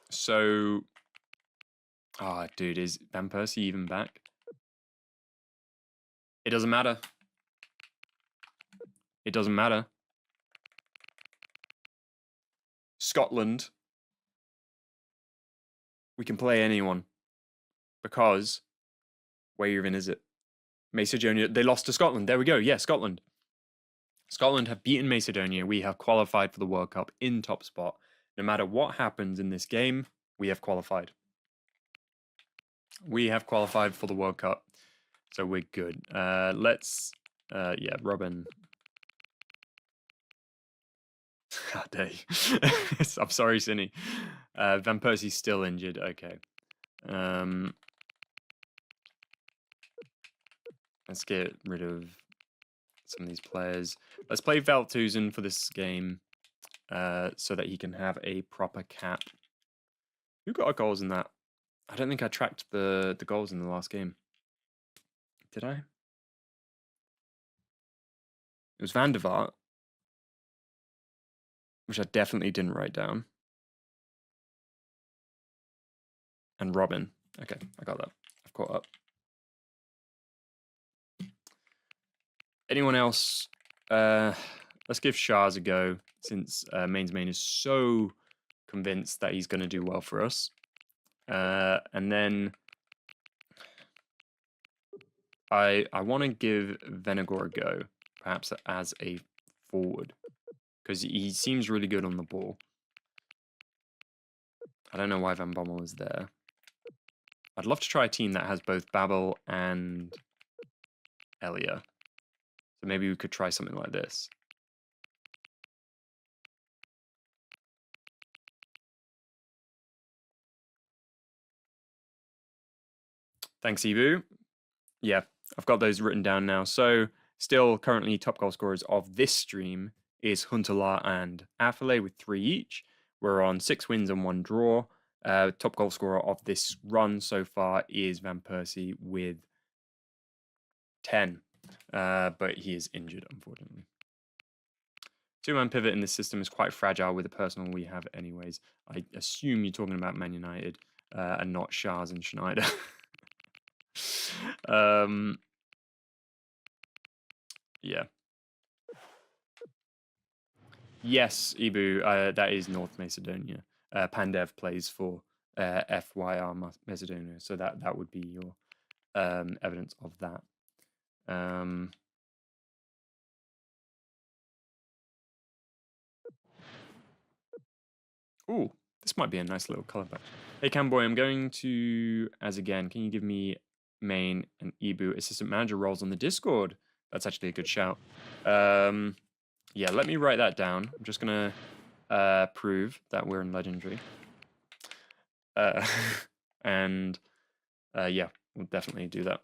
So... Oh, dude, is Van Persie even back? It doesn't matter. It doesn't matter. Scotland. We can play anyone. Because... Where even is it? Macedonia. They lost to Scotland. There we go. Yeah, Scotland. Scotland have beaten Macedonia. We have qualified for the World Cup in top spot. No matter what happens in this game, we have qualified. We have qualified for the World Cup. So we're good. Let's... yeah, Robin. God dang. I'm sorry, Cinny. Van Persie's still injured. Okay. Let's get rid of some of these players. Let's play Veldhuizen for this game so that he can have a proper cap. Who got our goals in that? I don't think I tracked the goals in the last game. Did I? It was Van der Vaart, which I definitely didn't write down. And Robin. Okay, I got that. I've caught up. Anyone else? Let's give Shah's a go, since Main's Main is so convinced that he's going to do well for us. And then I want to give Venegor a go, perhaps as a forward, because he seems really good on the ball. I don't know why Van Bommel is there. I'd love to try a team that has both Babel and Elia. So maybe we could try something like this. Thanks, Ibu. Yeah, I've got those written down now. So still currently top goal scorers of this stream is Huntelaar and Affalay with 3 each. We're on 6 wins and 1 draw. Top goal scorer of this run so far is Van Persie with 10. But he is injured, unfortunately. 2-man pivot in this system is quite fragile with the personnel we have anyways. I assume you're talking about Man United and not Shahs and Sneijder. Yeah. Yes, Ibu, that is North Macedonia. Pandev plays for FYR Macedonia, so that would be your evidence of that. Ooh, this might be a nice little color patch. Hey, Camboy, I'm going to, as again, can you give me Main and Ibu assistant manager roles on the Discord? That's actually a good shout. Yeah, let me write that down. I'm just going to prove that we're in Legendary. And yeah, we'll definitely do that.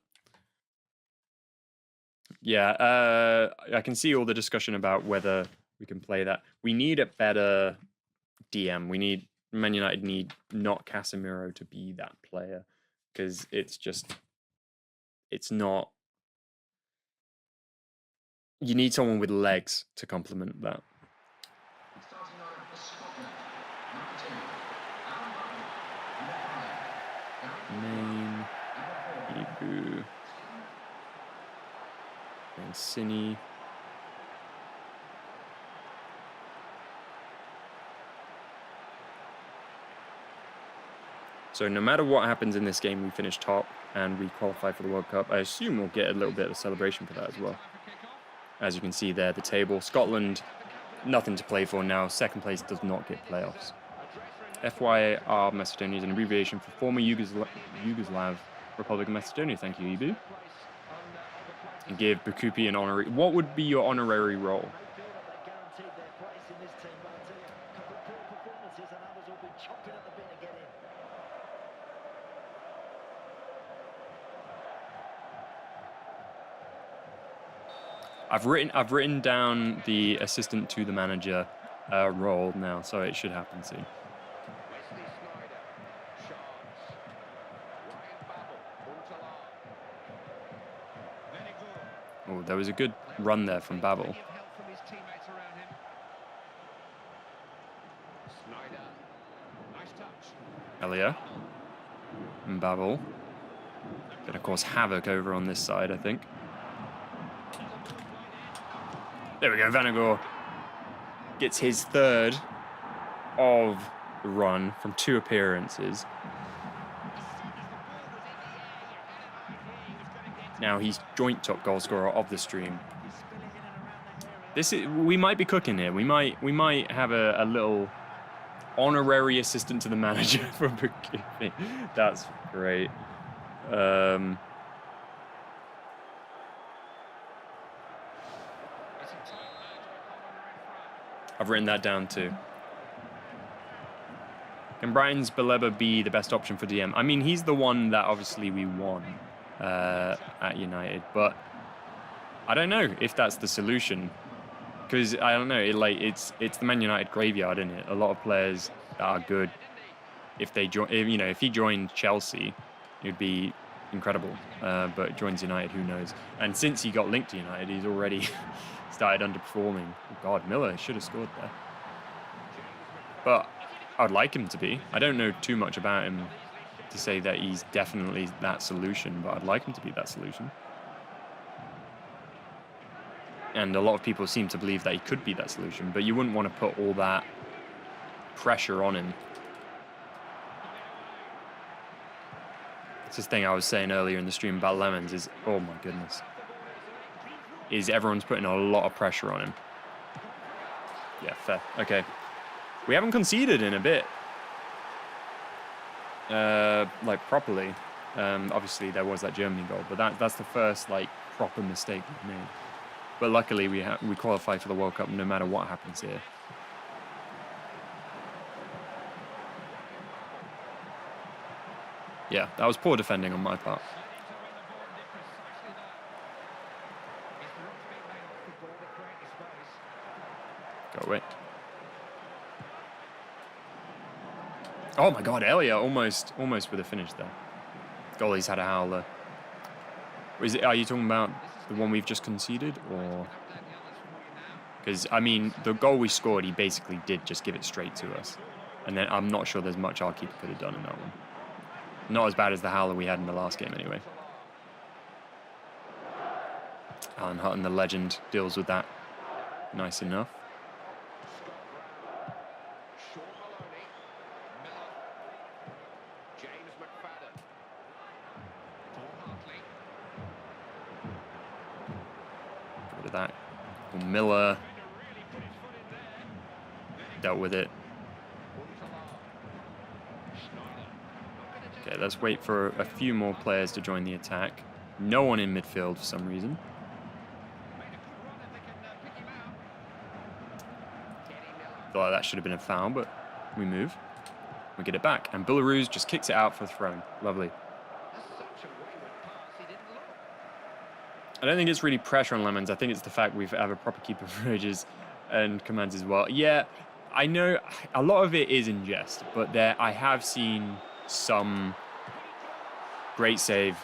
Yeah, I can see all the discussion about whether we can play that. We need a better DM. We need... Man United need not Casemiro to be that player. Because it's just... It's not... You need someone with legs to complement that. Main, Ibu, and Cini. So no matter what happens in this game, we finish top and we qualify for the World Cup. I assume we'll get a little bit of celebration for that as well. As you can see there, the table. Scotland, nothing to play for now. Second place does not get playoffs. FYR Macedonia is an abbreviation for former Yugoslav Republic of Macedonia. Thank you, Ibu. And give Bukupi an honorary... What would be your honorary role? I've written down the assistant to the manager role now, so it should happen soon. Wesley, Sneijder, Shards, Oh, there was a good run there from Babel. Elia. And Babel. Gonna cause havoc over on this side, I think. There we go, Vanagor gets his third of the run from 2 appearances. Now he's joint top goal scorer of the stream. We might be cooking here. We might have a little honorary assistant to the manager for bookkeeping. That's great. I've written that down too. Can Brian's Baleba be the best option for DM? I mean, he's the one that obviously we won at United, but I don't know if that's the solution. Because I don't know, it's the Man United graveyard, isn't it? A lot of players that are good, if he joined Chelsea, it would be incredible. But joins United, who knows? And since he got linked to United, he's already started underperforming. Oh God, Miller should have scored there. But I would like him to be. I don't know too much about him to say that he's definitely that solution, but I'd like him to be that solution. And a lot of people seem to believe that he could be that solution, but you wouldn't want to put all that pressure on him. It's this thing I was saying earlier in the stream about Lemons is, oh my goodness, is everyone's putting a lot of pressure on him. Yeah, fair. Okay. We haven't conceded in a bit. Like, properly. Obviously, there was that Germany goal, but that's the first, like, proper mistake we've made. But luckily, we qualify for the World Cup no matter what happens here. Yeah, that was poor defending on my part. Go away. Oh my God, Elia almost with a finish there. Goalie's had a howler. Are you talking about the one we've just conceded, or? Because, I mean, the goal we scored, he basically did just give it straight to us. And then I'm not sure there's much our keeper could have done in that one. Not as bad as the howler we had in the last game, anyway. Alan Hutton, the legend, deals with that nice enough. That Miller dealt with it. Okay, let's wait for a few more players to join the attack. No one in midfield for some reason. Thought like that should have been a foul, but we move. We get it back, and Belarus just kicks it out for a throw. Lovely. I don't think it's really pressure on Lemons. I think it's the fact we have a proper keeper for ages and commands as well. Yeah, I know a lot of it is in jest, but I have seen some great save.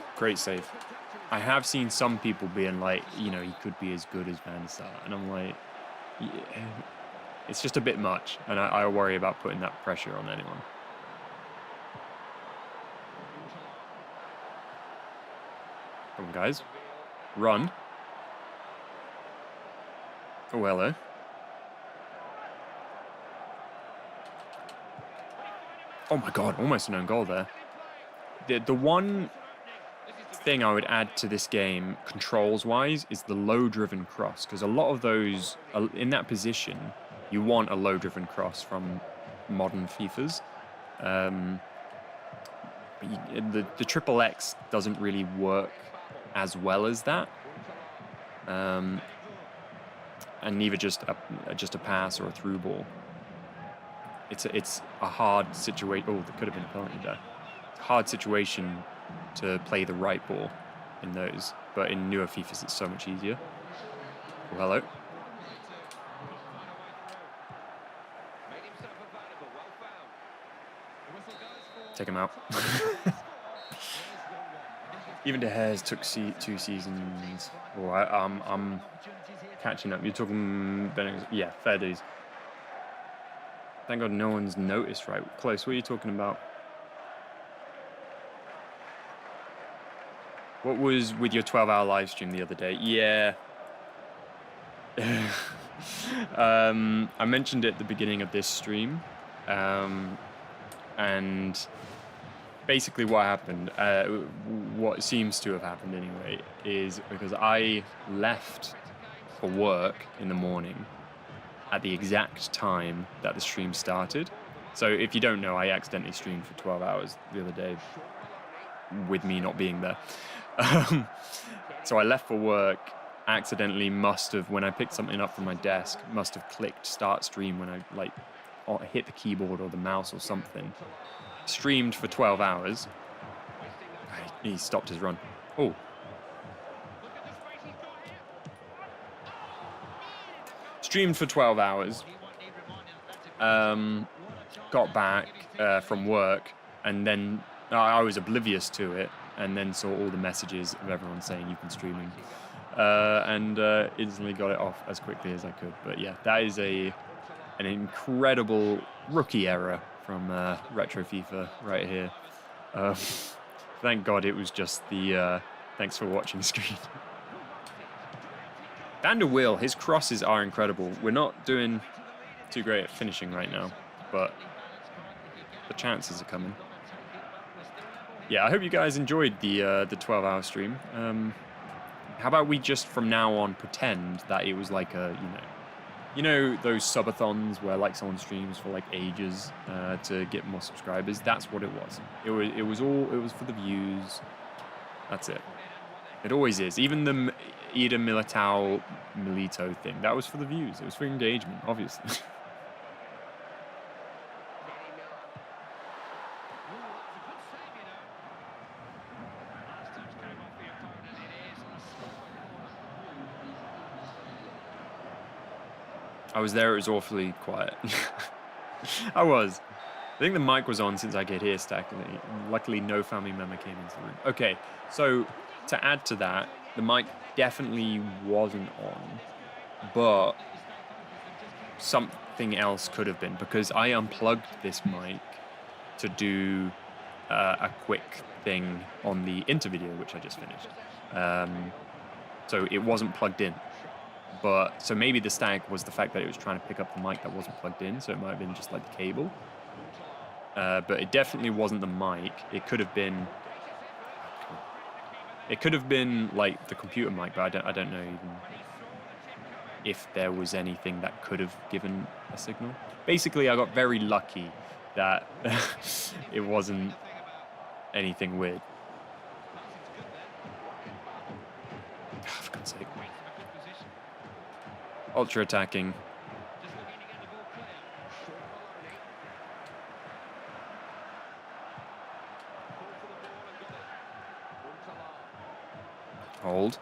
I have seen some people being like, he could be as good as Van der Sar. And I'm like, yeah, it's just a bit much. And I worry about putting that pressure on anyone. Come on, guys. Run. Oh, hello. Oh my God, almost an own goal there. The one thing I would add to this game, controls-wise, is the low-driven cross. Because a lot of those, in that position, you want a low-driven cross from modern FIFAs. The triple X doesn't really work as well as that, and neither just a pass or a through ball. It's a hard situation. Oh, there could have been a penalty there. It's a hard situation to play the right ball in those, but in newer FIFAs it's so much easier. Oh, hello. Made himself available. Well found. Take him out. Even De Geer's took 2 seasons. Oh, I'm catching up. You're talking, yeah, fair dues. Thank God no one's noticed, right? Close, what are you talking about? What was with your 12-hour live stream the other day? Yeah. I mentioned it at the beginning of this stream. And basically what happened, what seems to have happened anyway, is because I left for work in the morning at the exact time that the stream started. So if you don't know, I accidentally streamed for 12 hours the other day with me not being there. So I left for work, accidentally must have, when I picked something up from my desk, must have clicked start stream when I like hit the keyboard or the mouse or something. Streamed for 12 hours. He stopped his run. Oh. Streamed for 12 hours. Got back from work, and then I was oblivious to it, and then saw all the messages of everyone saying you've been streaming, and instantly got it off as quickly as I could. But yeah, that is an incredible rookie error from Retro FIFA right here. Thank God it was just the thanks for watching screen. Van der Wiel, his crosses are incredible. We're not doing too great at finishing right now, but the chances are coming. Yeah, I hope you guys enjoyed the 12-hour stream. How about we just from now on pretend that it was like a, you know those subathons where like someone streams for like ages to get more subscribers. That's what it was. It was for the views. That's it. It always is. Even the Ida Milito thing, that was for the views. It was for engagement, obviously. I was there, it was awfully quiet. I was. I think the mic was on since I get here, stackingly. Luckily, no family member came into the room. Okay, so to add to that, the mic definitely wasn't on, but something else could have been, because I unplugged this mic to do a quick thing on the Inter video, which I just finished. So it wasn't plugged in. But so maybe the stag was the fact that it was trying to pick up the mic that wasn't plugged in, so it might have been just like the cable. But it definitely wasn't the mic. It could have been like the computer mic, but I don't know even if there was anything that could have given a signal. Basically, I got very lucky that it wasn't anything weird. For God's sake. Ultra attacking. Hold.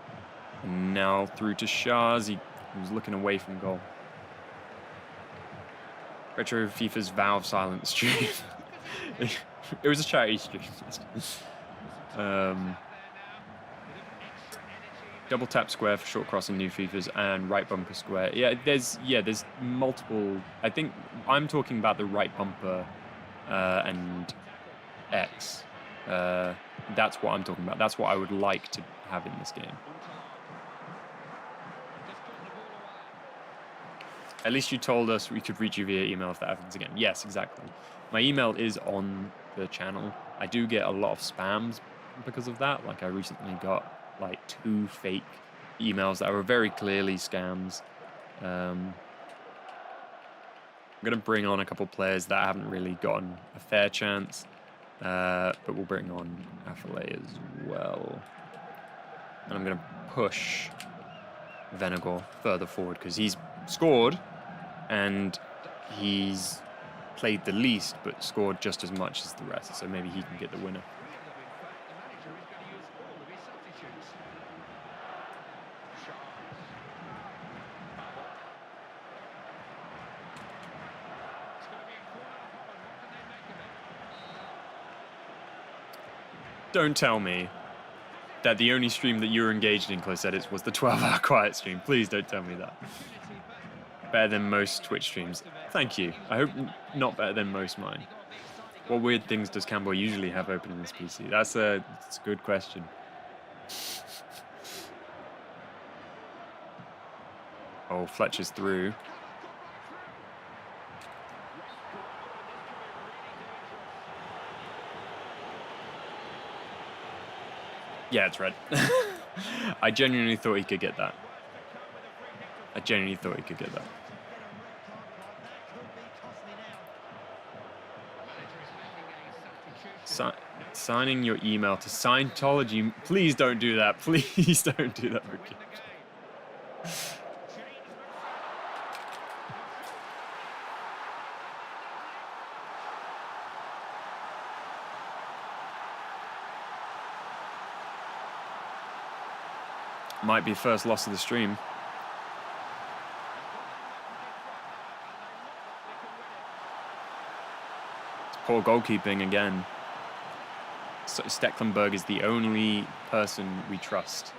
And now through to Shaz. He was looking away from goal. Retro FIFA's Valve silent stream. It was a charity stream. Double tap square for short cross in new FIFAs and right bumper square. Yeah, there's multiple. I think I'm talking about the right bumper and X. That's what I'm talking about. That's what I would like to have in this game. At least you told us we could reach you via email if that happens again. Yes, exactly. My email is on the channel. I do get a lot of spams because of that. Like I recently got like 2 fake emails that were very clearly scams. I'm going to bring on a couple players that haven't really gotten a fair chance, but we'll bring on Affalay as well. And I'm going to push Venegor further forward because he's scored and he's played the least but scored just as much as the rest, so maybe he can get the winner. Don't tell me that the only stream that you were engaged in close edits was the 12-hour quiet stream. Please don't tell me that. Better than most Twitch streams. Thank you. I hope not better than most mine. What weird things does Campbell usually have open in this PC? That's a good question. Oh, Fletcher's through. Yeah, it's red. I genuinely thought he could get that. I genuinely thought he could get that. Signing your email to Scientology. Please don't do that. Please don't do that. Might be first loss of the stream. It's poor goalkeeping again. So Stecklenburg is the only person we trust.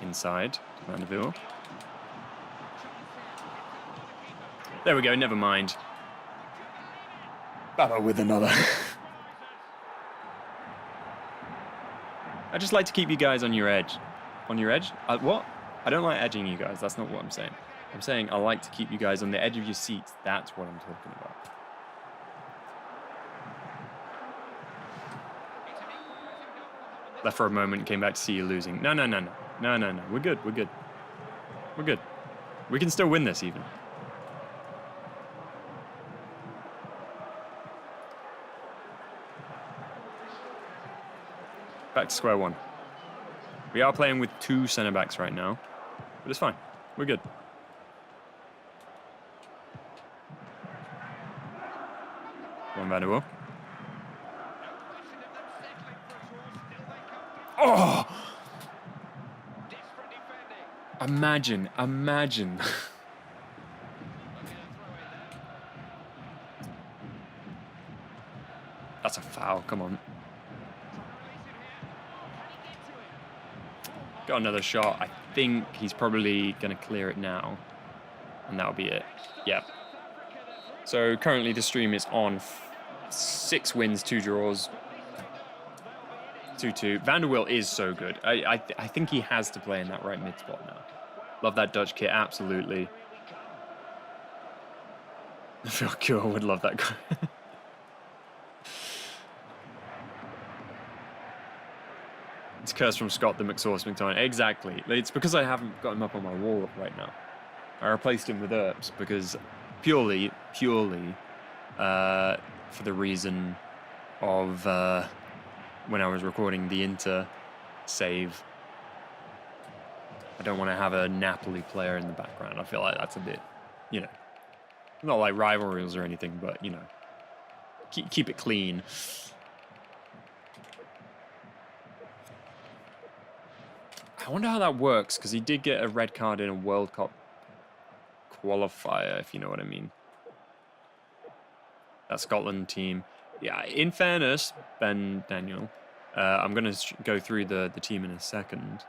Inside, Mandeville. There we go, never mind. Baba with another. I just like to keep you guys on your edge. On your edge? What? I don't like edging you guys. That's not what I'm saying. I'm saying I like to keep you guys on the edge of your seats. That's what I'm talking about. Left for a moment, came back to see you losing. No. We're good. We're good. We can still win this even. Back to square one. We are playing with 2 centre-backs right now, but it's fine. We're good. One Vanderbilt. Oh! Imagine. That's a foul, come on. Got another shot. I think he's probably going to clear it now. And that'll be it. Yep. So currently the stream is on 6 wins, 2 draws. 2-2. Vanderwilt is so good. I think he has to play in that right mid spot now. Love that Dutch kit, absolutely. I feel cool. I would love that guy. It's cursed from Scott, the McSauce McTominay. Exactly. It's because I haven't got him up on my wall right now. I replaced him with Earps because purely for the reason of when I was recording the Inter save. I don't want to have a Napoli player in the background. I feel like that's a bit, you know, not like rivalries or anything, but, you know, keep it clean. I wonder how that works, because he did get a red card in a World Cup qualifier, if you know what I mean. That Scotland team. Yeah, in fairness, Daniel, I'm going to go through the team in a second.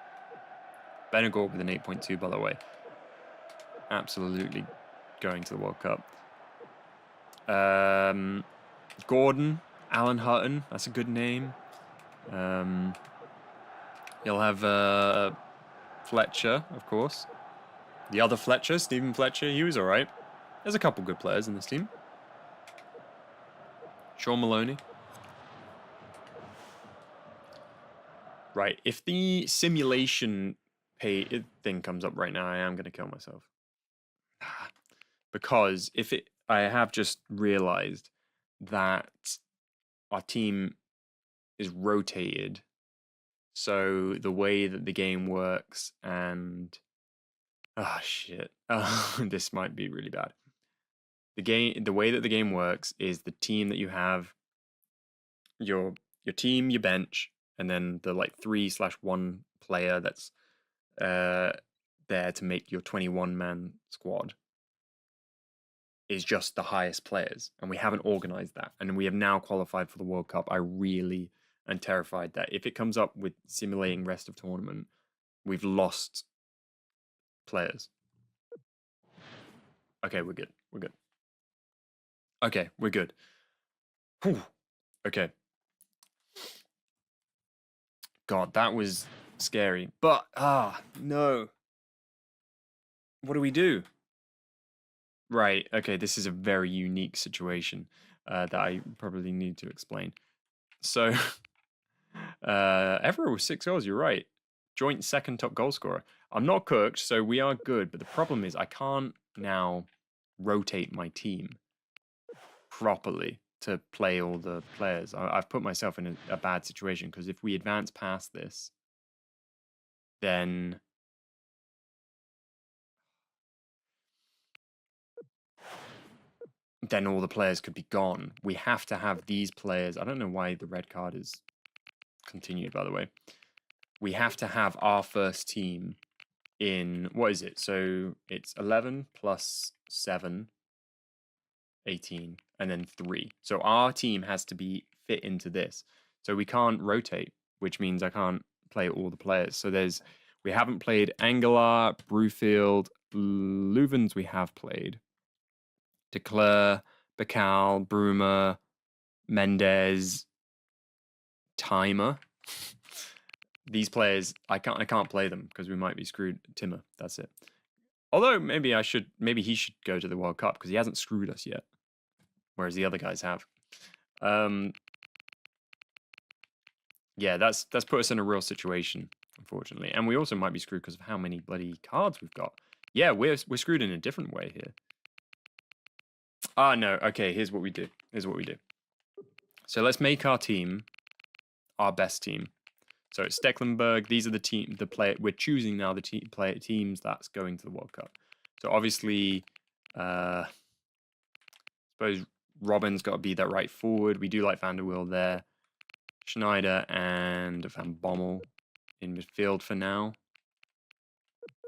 Benegor with an 8.2, by the way. Absolutely going to the World Cup. Gordon, Alan Hutton, that's a good name. You'll have Fletcher, of course. The other Fletcher, Stephen Fletcher, he was all right. There's a couple good players in this team. Sean Maloney. Right, if the simulation thing comes up right now, I am going to kill myself. Because I have just realized that our team is rotated. So the way that the game works and shit. This might be really bad. The way that the game works is the team that you have, your team, your bench, and then the like 3/1 player that's there to make your 21-man squad is just the highest players, and we haven't organized that, and we have now qualified for the World Cup. I really am terrified that if it comes up with simulating rest of tournament, we've lost players. Okay, we're good. We're good. Okay, we're good. Whew. Okay. God, that was scary. But, no. What do we do? Right, okay, this is a very unique situation that I probably need to explain. So, Evra was 6 goals, you're right. Joint second top goal scorer. I'm not cooked, so we are good, but the problem is I can't now rotate my team properly to play all the players. I've put myself in a bad situation, because if we advance past this, then all the players could be gone. We have to have these players. I don't know why the red card is continued, by the way. We have to have our first team in, what is it? So it's 11 plus 7, 18, and then 3. So our team has to be fit into this. So we can't rotate, which means I can't play all the players. So we haven't played Angelar, Brewfield, Leuven's we have played. De Cler, Bacal, Bruma, Mendez, Timer. These players, I can't play them because we might be screwed. Timmer, that's it. Although maybe he should go to the World Cup because he hasn't screwed us yet, whereas the other guys have. Yeah, that's put us in a real situation, unfortunately, and we also might be screwed because of how many bloody cards we've got. Yeah, we're screwed in a different way here. No. Okay, here's what we do. So let's make our team our best team. So it's Stecklenburg. These are the player we're choosing now. The teams that's going to the World Cup. So obviously, I suppose Robben's got to be that right forward. We do like Van der Wiel there. Sneijder and Van Bommel in midfield for now.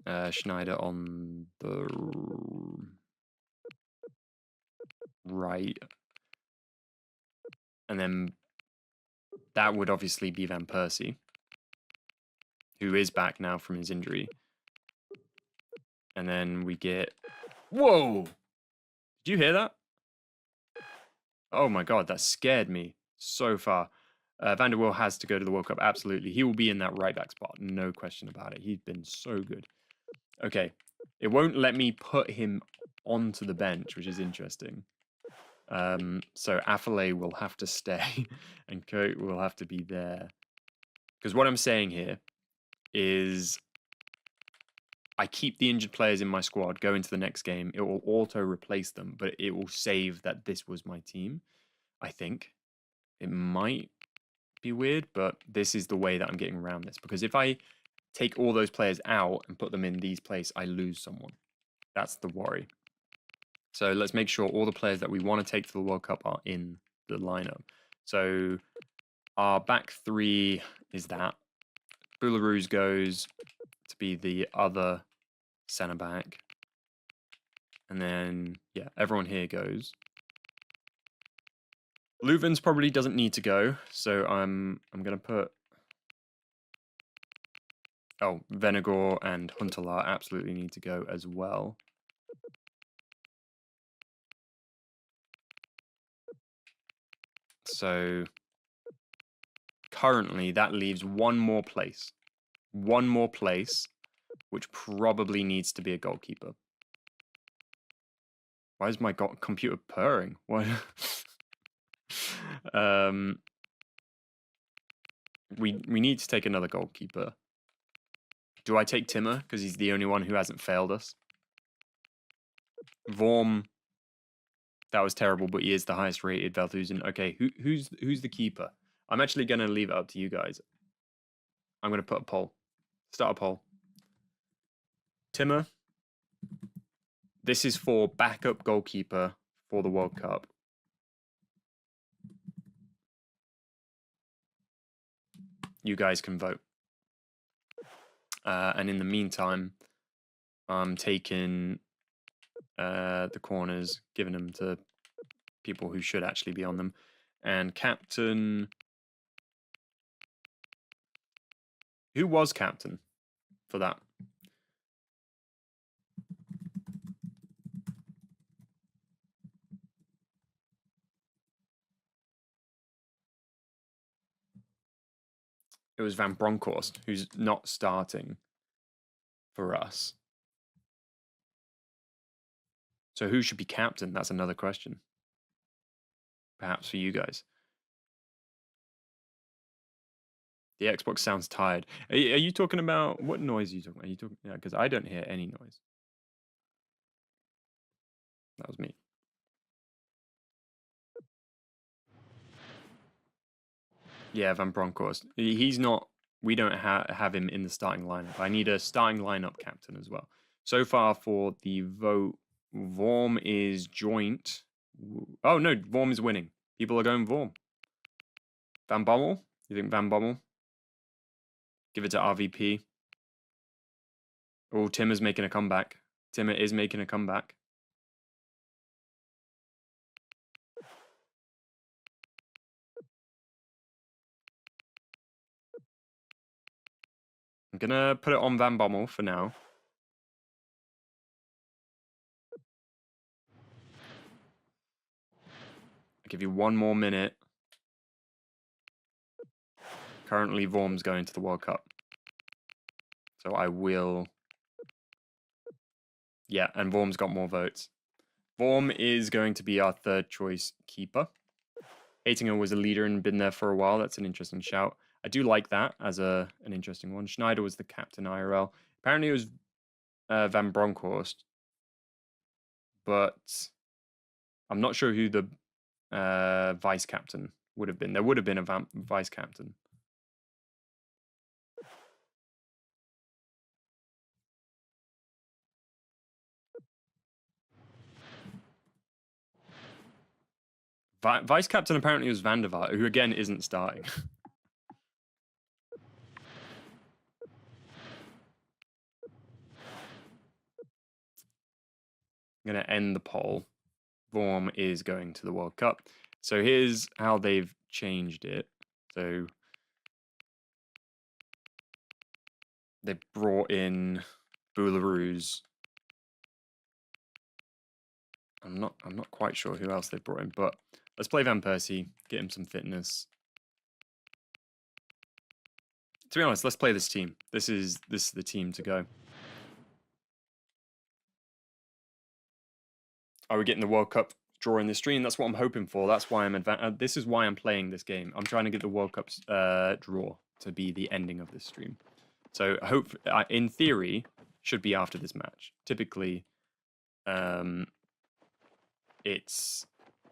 Sneijder on the right. And then that would obviously be Van Persie, who is back now from his injury. And then we get... Whoa! Did you hear that? Oh my god, that scared me so far. Van der Wiel has to go to the World Cup, absolutely. He will be in that right-back spot, no question about it. He's been so good. Okay, it won't let me put him onto the bench, which is interesting. So Affalay will have to stay, and Kuyt will have to be there. Because what I'm saying here is I keep the injured players in my squad, go into the next game. It will auto-replace them, but it will save that this was my team, I think. It might be weird, but this is the way that I'm getting around this. Because if I take all those players out and put them in these places, I lose someone. That's the worry. So let's make sure all the players that we want to take to the World Cup are in the lineup. So our back three is that. Boularus goes to be the other centre back. And then, yeah, everyone here goes. Leuven's probably doesn't need to go, so I'm going to put... Oh, Venegor and Huntelaar absolutely need to go as well. So currently that leaves one more place. One more place, which probably needs to be a goalkeeper. Why is my computer purring? Why? We need to take another goalkeeper. Do I take Timmer because he's the only one who hasn't failed us? Vorm, that was terrible, but he is the highest rated Veldhuizen. Okay, who's the keeper? I'm actually going to leave it up to you guys. I'm going to put a poll. Start a poll. Timmer. This is for backup goalkeeper for the World Cup. you guys can vote. And in the meantime, I'm taking the corners, giving them to people who should actually be on them. And captain... Who was captain for that? It was Van Bronckhorst, who's not starting for us. So who should be captain? That's another question. Perhaps for you guys. The Xbox sounds tired. Are you talking about... What noise are you talking about? Are you talking... Yeah, because I don't hear any noise. That was me. Yeah, Van Bronckhorst. He's not... We don't have him in the starting lineup. I need a starting lineup captain as well. So far for the vote, Vorm is joint. Oh, no, Vorm is winning. People are going Vorm. Van Bommel? You think Van Bommel? Give it to RVP. Oh, Timmer's making a comeback. Timmer is making a comeback. I'm going to put it on Van Bommel for now. I'll give you one more minute. Currently, Vorm's going to the World Cup. So I will... Yeah, and Vorm's got more votes. Vorm is going to be our third choice keeper. Haitinger was a leader and been there for a while. That's an interesting shout. I do like that as an interesting one. Sneijder was the captain IRL. Apparently it was Van Bronckhorst. But I'm not sure who the vice captain would have been. There would have been a vice captain. Vice captain apparently was Van der Vaart, who again isn't starting. I'm going to end the poll. Vorm is going to the World Cup. So here's how they've changed it. So they brought in Boularus. I'm not quite sure who else they brought in, but let's play Van Persie, get him some fitness. To be honest, let's play this team. This is the team to go. Are we getting the World Cup draw in the stream? That's what I'm hoping for. That's why I'm this is why I'm playing this game. I'm trying to get the World Cup's draw to be the ending of this stream. So I hope, in theory, should be after this match. Typically, it's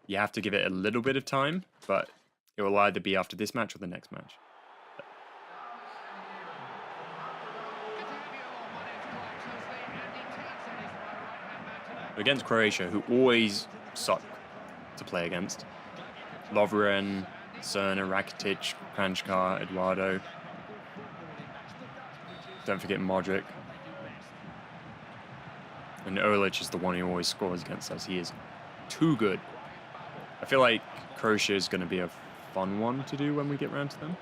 you have to give it a little bit of time, but it will either be after this match or the next match. Against Croatia, who always suck to play against. Lovren, Cerner, Rakitic, Kranjčar, Eduardo. Don't forget Modric. And Olic is the one who always scores against us. He is too good. I feel like Croatia is going to be a fun one to do when we get round to them.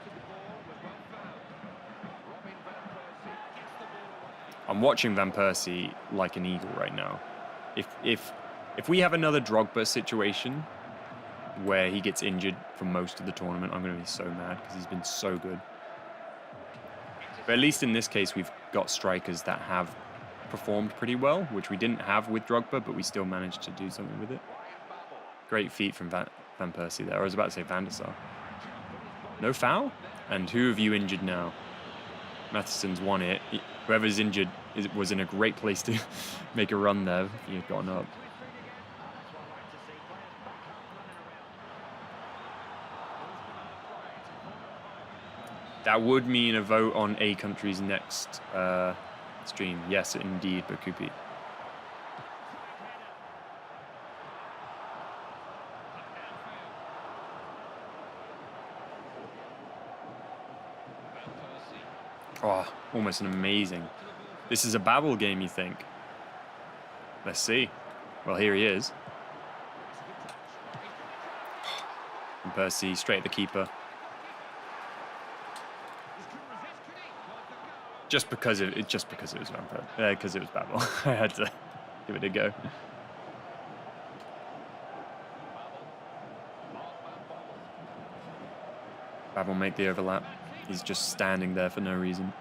I'm watching Van Persie like an eagle right now. If we have another Drogba situation where he gets injured for most of the tournament, I'm going to be so mad because he's been so good. But at least in this case, we've got strikers that have performed pretty well, which we didn't have with Drogba, but we still managed to do something with it. Great feat from Van Persie there. I was about to say Van der Sar. No foul? And who have you injured now? Matheson's won it. Whoever's injured was in a great place to make a run there. He had gotten up. That would mean a vote on a country's next stream. Yes, indeed, Bakupi. Oh, almost an amazing. This is a Babel game, you think? Let's see. Well, here he is. Van Persie straight at the keeper. Just because it was Van Persie, because it was Babel. I had to give it a go. Babel make the overlap. He's just standing there for no reason.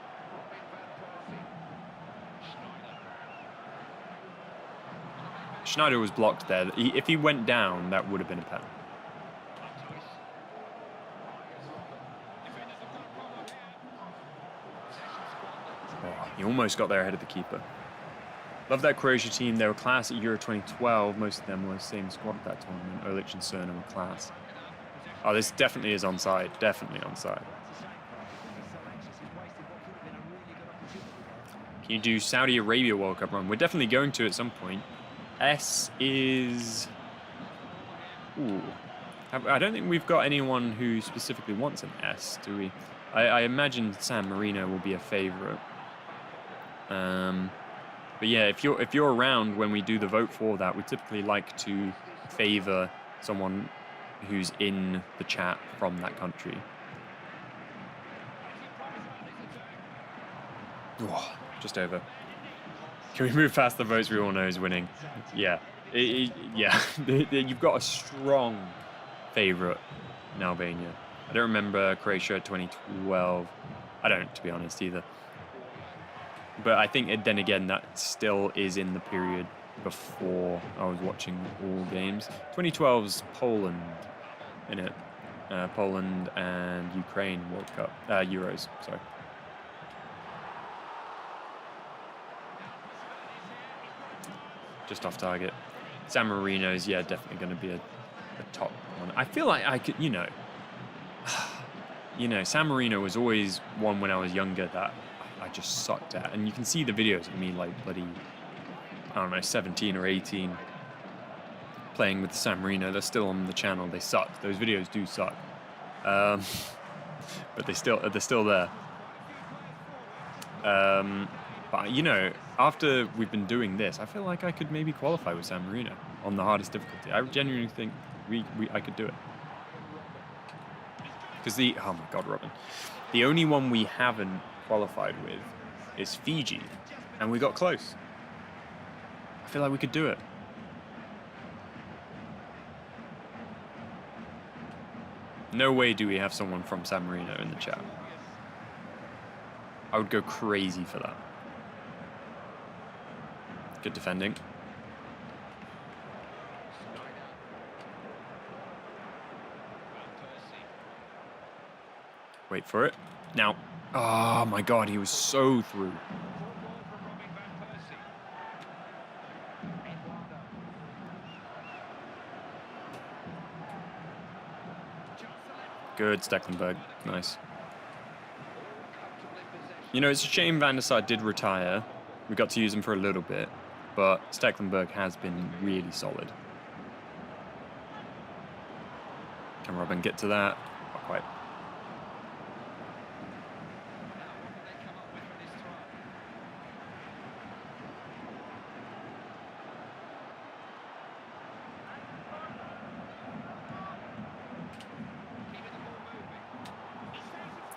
Sneijder was blocked there. If he went down, that would have been a pen. Oh, he almost got there ahead of the keeper. Love that Croatia team. They were class at Euro 2012. Most of them were the same squad at that tournament. Orlic and Cerner were class. Oh, this definitely is onside. Definitely onside. Can you do Saudi Arabia World Cup run? We're definitely going to at some point. S is... Ooh. I don't think we've got anyone who specifically wants an S, do we? I imagine San Marino will be a favourite. But yeah, if you're around when we do the vote for that, we typically like to favour someone who's in the chat from that country. Oh, just over. Can we move past the votes we all know is winning? Yeah. Yeah. You've got a strong favourite in Albania. I don't remember Croatia 2012. I don't, to be honest, either. But I think, then again, that still is in the period before I was watching all games. 2012's Poland, in it. Poland and Ukraine World Cup. Euros, sorry. Just off target. San Marino's, yeah, definitely going to be a top one. I feel like I could, you know, San Marino was always one when I was younger that I just sucked at. And you can see the videos of me like bloody, I don't know, 17 or 18 playing with the San Marino. They're still on the channel. They suck. Those videos do suck. But they're still there. But, you know, after we've been doing this, I feel like I could maybe qualify with San Marino on the hardest difficulty. I genuinely think I could do it. Because oh my God, Robin. The only one we haven't qualified with is Fiji. And we got close. I feel like we could do it. No way do we have someone from San Marino in the chat. I would go crazy for that. Good defending. Wait for it. Now. Oh my God, he was so through. Good, Stecklenburg. Nice. You know, it's a shame Van der Sar did retire. We got to use him for a little bit, but Stecklenburg has been really solid. Can Robin get to that? Not quite.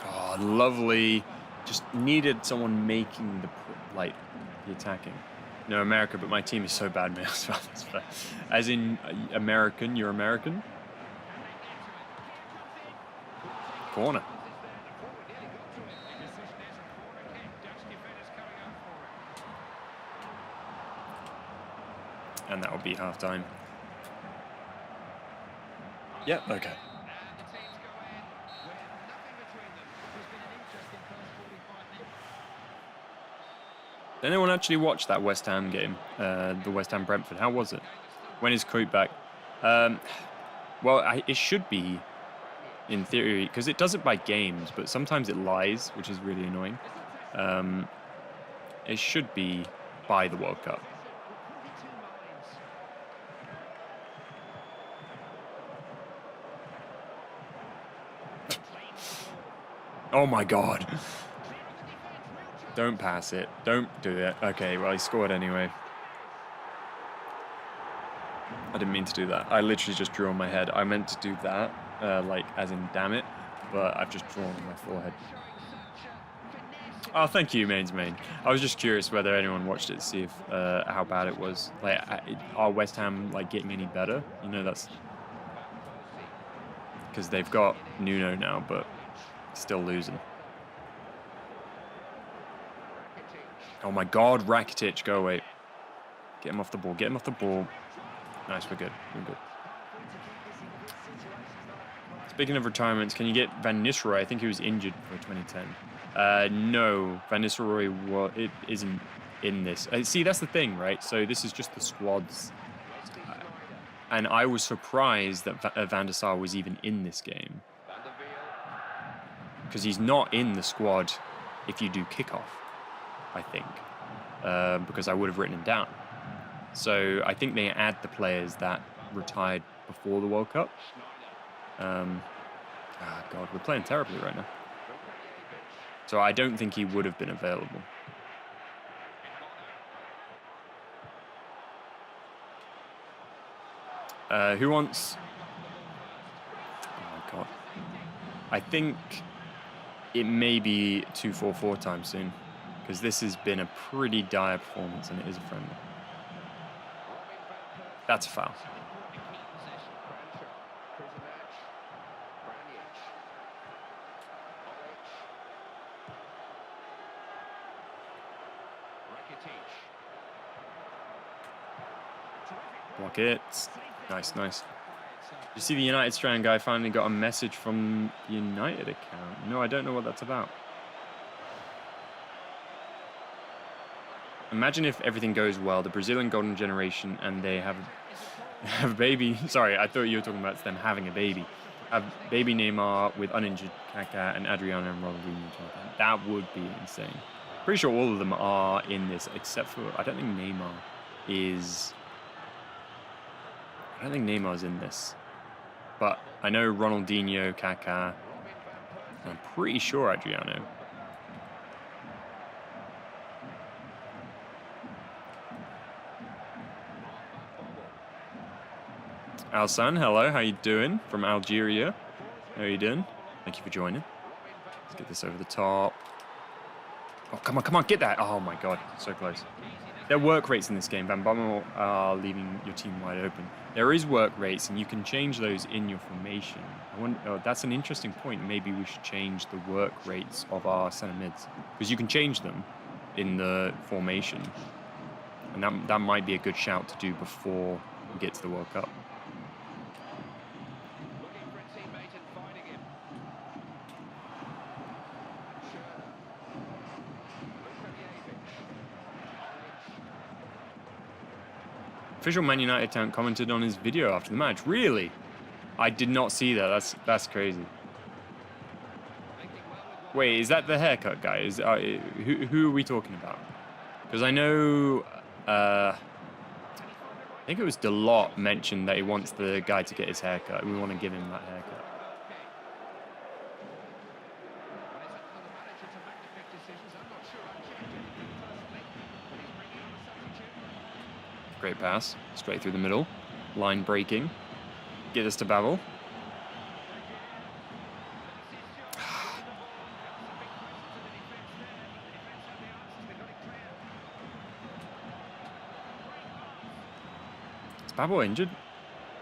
Oh, lovely. Just needed someone making the attacking. No, America, but my team is so bad, man. As in American, you're American. Corner. And that will be half time. Yep, okay. Did anyone actually watch that West Ham game? The West Ham Brentford? How was it? When is Kuyt back? Well, it should be, in theory, because it does it by games, but sometimes it lies, which is really annoying. It should be by the World Cup. Oh my God. Don't pass it. Don't do it. Okay, well, he scored anyway. I didn't mean to do that. I literally just drew on my head. I meant to do that, like, as in damn it, but I've just drawn on my forehead. Oh, thank you, Main's Main. I was just curious whether anyone watched it to see if how bad it was. Like, are West Ham like getting any better? You know, that's because they've got Nuno now, but still losing. Oh my God, Rakitic, go away. Get him off the ball. Get him off the ball. Nice, we're good. We're good. Speaking of retirements, can you get Van Nistelrooy? I think he was injured for 2010. No, Van Nistelrooy isn't in this. See, that's the thing, right? So this is just the squads. And I was surprised that Van der Sar was even in this game. Because he's not in the squad if you do kickoff, I think. Because I would have written him down. So I think they add the players that retired before the World Cup. Oh God, we're playing terribly right now. So I don't think he would have been available. Who wants... Oh my God. I think it may be 2-4-4 time soon. Because this has been a pretty dire performance and it is a friendly. That's a foul. Block it. Nice, nice. You see the United Strand guy finally got a message from the United account. No, I don't know what that's about. Imagine if everything goes well, the Brazilian golden generation, and they have a baby. Sorry, I thought you were talking about them having a baby. Have baby Neymar with uninjured Kaká and Adriano and Robin. That would be insane. Pretty sure all of them are in this, except for I don't think Neymar is. I don't think Neymar's in this, but I know Ronaldinho, Kaká, and I'm pretty sure Adriano. Alsan, hello, how you doing? From Algeria. How are you doing? Thank you for joining. Let's get this over the top. Oh, come on, get that. Oh my God, so close. There are work rates in this game. Van Bommel are leaving your team wide open. There is work rates, and you can change those in your formation. I wonder, oh, that's an interesting point. Maybe we should change the work rates of our centre mids, because you can change them in the formation, and that might be a good shout to do before we get to the World Cup. Official Man United account commented on his video after the match. Really? I did not see that. That's crazy. Wait, is that the haircut guy? Who are we talking about? Because I know, I think it was Delot mentioned that he wants the guy to get his haircut. We want to give him that haircut. Great pass, straight through the middle. Line breaking. Get us to Babel. Is Babel injured?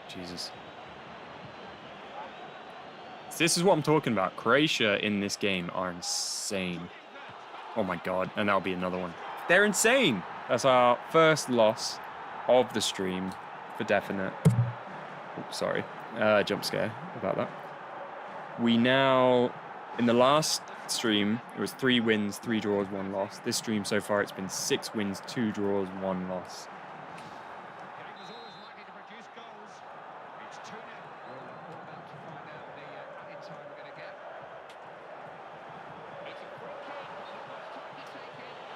Jesus. This is what I'm talking about. Croatia in this game are insane. Oh my God, and that'll be another one. They're insane. That's our first loss of the stream for definite. Oops, sorry, jump scare about that. We now, in the last stream, it was 3 wins, 3 draws, 1 loss. This stream so far, it's been 6 wins, 2 draws, 1 loss.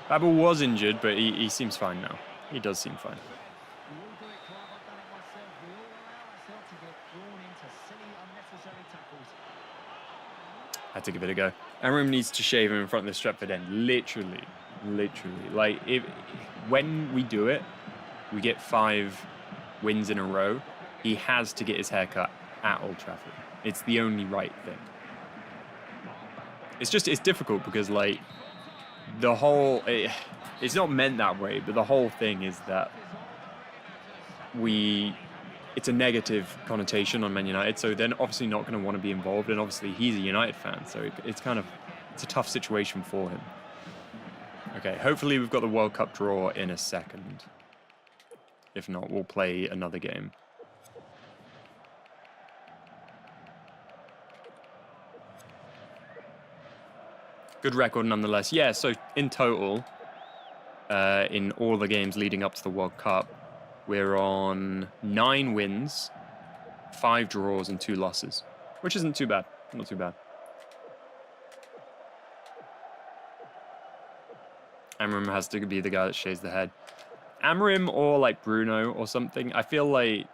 Babel was injured, but he seems fine now. He does seem fine. I had to give it a go. Amram needs to shave him in front of the Stretford end. Literally. Literally. Like, when we do it, we get 5 wins in a row. He has to get his hair cut at Old Trafford. It's the only right thing. It's difficult because, like, the whole... it's not meant that way, but the whole thing is that it's a negative connotation on Man United, so they're obviously not going to want to be involved, and obviously he's a United fan, so it's a tough situation for him. Okay, hopefully we've got the World Cup draw in a second. If not, we'll play another game. Good record nonetheless. Yeah, so in total, in all the games leading up to the World Cup, we're on 9 wins, 5 draws, and 2 losses, which isn't too bad. Not too bad. Amorim has to be the guy that shaves the head. Amorim or like Bruno or something. I feel like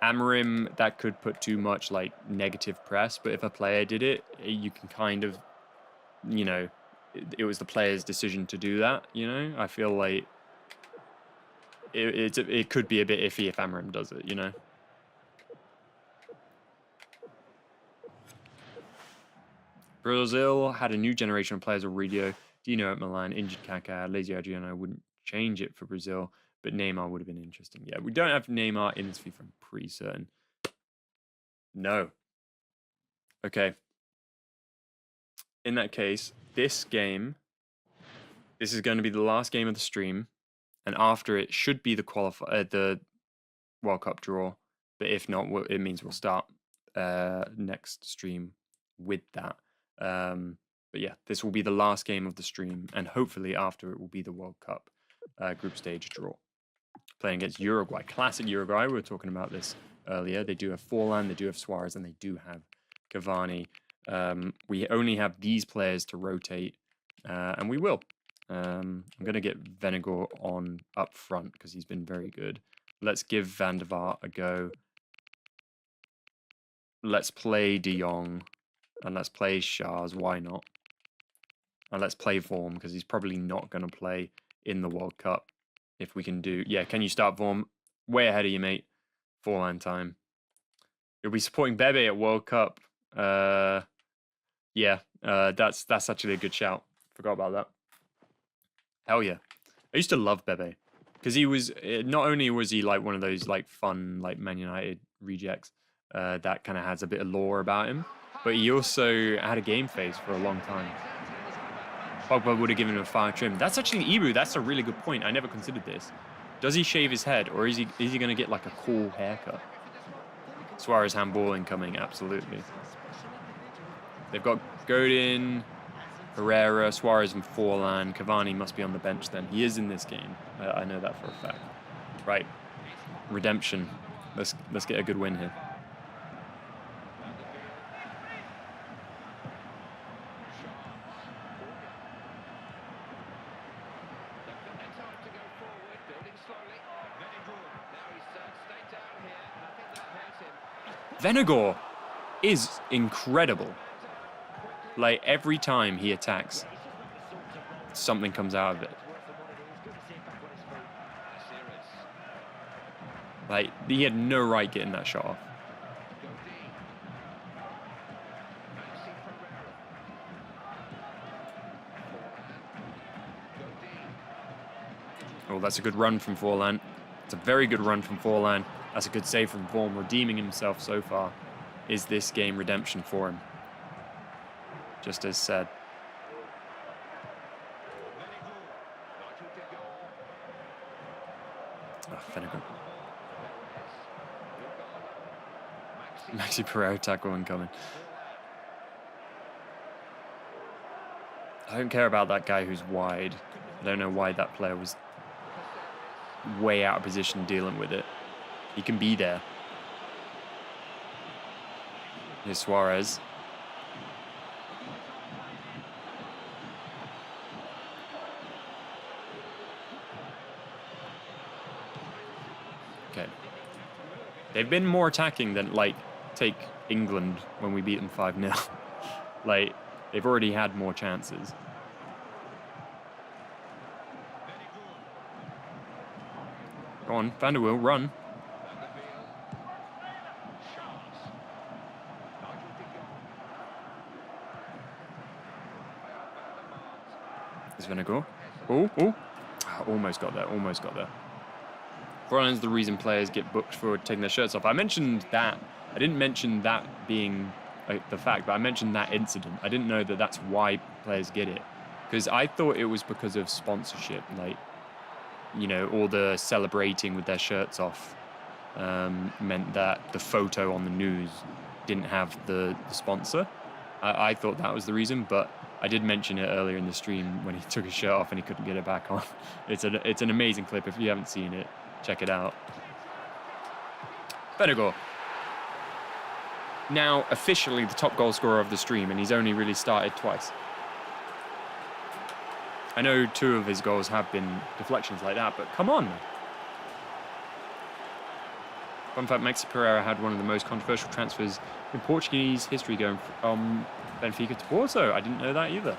Amorim, that could put too much like negative press, but if a player did it, you can kind of, you know, it was the player's decision to do that, you know? I feel like it could be a bit iffy if Amorim does it, you know? Brazil had a new generation of players already. Dino at Milan, injured Kaká, lazy Adriano. I wouldn't change it for Brazil, but Neymar would have been interesting. Yeah, we don't have Neymar in this FIFA, I'm pretty certain. No. Okay. In that case, this is going to be the last game of the stream, and after it should be the World Cup draw, but if not, it means we'll start next stream with that. But yeah, this will be the last game of the stream, and hopefully after it will be the World Cup group stage draw. Playing against Uruguay, classic Uruguay. We were talking about this earlier. They do have Forlan, they do have Suarez, and they do have Cavani. We only have these players to rotate, and we will. I'm going to get Venegor on up front because he's been very good. Let's give Van der Vaart a go. Let's play De Jong, and let's play Shars. Why not? And let's play Vorm because he's probably not going to play in the World Cup. If we can do... Yeah, can you start Vorm? Way ahead of you, mate. Forlan time. You'll be supporting Bebe at World Cup. Yeah, that's actually a good shout. Forgot about that. Hell yeah. I used to love Bebe. Because he was... Not only was he like one of those like fun like Man United rejects that kind of has a bit of lore about him, but he also had a game face for a long time. Pogba would have given him a fire trim. That's actually Ibu. That's a really good point. I never considered this. Does he shave his head, or is he going to get like a cool haircut? Suarez handball incoming, absolutely. They've got Godin, Herrera, Suarez, and Forlan. Cavani must be on the bench then. He is in this game. I know that for a fact. Right, redemption. Let's get a good win here. Venegor is incredible. Like, every time he attacks, something comes out of it. Like, he had no right getting that shot off. Oh, that's a good run from Forlan. It's a very good run from Forlan. That's a good save from Vorm, redeeming himself so far. Is this game redemption for him? Just as said. Oh, Venegor. Maxi Pereira tackle incoming. I don't care about that guy who's wide. I don't know why that player was way out of position dealing with it. He can be there. Here's Suarez. Okay. They've been more attacking than, like, take England when we beat them 5-0. Like, they've already had more chances. Go on, Van der Wiel, run. Is Venago? Oh, oh. Almost got there, almost got there. Holland's the reason players get booked for taking their shirts off. I mentioned that. I didn't mention that being the fact, but I mentioned that incident. I didn't know that that's why players get it. Because I thought it was because of sponsorship. Like, you know, all the celebrating with their shirts off meant that the photo on the news didn't have the sponsor. I thought that was the reason, but I did mention it earlier in the stream when he took his shirt off and he couldn't get it back on. It's an amazing clip. If you haven't seen it, check it out. Venago. Now officially the top goal scorer of the stream, and he's only really started twice. I know 2 of his goals have been deflections like that, but come on. Fun fact, Maxi Pereira had one of the most controversial transfers in Portuguese history, going from Benfica to Porto. I didn't know that either.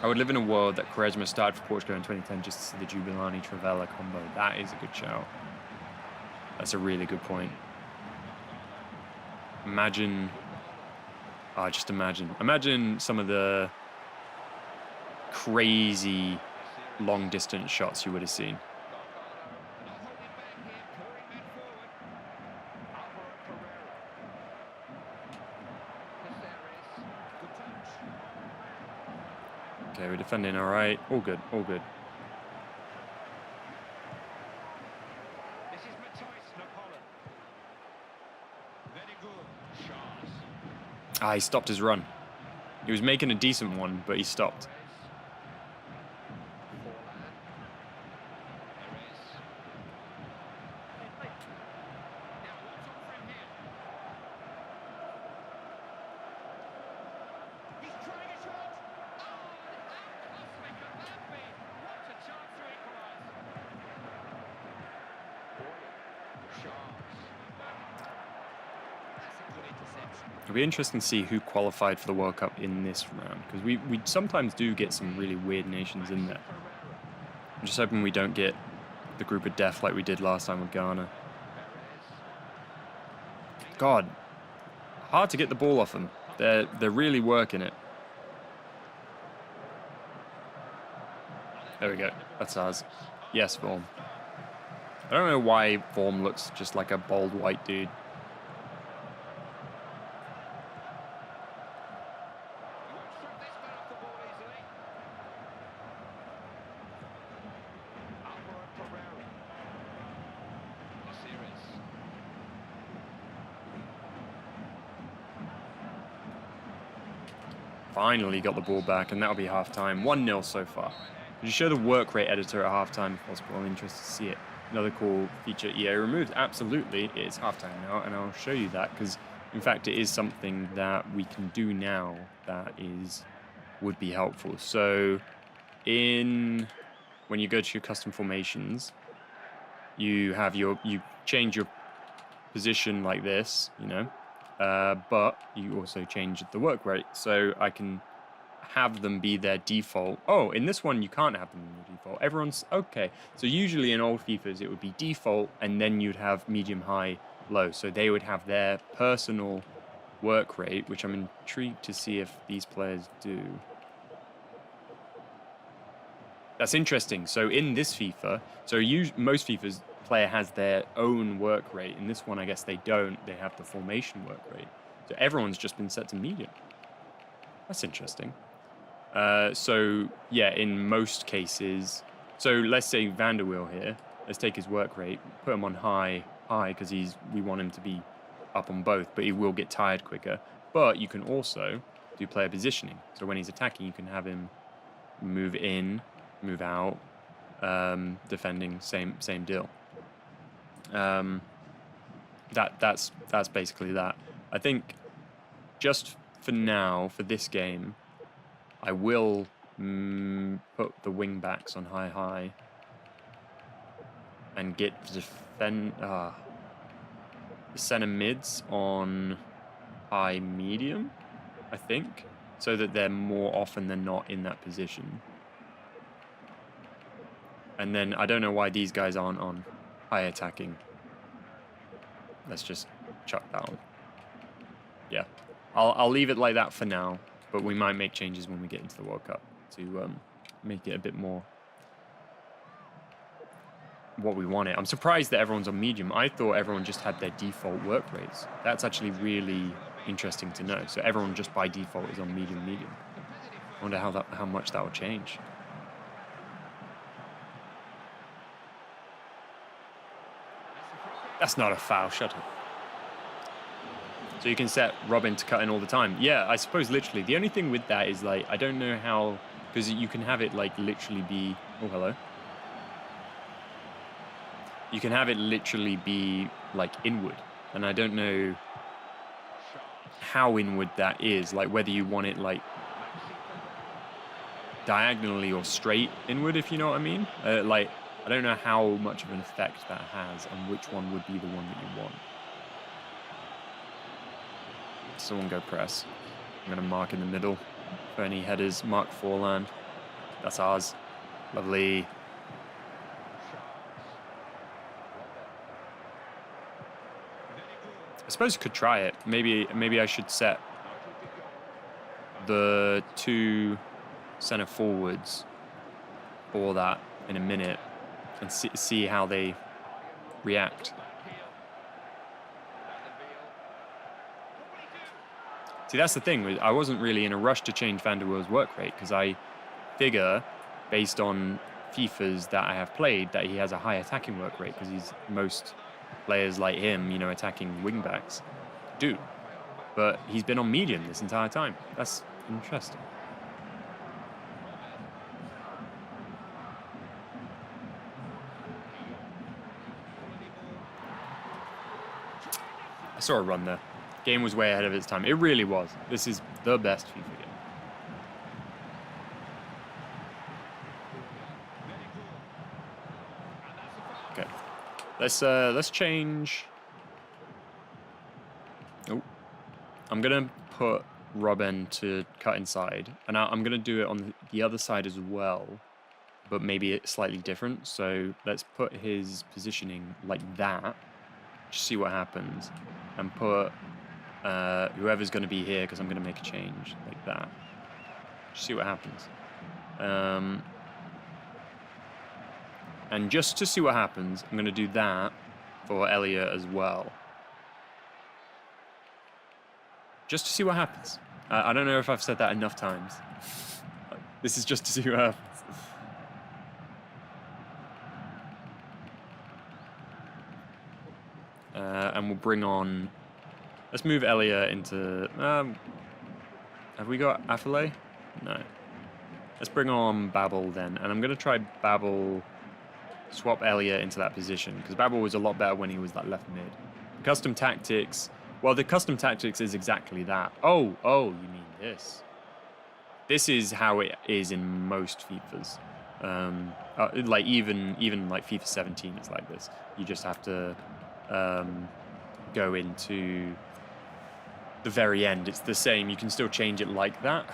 I would live in a world that Quaresma started for Portugal in 2010 just to see the Jubilani-Travella combo. That is a good shout. That's a really good point. Imagine... just imagine. Imagine some of the crazy long-distance shots you would have seen. Okay, we're defending all right. All good, all good. He stopped his run. He was making a decent one, but he stopped. It'll be interesting to see who qualified for the World Cup in this round, because we sometimes do get some really weird nations in there. I'm just hoping we don't get the group of death like we did last time with Ghana. God, hard to get the ball off them. They're really working it. There we go. That's ours. Yes, Vorm. I don't know why Vorm looks just like a bald white dude. Finally got the ball back, and that'll be half-time. 1-0 so far. Could you show the work rate editor at half-time if possible? I'm interested to see it. Another cool feature EA removed. Absolutely, it's half-time now, and I'll show you that, because, in fact, it is something that we can do now that would be helpful. So, when you go to your custom formations, you change your position like this, you know, but you also change the work rate, so I can have them be their default. Oh, in this one you can't have them in the default. Everyone's okay. So usually in old FIFAs it would be default, and then you'd have medium, high, low. So they would have their personal work rate, which I'm intrigued to see if these players do. That's interesting. So in this FIFA, most FIFAs player has their own work rate. In this one, I guess they don't. They have the formation work rate. So everyone's just been set to medium. That's interesting. So yeah, in most cases, so let's say Van der Wiel here. Let's take his work rate, put him on high, because we want him to be up on both, but he will get tired quicker. But you can also do player positioning. So when he's attacking, you can have him move in, move out, defending, same deal. That's basically that. I think just for now, for this game, I will put the wing backs on high and get the center mids on high medium, I think, so that they're more often than not in that position. And then I don't know why these guys aren't on high attacking. Let's just chuck that on. Yeah, I'll leave it like that for now, but we might make changes when we get into the World Cup to make it a bit more what we want it. I'm surprised that everyone's on medium. I thought everyone just had their default work rates. That's actually really interesting to know. So everyone just by default is on medium. I wonder how much that will change. That's not a foul. Shut up. So you can set Robin to cut in all the time. Yeah, I suppose literally. The only thing with that is like I don't know how, because you can have it like literally be. Oh, hello. You can have it literally be like inward, and I don't know how inward that is. Like whether you want it like diagonally or straight inward, if you know what I mean. Like I don't know how much of an effect that has, and which one would be the one that you want. Someone go press. I'm going to mark in the middle for any headers. Mark Forland. That's ours. Lovely. I suppose you could try it. Maybe I should set the 2 center forwards for that in a minute and see how they react. See, that's the thing. I wasn't really in a rush to change Van der Weel's work rate because I figure, based on FIFAs that I have played, that he has a high attacking work rate because he's most players like him, you know, attacking wingbacks do. But he's been on medium this entire time. That's interesting. I saw a run there. Game was way ahead of its time. It really was. This is the best FIFA game. Okay. Let's change. Oh. I'm gonna put Robben to cut inside. And I'm gonna do it on the other side as well, but maybe it's slightly different. So let's put his positioning like that. Just see what happens. And put whoever's going to be here, because I'm going to make a change like that. Just see what happens. And just to see what happens, I'm going to do that for Elliot as well. Just to see what happens. I don't know if I've said that enough times. This is just to see what happens. And we'll bring on... Let's move Elia into... have we got Affalay? No. Let's bring on Babel then. And I'm going to try Babel, swap Elia into that position. Because Babel was a lot better when he was that left mid. Custom tactics... Well, the custom tactics is exactly that. Oh, you mean this. This is how it is in most FIFAs. Like even like FIFA 17 is like this. You just have to go into the very end. It's the same. You can still change it like that.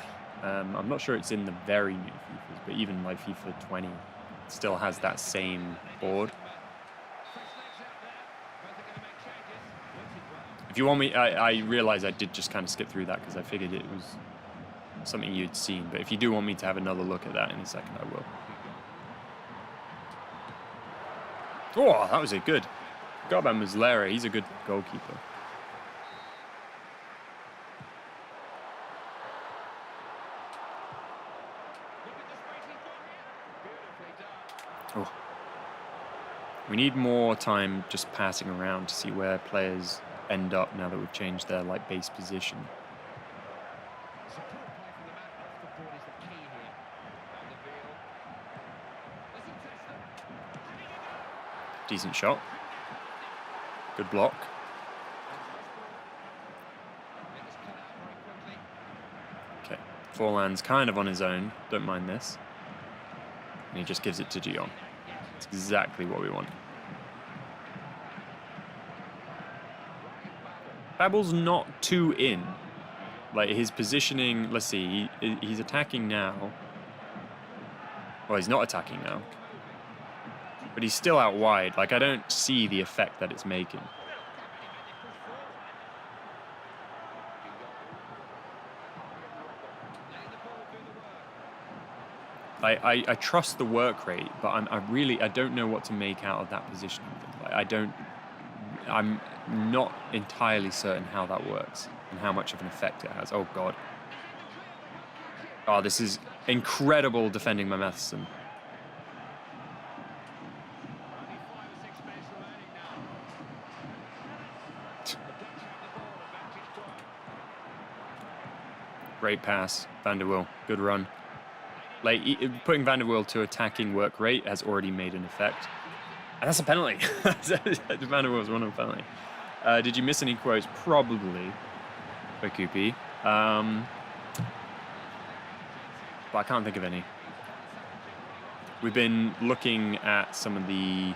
I'm not sure it's in the very new FIFAs, but even like FIFA 20 still has that same board. If you want me, I realize I did just kind of skip through that because I figured it was something you'd seen. But if you do want me to have another look at that in a second, I will. Oh, that was a good. Robben Muslera, he's a good goalkeeper. Oh. We need more time just passing around to see where players end up now that we've changed their like base position. Decent shot. Good block. Okay, Forlan's kind of on his own. Don't mind this. And he just gives it to Dion. It's exactly what we want. Babel's not too in. Like his positioning, let's see, he's attacking now. Well, he's not attacking now. But he's still out wide. Like, I don't see the effect that it's making. I trust the work rate, but I don't know what to make out of that position. Like, I'm not entirely certain how that works and how much of an effect it has. Oh, God. Oh, this is incredible defending by Matheson. Great pass, Van der Wiel. Good run. Like, putting Van der Wiel to attacking work rate has already made an effect. And that's a penalty. Van der Wiel's won a penalty. Did you miss any quotes? Probably by Kuyt. But I can't think of any. We've been looking at some of the...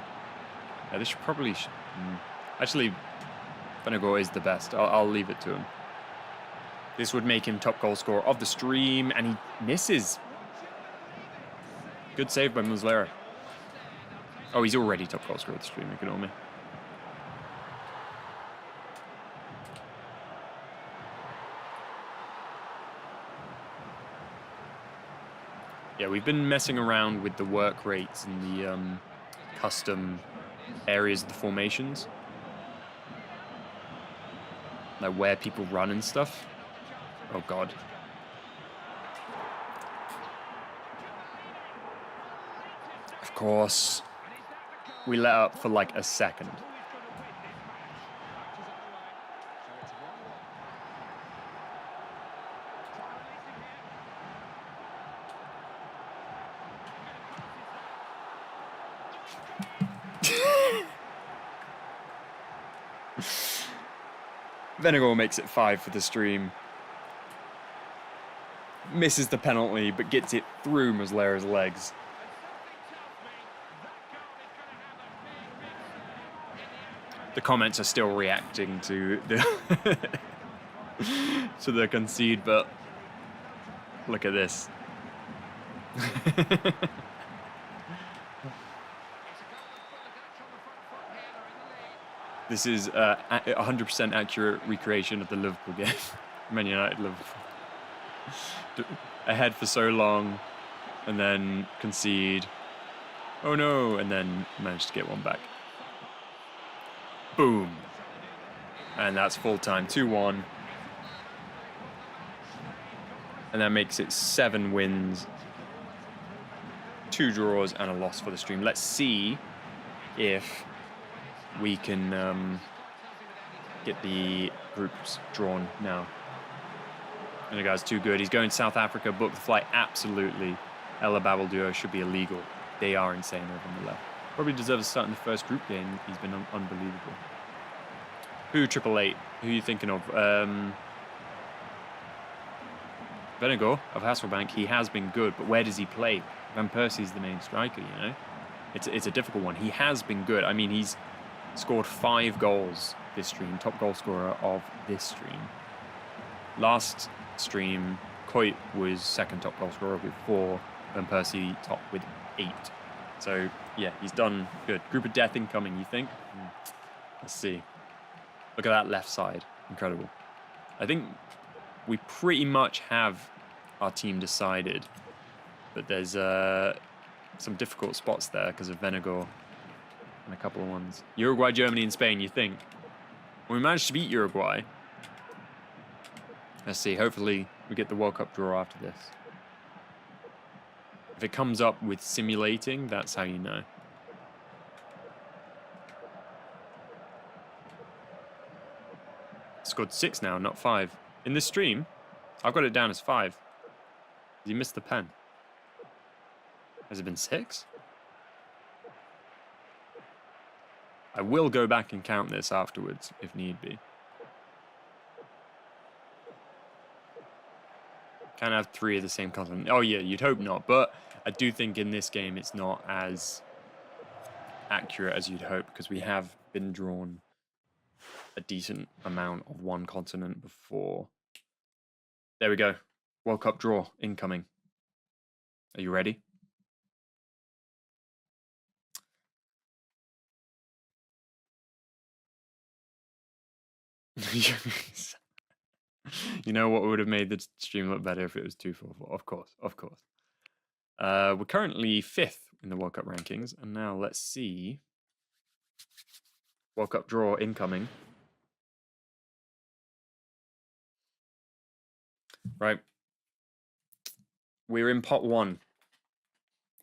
this should probably... Actually, Van der Wiel is the best. I'll leave it to him. This would make him top goal scorer of the stream, and he misses. Good save by Muslera. Oh, he's already top goal scorer of the stream, ignore me. Yeah, we've been messing around with the work rates and the custom areas of the formations. Like where people run and stuff. Oh, God. Of course. We let up for like a second. Venegal makes it 5 for the stream. Misses the penalty, but gets it through Muslera's legs. The comments are still reacting to the to the concede, but look at this. This is a 100% accurate recreation of the Liverpool game. Man United, Liverpool. Ahead for so long, and then concede. Oh no, and then managed to get one back. Boom. And that's full time, 2-1. And that makes it 7 wins, 2 draws, and a loss for the stream. Let's see if we can get the groups drawn now. And the guy's too good. He's going to South Africa, booked the flight. Absolutely. Ella Babel duo should be illegal. They are insane over on the left. Probably deserves to start in the first group game. He's been unbelievable. Who, 888? Who are you thinking of? Venegal of Hasselbank. He has been good, but where does he play? Van Persie's the main striker, you know? It's a difficult one. He has been good. I mean, he's scored 5 goals this stream. Top goal scorer of this stream. Last stream, Kuyt was second top goal scorer with 4. Van Persie top with 8. So, yeah, he's done good. Group of death incoming, you think? Let's see. Look at that left side. Incredible. I think we pretty much have our team decided. But there's some difficult spots there because of Venegal and a couple of ones. Uruguay, Germany, and Spain, you think? Well, we managed to beat Uruguay. Let's see. Hopefully, we get the World Cup draw after this. If it comes up with simulating, that's how you know. Scored 6 now, not 5. In this stream, I've got it down as 5. You missed the pen. Has it been 6? I will go back and count this afterwards, if need be. Can't have 3 of the same content. Oh yeah, you'd hope not, but I do think in this game it's not as accurate as you'd hope because we have been drawn a decent amount of one continent before. There we go. World Cup draw incoming. Are you ready? You know what would have made the stream look better if it was 2-4-4? Of course, of course. We're currently 5th in the World Cup rankings, and now let's see. World Cup draw incoming. Right. We're in pot 1.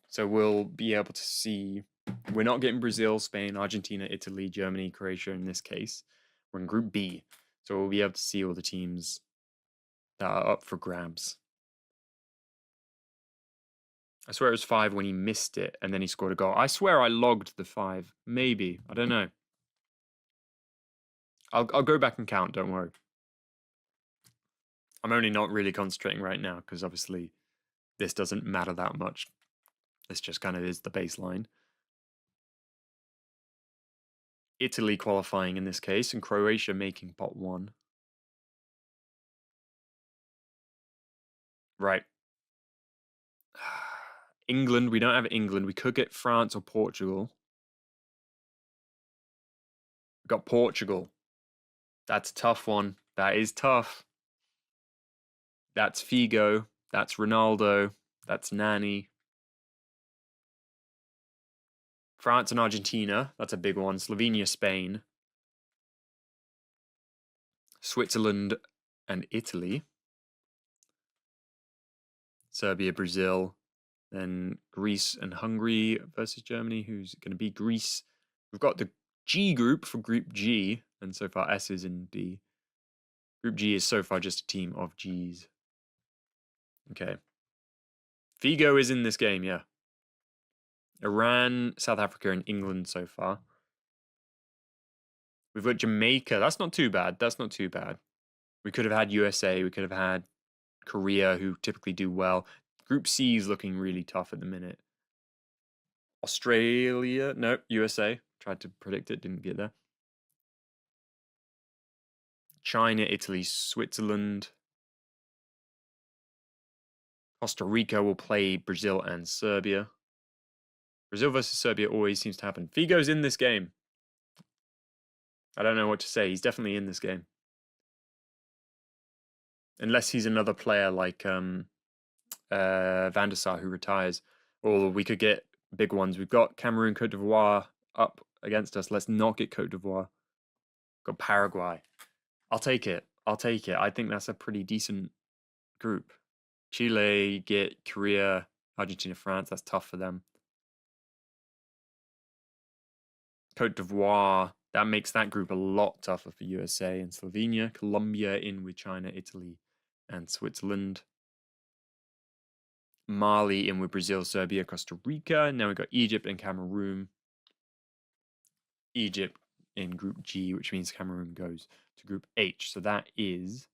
So we'll be able to see. We're not getting Brazil, Spain, Argentina, Italy, Germany, Croatia in this case. We're in Group B. So we'll be able to see all the teams that are up for grabs. I swear it was 5 when he missed it and then he scored a goal. I swear I logged the 5. Maybe. I don't know. I'll go back and count, don't worry. I'm only not really concentrating right now because obviously this doesn't matter that much. This just kind of is the baseline. Italy qualifying in this case and Croatia making pot 1. Right. England, we don't have England. We could get France or Portugal. We've got Portugal. That's a tough one. That is tough. That's Figo. That's Ronaldo. That's Nani. France and Argentina. That's a big one. Slovenia, Spain. Switzerland and Italy. Serbia, Brazil. Then Greece and Hungary versus Germany. Who's going to be Greece? We've got the G group for Group G. And so far S is in D. Group G is so far just a team of Gs. Okay. Figo is in this game, yeah. Iran, South Africa, and England so far. We've got Jamaica. That's not too bad. That's not too bad. We could have had USA. We could have had Korea, who typically do well. Group C is looking really tough at the minute. Australia. No, USA. Tried to predict it. Didn't get there. China, Italy, Switzerland. Costa Rica will play Brazil and Serbia. Brazil versus Serbia always seems to happen. Figo's in this game. I don't know what to say. He's definitely in this game. Unless he's another player like Van der Sar who retires. Or we could get big ones. We've got Cameroon, Cote d'Ivoire up against us. Let's not get Cote d'Ivoire. Got Paraguay. I'll take it. I'll take it. I think that's a pretty decent group. Chile, get Korea, Argentina, France. That's tough for them. Cote d'Ivoire. That makes that group a lot tougher for USA and Slovenia. Colombia in with China, Italy, and Switzerland. Mali in with Brazil, Serbia, Costa Rica. Now we've got Egypt and Cameroon. Egypt in Group G, which means Cameroon goes to Group H. So that is...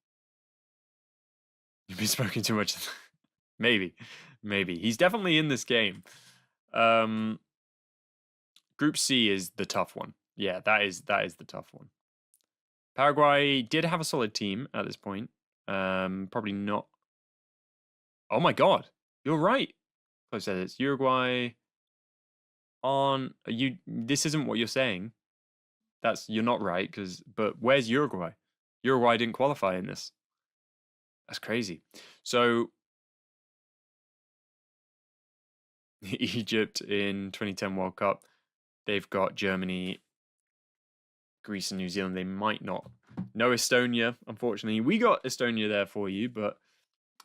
You've been smoking too much. Maybe. Maybe. He's definitely in this game. Group C is the tough one. Yeah, that is the tough one. Paraguay did have a solid team at this point. Probably not. Oh my god, you're right. Close said it's Uruguay. On you, this isn't what you're saying. You're not right but where's Uruguay? Uruguay didn't qualify in this. That's crazy. So Egypt in 2010 World Cup, they've got Germany, Greece, and New Zealand. They might not. No Estonia, unfortunately. We got Estonia there for you, but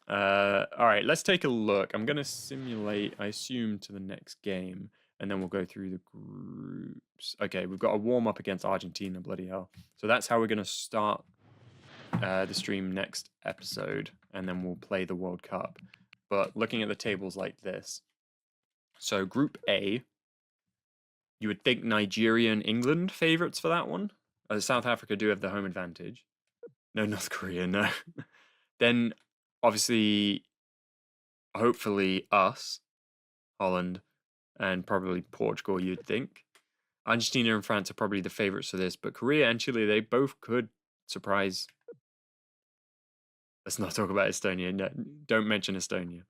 all right, let's take a look. I'm going to simulate, I assume, to the next game, and then we'll go through the groups. Okay, we've got a warm-up against Argentina, bloody hell. So that's how we're going to start the stream next episode, and then we'll play the World Cup. But looking at the tables like this, so Group A, you would think Nigeria and England favourites for that one. South Africa do have the home advantage. No, North Korea, no. Then, obviously, hopefully us, Holland, and probably Portugal, you'd think. Argentina and France are probably the favourites for this, but Korea and Chile, they both could surprise. Let's not talk about Estonia. No, don't mention Estonia.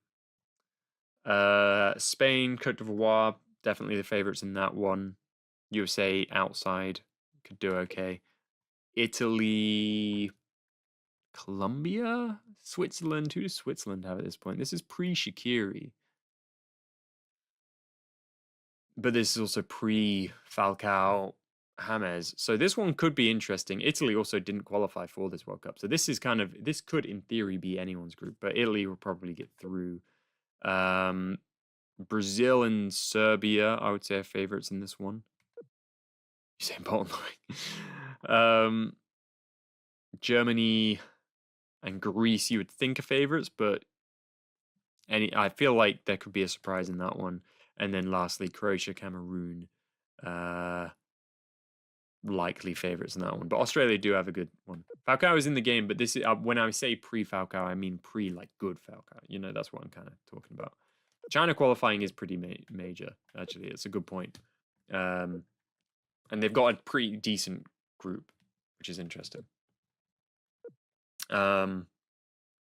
Spain, Cote d'Ivoire, definitely the favourites in that one. USA outside could do okay. Italy, Colombia, Switzerland. Who does Switzerland have at this point? This is pre-Shaqiri. But this is also pre-Falcao, James. So this one could be interesting. Italy also didn't qualify for this World Cup. So this is kind of, this could in theory be anyone's group, but Italy will probably get through. Brazil and Serbia, I would say, are favorites in this one. Usain Bolt. Germany and Greece, you would think are favorites, but I feel like there could be a surprise in that one. And then lastly, Croatia, Cameroon, likely favorites in that one. But Australia do have a good one. Falcao is in the game, but this is when I say pre-Falcao, I mean like good Falcao. You know, that's what I'm kind of talking about. China qualifying is pretty major, actually. It's a good point. And they've got a pretty decent group, which is interesting. But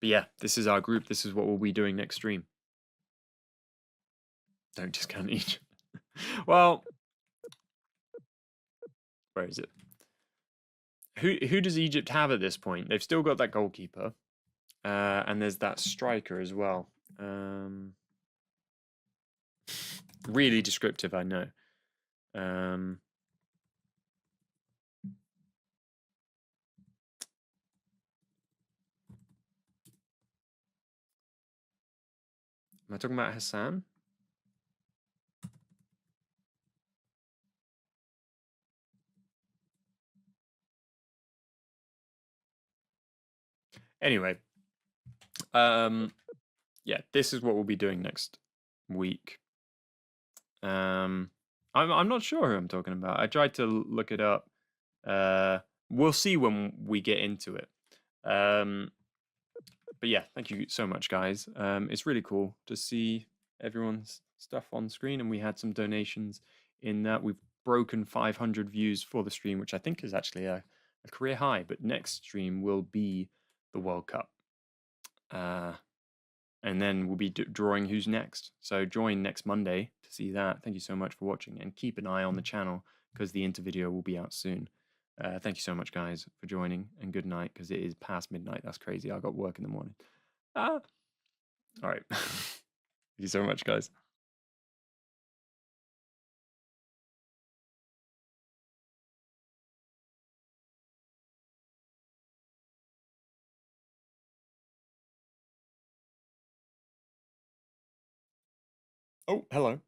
yeah, this is our group. This is what we'll be doing next stream. Don't discount Egypt. Well, where is it? Who does Egypt have at this point? They've still got that goalkeeper. And there's that striker as well. Really descriptive, I know. Am I talking about Hassan? Anyway, yeah, this is what we'll be doing next week. I'm not sure who I'm talking about. I tried to look it up. We'll see when we get into it. But yeah, thank you so much, guys. It's really cool to see everyone's stuff on screen, and we had some donations in that. We've broken 500 views for the stream, which I think is actually a career high. But next stream will be the World Cup. And then we'll be drawing who's next. So join next Monday to see that. Thank you so much for watching, and keep an eye on the channel because the inter video will be out soon. Thank you so much, guys, for joining, and good night because it is past midnight. That's crazy. I got work in the morning. All right. Thank you so much, guys. Oh, hello.